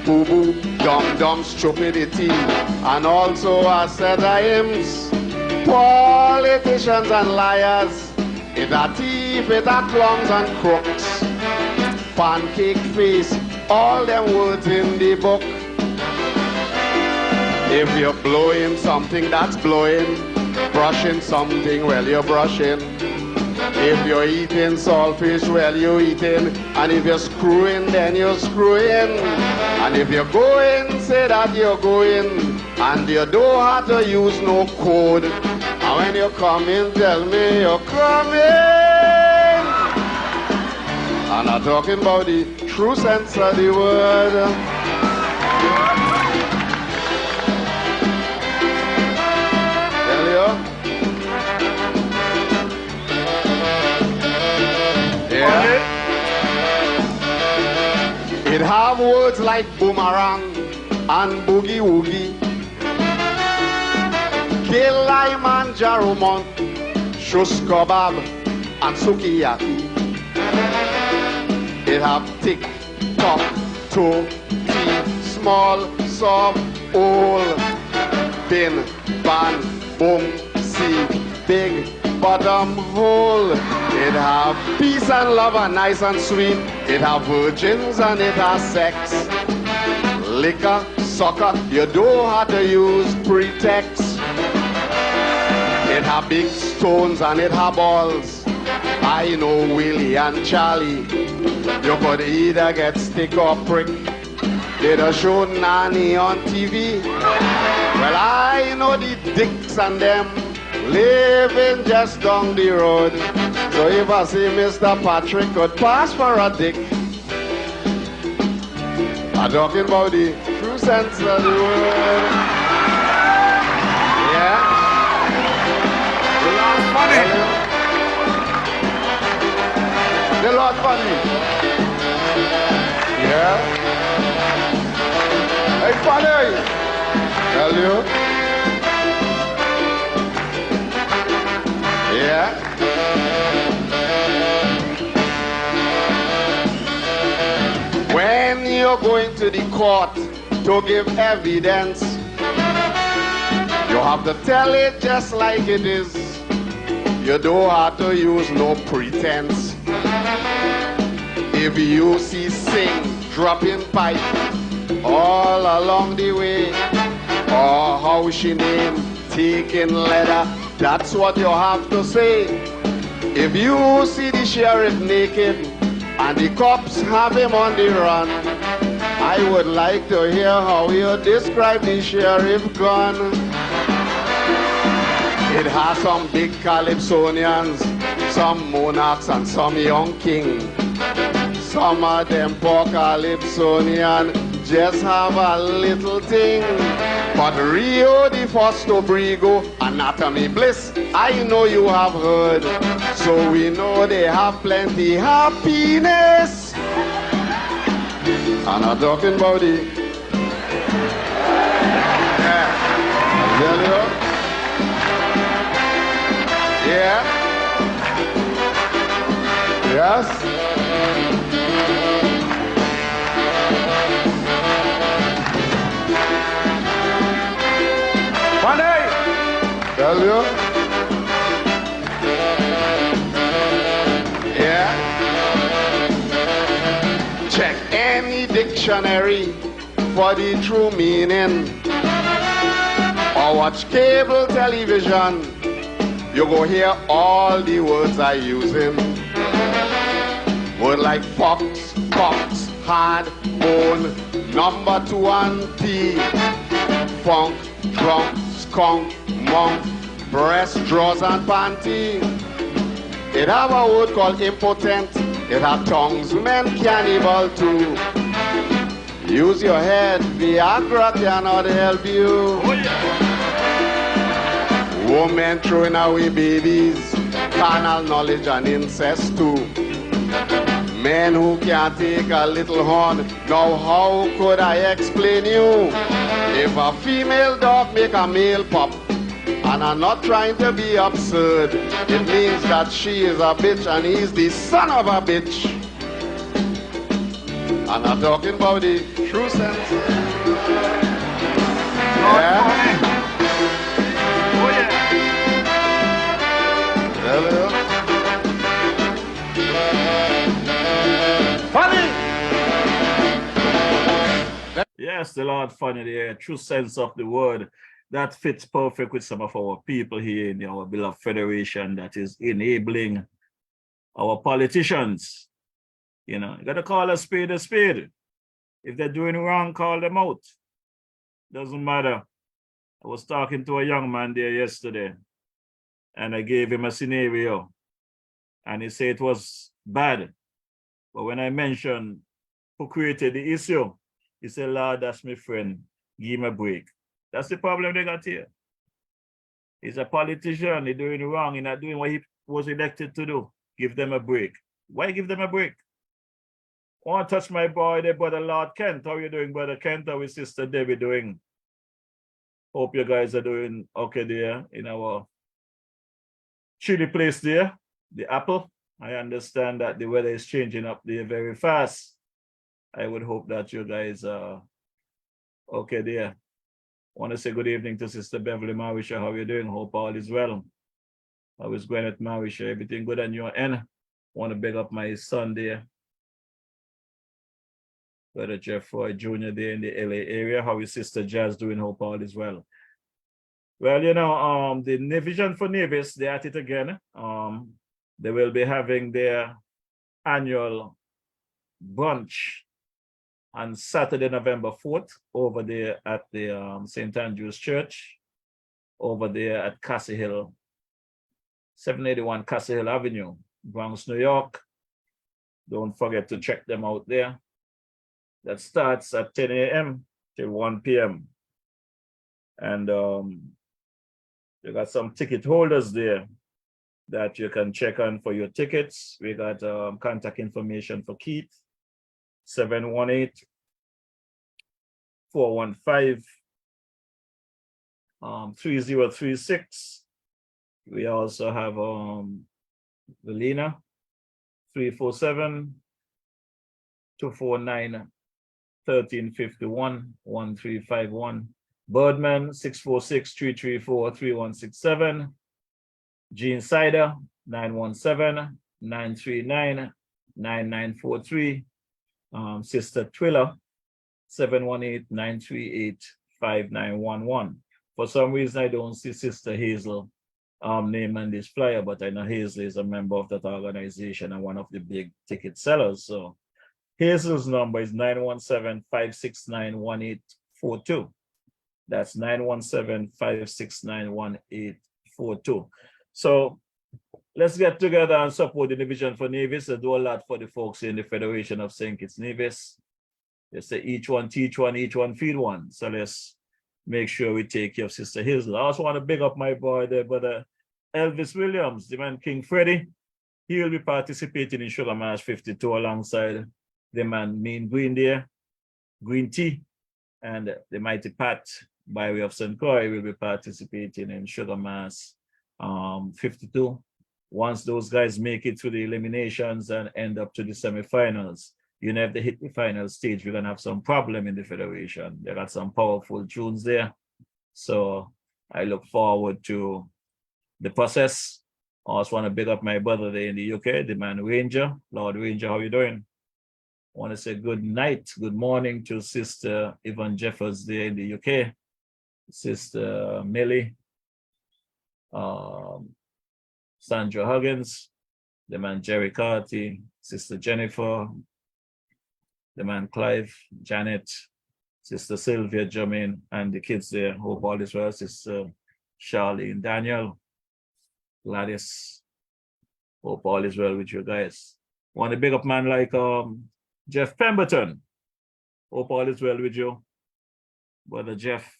boo-boo, dumb stupidity, and also a set of hymns, politicians and liars, it a thief, it a clums and crooks, pancake face, all them words in the book. If you're blowing something, that's blowing. Brushing something, well, you're brushing. If you're eating saltfish, well, you're eating. And if you're screwing, then you're screwing. And if you're going, say that you're going. And you don't have to use no code. And when you come in, tell me you're coming. And I'm talking about the true sense of the word. Tell you. Yeah. It have words like boomerang and boogie woogie, Kilimanjaro Mount, shush kebab and sukiyaki. It have tick, tock, toe, tea, small, soft, old, bin, ban, boom, see, big, bottom, hole. It have peace and love and nice and sweet. It have virgins and it has sex. Liquor, soccer, you don't have to use pretext. It have big stones and it have balls. I know Willie and Charlie. You could either get stick or prick. They don't show nanny on TV. Well, I know the dicks and them living just down the road. So if I see Mr. Patrick could pass for a dick, I'm talking about the true sense of the word. Yeah? The Lord funny. Yeah. Hey, funny. Tell you. Yeah. When you're going to the court to give evidence, you have to tell it just like it is. You don't have to use no pretense. If you see sing dropping pipe all along the way, or how she name taking leather, that's what you have to say. If you see the sheriff naked and the cops have him on the run, I would like to hear how you describe the sheriff gun. It has some big Calypsonians, some monarchs and some young king. Some of them poor Calypsonian just have a little thing. But Rio de Fosto Brigo, Anatomy Bliss, I know you have heard. So we know they have plenty happiness. I'm not talking about it. Yeah. Yeah. Yes. Funny. Tell you. Yeah. Check any dictionary for the true meaning, or watch cable television. You go hear all the words I using. Word like fox, cox, hard, bone, number 2 and T, funk, drunk, skunk, monk, breast, drawers and panty. It have a word called impotent. It have tongues, men cannibal too. Use your head, Viagra cannot help you. Oh, yeah. Women throwing away babies, carnal knowledge and incest too. Men who can't take a little horn, now how could I explain you? If a female dog make a male pup, and I'm not trying to be absurd, it means that she is a bitch and he's the son of a bitch. I'm not talking about the true sense. Yeah. Oh, yeah. Hello. Funny. Yes, the Lord funny, the true sense of the word. That fits perfect with some of our people here in our beloved federation that is enabling our politicians. You know, you got to call a spade a spade. If they're doing wrong, call them out. Doesn't matter. I was talking to a young man there yesterday, and I gave him a scenario, and he said it was bad. But when I mentioned who created the issue, he said, Lord, that's my friend. Give him a break. That's the problem they got here. He's a politician. He's doing wrong. He's not doing what he was elected to do. Give them a break. Why give them a break? I want to touch my boy there, Brother Lord Kent. How are you doing, Brother Kent? How is Sister Debbie doing? Hope you guys are doing okay there in our chilly place there, the Apple. I understand that the weather is changing up there very fast. I would hope that you guys are okay there. I want to say good evening to Sister Beverly Morrishaw. How are you doing? Hope all is well. How is going at Morrishaw? Everything good on your end? I want to big up my son there, Brother Jeffroy Jr. there in the LA area. How is Sister Jazz doing? Hope all is well. Well, you know, the Vision for Nevis, they're at it again. They will be having their annual brunch on Saturday, November 4th, over there at the St. Andrew's Church, over there at Cassie Hill, 781 Cassie Hill Avenue, Bronx, New York. Don't forget to check them out there. That starts at 10 a.m. till 1 p.m. And they got some ticket holders there. that you can check on for your tickets. We got contact information for Keith, 718-415-3036. We also have Velina, 347-249-1351-1351. Birdman, 646-334-3167. Gene Sider, 917-939-9943. Sister Twiller, 718-938-5911. For some reason, I don't see Sister Hazel name on this flyer, but I know Hazel is a member of that organization and one of the big ticket sellers. So Hazel's number is 917-569-1842. That's 917-569-1842. So let's get together and support the Division for Nevis. They do a lot for the folks in the Federation of St. Kitts Nevis. They say each one teach one, each one feed one. So let's make sure we take care of Sister Hazel. I also want to big up my boy there, brother Elvis Williams, the man King Freddy. He will be participating in Sugar March 52 alongside the man Mean Green there, Green Tea, and the Mighty Pat by way of St. Croix will be participating in Sugar March 52. Once those guys make it to the eliminations and end up to the semifinals, you know, if they hit the final stage, we're gonna have some problem in the Federation. They got some powerful tunes there. So I look forward to the process. I also want to big up my brother there in the UK, the man Ranger. Lord Ranger, how you doing? I want to say good night, good morning to Sister Yvonne Jeffers there in the UK, Sister Millie, Sandra Huggins, the man Jerry Carty, Sister Jennifer, the man Clive, Janet, Sister Sylvia, Jermaine, and the kids there. Hope all is well. Sister Charlene, Daniel, Gladys. Hope all is well with you guys. Want a big up man like Jeff Pemberton. Hope all is well with you. Brother Jeff,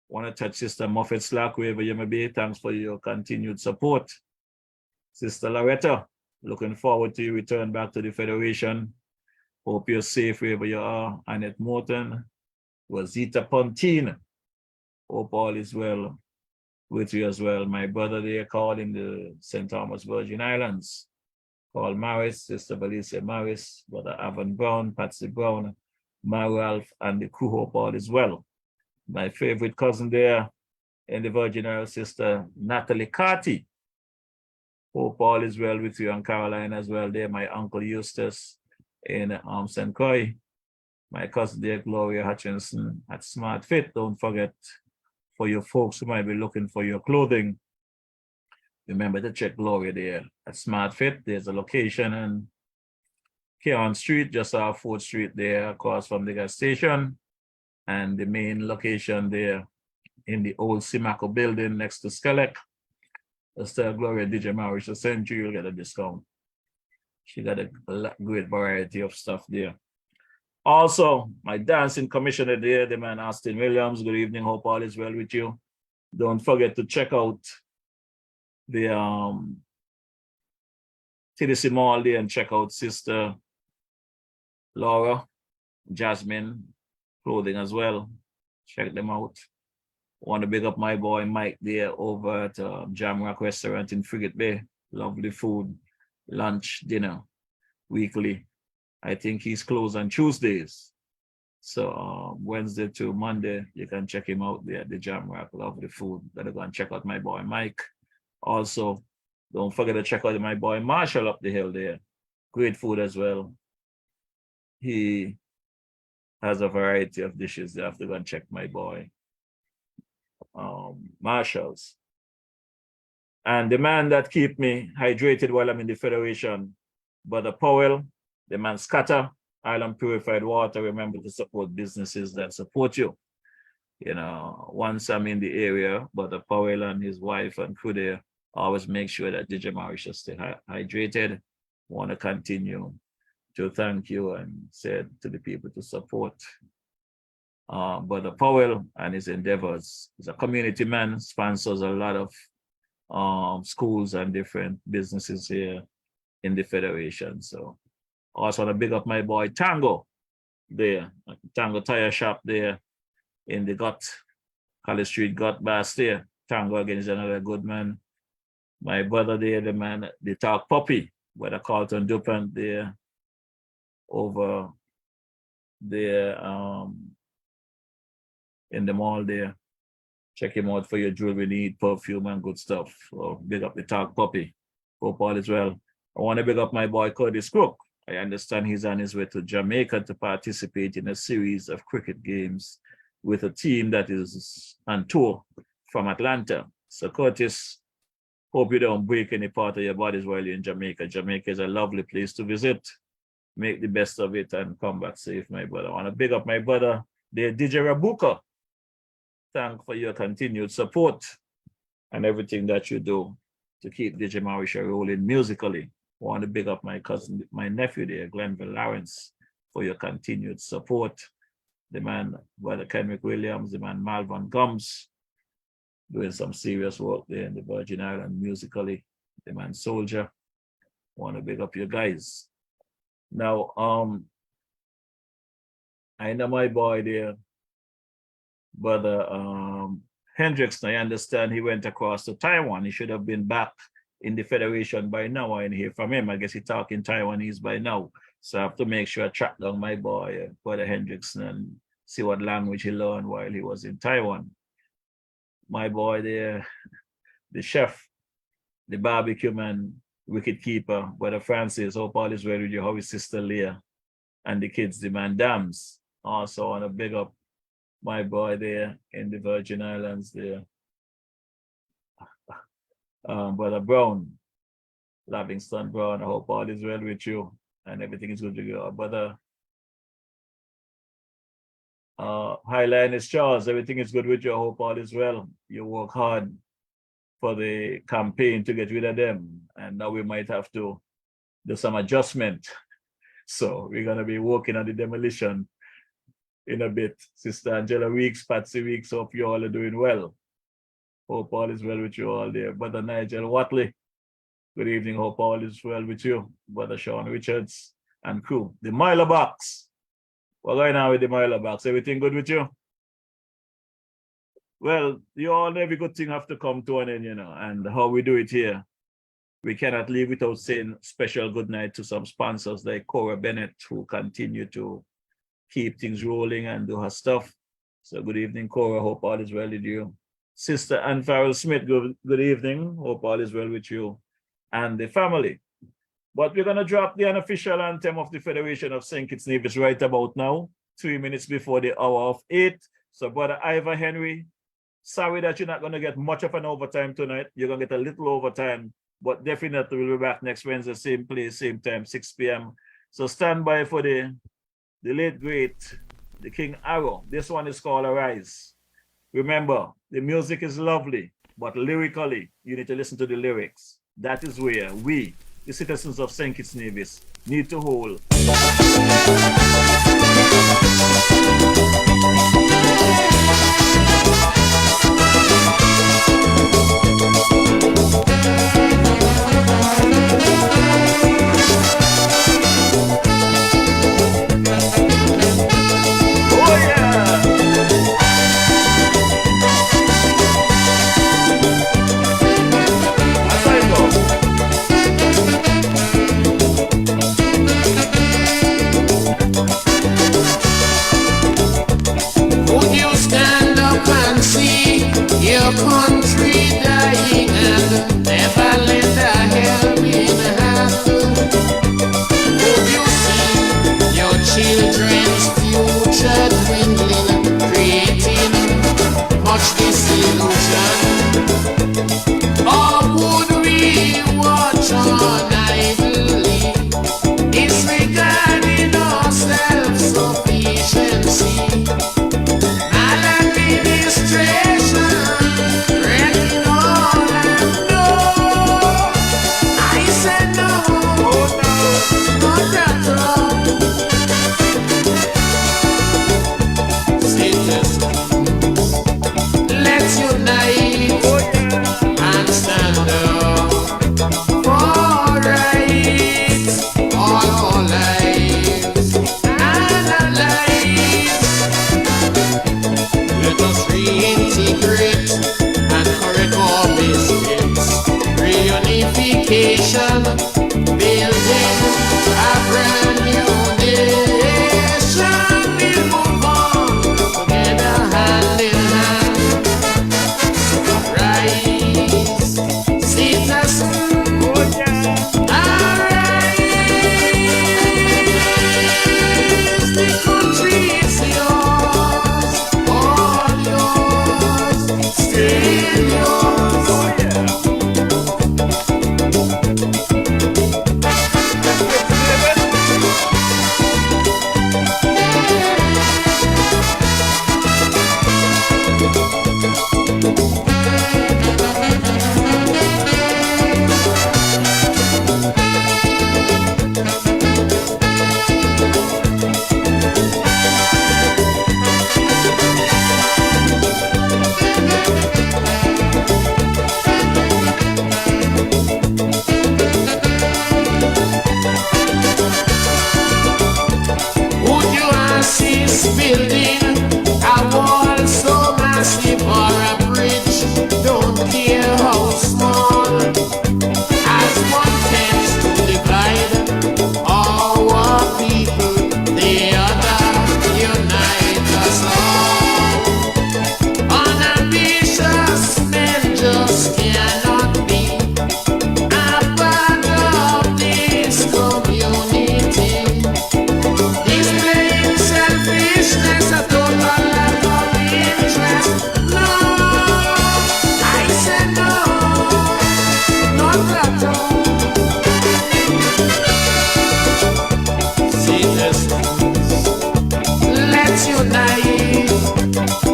want to touch Sister Moffett Slack wherever you may be. Thanks for your continued support. Sister Loretta, looking forward to your return back to the Federation. Hope you're safe wherever you are. Annette Morton, Rosita Pontine. Hope all is well with you as well. My brother there called in the St. Thomas Virgin Islands. Paul Maris, Sister Valencia Maris, Brother Avon Brown, Patsy Brown, Ralph, and the crew. Hope all is well. My favorite cousin there in the Virgin Islands, Sister Natalie Carty. Hope all is well with you and Caroline as well there. My Uncle Eustace in St. Croix. My cousin there, Gloria Hutchinson at Smart Fit. Don't forget, for your folks who might be looking for your clothing, remember to check Gloria there at Smart Fit. There's a location in Keon Street, just off 4th Street there, across from the gas station. And the main location there in the old Simaco building next to Skelec. Just tell Gloria DJ Morrishaw send you, you'll get a discount. She got a great variety of stuff there. Also, my dancing commissioner there, the man Austin Williams. Good evening, hope all is well with you. Don't forget to check out the TDC Mall there and check out Sister Laura, Jasmine clothing as well. Check them out. Want to big up my boy Mike there over at Jamrock Restaurant in Frigate Bay. Lovely food, lunch, dinner, weekly. I think he's closed on Tuesdays. So Wednesday to Monday, you can check him out there at the Jamrock. Lovely food. Gotta go and check out my boy Mike. Also, don't forget to check out my boy Marshall up the hill there. Great food as well. He has a variety of dishes there. I have to go and check my boy Marshall's. And the man that keep me hydrated while I'm in the Federation, Brother Powell, the man Scatter, Island Purified Water. Remember to support businesses that support you. You know, once I'm in the area, Brother Powell and his wife and crew there always make sure that DJ Morrishaw stay hydrated. Want to continue to thank you and said to the people to support Brother Powell and his endeavors. He's a community man, sponsors a lot of schools and different businesses here in the Federation. So I also want to big up my boy Tango there, Tango Tire Shop there in the College Street Gut Bass there. Tango again is another good man. My brother there, the man, the Talk Puppy, where the Carlton Dupont there, over there in the mall there. Check him out for your jewelry need, perfume, and good stuff. So big up the Talk Puppy. Hope all is well. I want to big up my boy Curtis Cook. I understand he's on his way to Jamaica to participate in a series of cricket games with a team that is on tour from Atlanta. So Curtis, hope you don't break any part of your bodies while you're in Jamaica. Jamaica is a lovely place to visit. Make the best of it and come back safe, my brother. I want to big up my brother, the DJ Rabuka. Thank for your continued support and everything that you do to keep DJ Morrishaw rolling musically. I want to big up my cousin, my nephew there, Glenville Lawrence, for your continued support. The man, Brother Kenrick Williams, the man Malvern Gums, doing some serious work there in the Virgin Islands musically. The man Soldier. I want to big up you guys. Now, I know my boy there, Brother Hendrickson. I understand he went across to Taiwan. He should have been back in the Federation by now. I didn't hear from him. I guess he talking Taiwanese by now. So I have to make sure I track down my boy, Brother Hendrickson, and see what language he learned while he was in Taiwan. My boy there, the chef, the barbecue man, wicket keeper, Brother Francis, hope all is well with you, how his sister Leah, and the kids, the man Dams. Also want to big up my boy there in the Virgin Islands there. Brother Brown, Livingston Brown, I hope all is well with you and everything is good with you. Brother Highlines Charles, everything is good with you. I hope all is well. You work hard for the campaign to get rid of them, and now we might have to do some adjustment. So we're going to be working on the demolition in a bit. Sister Angela Weeks, Patsy Weeks, hope you all are doing well. Hope all is well with you all there. Brother Nigel Watley, good evening. Hope all is well with you. Brother Sean Richards and crew. The Miler Box. What's going on with the Miler Box? Everything good with you? Well, you all, every good thing have to come to an end, you know, and how we do it here. We cannot leave without saying special good night to some sponsors like Cora Bennett, who continue to keep things rolling and do her stuff. So good evening, Cora. Hope all is well with you. Sister Ann Farrell Smith, good evening. Hope all is well with you and the family. But we're going to drop the unofficial anthem of the Federation of St. Kitts Nevis right about now, 3 minutes before the hour of 8. So Brother Ivor Henry, sorry that you're not going to get much of an overtime tonight. You're going to get a little overtime, but definitely we'll be back next Wednesday, same place, same time, 6 p.m. So stand by for the late, great, the King Arrow. This one is called Arise. Remember, the music is lovely, but lyrically, you need to listen to the lyrics. That is where we, the citizens of St. Kitts Nevis, need to hold. Your country dying and never lend a helping hand. Would you see your children's future dwindling, creating much disillusion? Or would we watch on idly, disregarding our self-sufficiency? this building, a wall so massive or a bridge, don't care how small, as one tends to divide our people, the other unite us all. Unambitious men just cannot be a part of this community. Displaying selfishness, a total lack of interest. No, I said no, not at all. Citizens, let's unite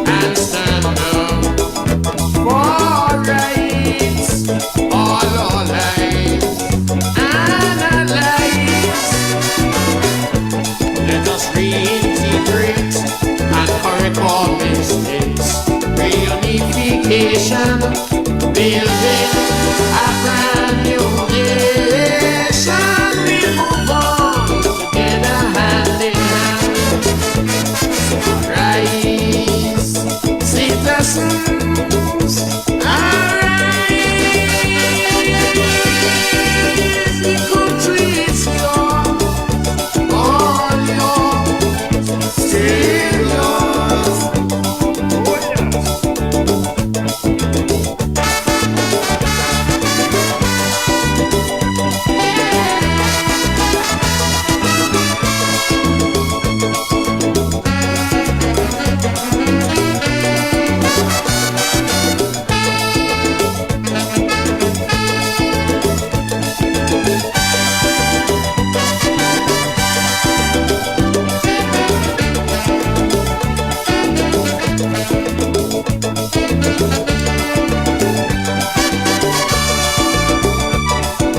and stand up for rights, all our lives and our lives. Let us reintegrate and correct our mistakes. Reunification, building a brand new nation. We move on together hand in hand. Rise, citizens, arise. The country is yours, all yours, still yours.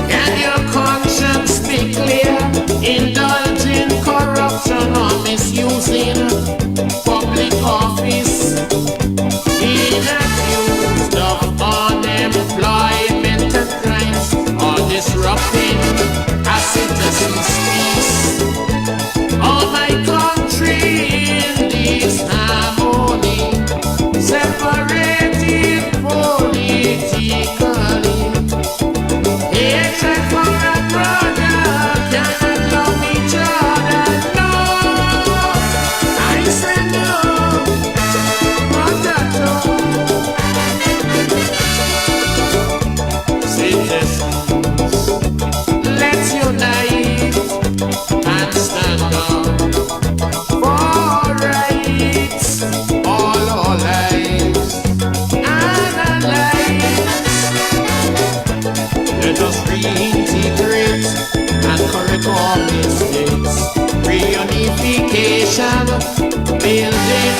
Can your conscience be clear? Indulging corruption or misusing public office, being accused of unemployment and crimes, or disrupting a citizen's peace. Oh, my country in this harmony, separated politically. Hatred for a brother, cannot love each other. No, I say no, not at all. Citizens, let's unite and stand up for rights, all our lives and our lives. Let us reintegrate and correct our mistakes. Reunification, building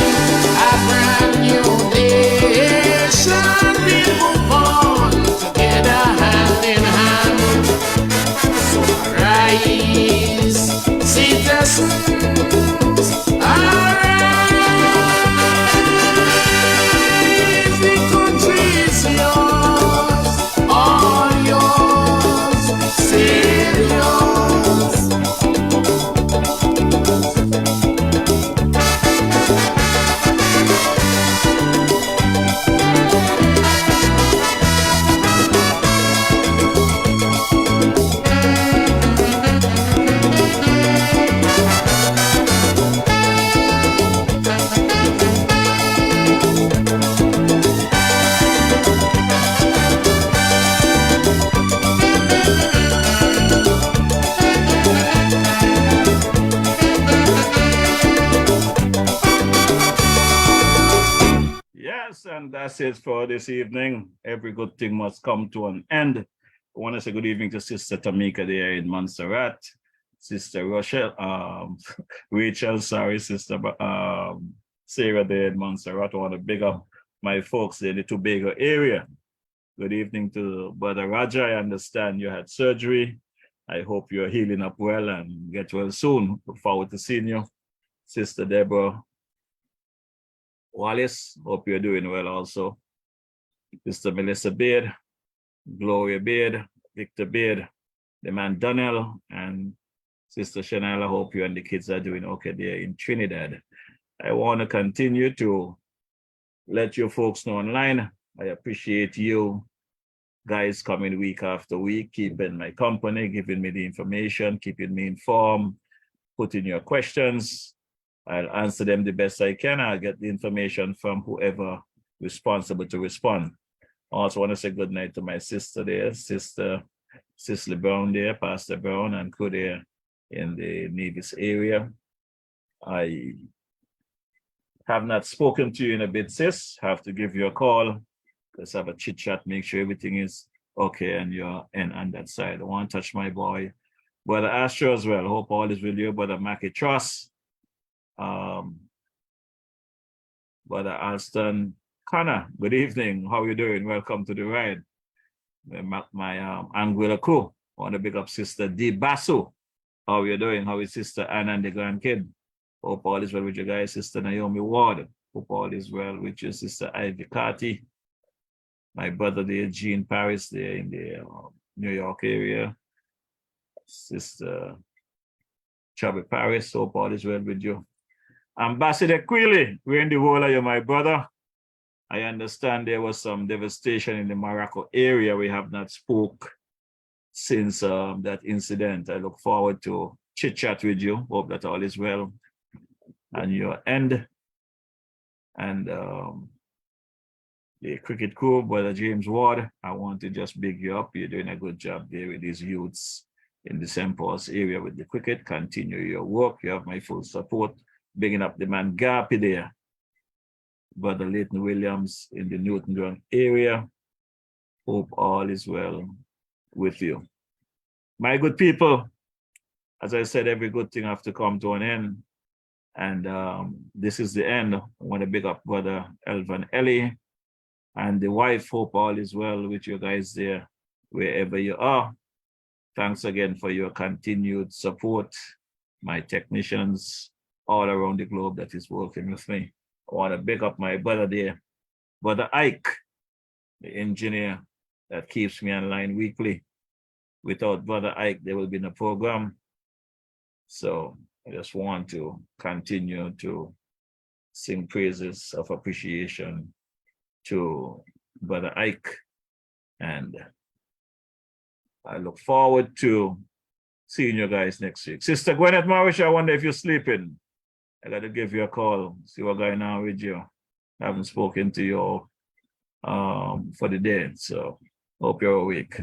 a brand new nation. We'll move on together hand in hand. So rise, citizens, arise. The country is yours, all yours, still yours. Yes, and that's it for this evening. Every good thing must come to an end. I want to say good evening to Sister Tamika there in Montserrat, Sister Rachel, sorry, Sister Sarah there in Montserrat. I want to big up my folks in the Tobago area. Good evening to Brother Roger. I understand you had surgery. I hope you're healing up well and get well soon. Look forward to seeing you. Sister Deborah Wallace, hope you're doing well also. Sister Melissa Beard, Gloria Beard, Victor Beard, the man Donnell, and Sister Chanel. I hope you and the kids are doing okay there in Trinidad. I want to continue to let you folks know online. I appreciate you guys coming week after week, keeping my company, giving me the information, keeping me informed, putting your questions. I'll answer them the best I can. I'll get the information from whoever responsible to respond. I also want to say good night to my sister there, Sister Cicely Brown there, Pastor Brown and crew there in the Nevis area. I have not spoken to you in a bit, sis. Have to give you a call. Let's have a chit chat, make sure everything is okay and you're in on that side. I want to touch my boy, Brother Astro as well. Hope all is with you, Brother Mackie Truss. Brother Alston Connor, good evening. How you doing? Welcome to the ride. My Anguilla crew. I want to pick up Sister D. Basso. How you doing? How is Sister Anna and the grandkid? Hope all is well with you guys. Sister Naomi Ward. Hope all is well with your Sister Ivy Carty. My brother there, Jean Paris, there in the New York area. Sister Chubby Paris. Hope all is well with you. Ambassador Quilly, we're in the world of you, my brother. I understand there was some devastation in the Morocco area. We have not spoke since that incident. I look forward to chit chat with you. Hope that all is well on your end. And the cricket crew, Brother James Ward, I want to just big you up. You're doing a good job there with these youths in the St. Paul's area with the cricket. Continue your work. You have my full support. Bigging up the man Gappy there. Brother Leighton Williams in the Newton Grant area. Hope all is well with you. My good people, as I said, every good thing have to come to an end. And this is the end. I want to big up Brother Elvan Ellie and the wife. Hope all is well with you guys there, wherever you are. Thanks again for your continued support. My technicians all around the globe that is working with me. I want to big up my brother there, Brother Ike, the engineer that keeps me online weekly. Without Brother Ike, there will be no program. So I just want to continue to sing praises of appreciation to Brother Ike. And I look forward to seeing you guys next week. Sister Gwyneth Morrishaw, I wonder if you're sleeping. I got to give you a call, see what's going on with you. I haven't spoken to you for the day, so hope you're awake.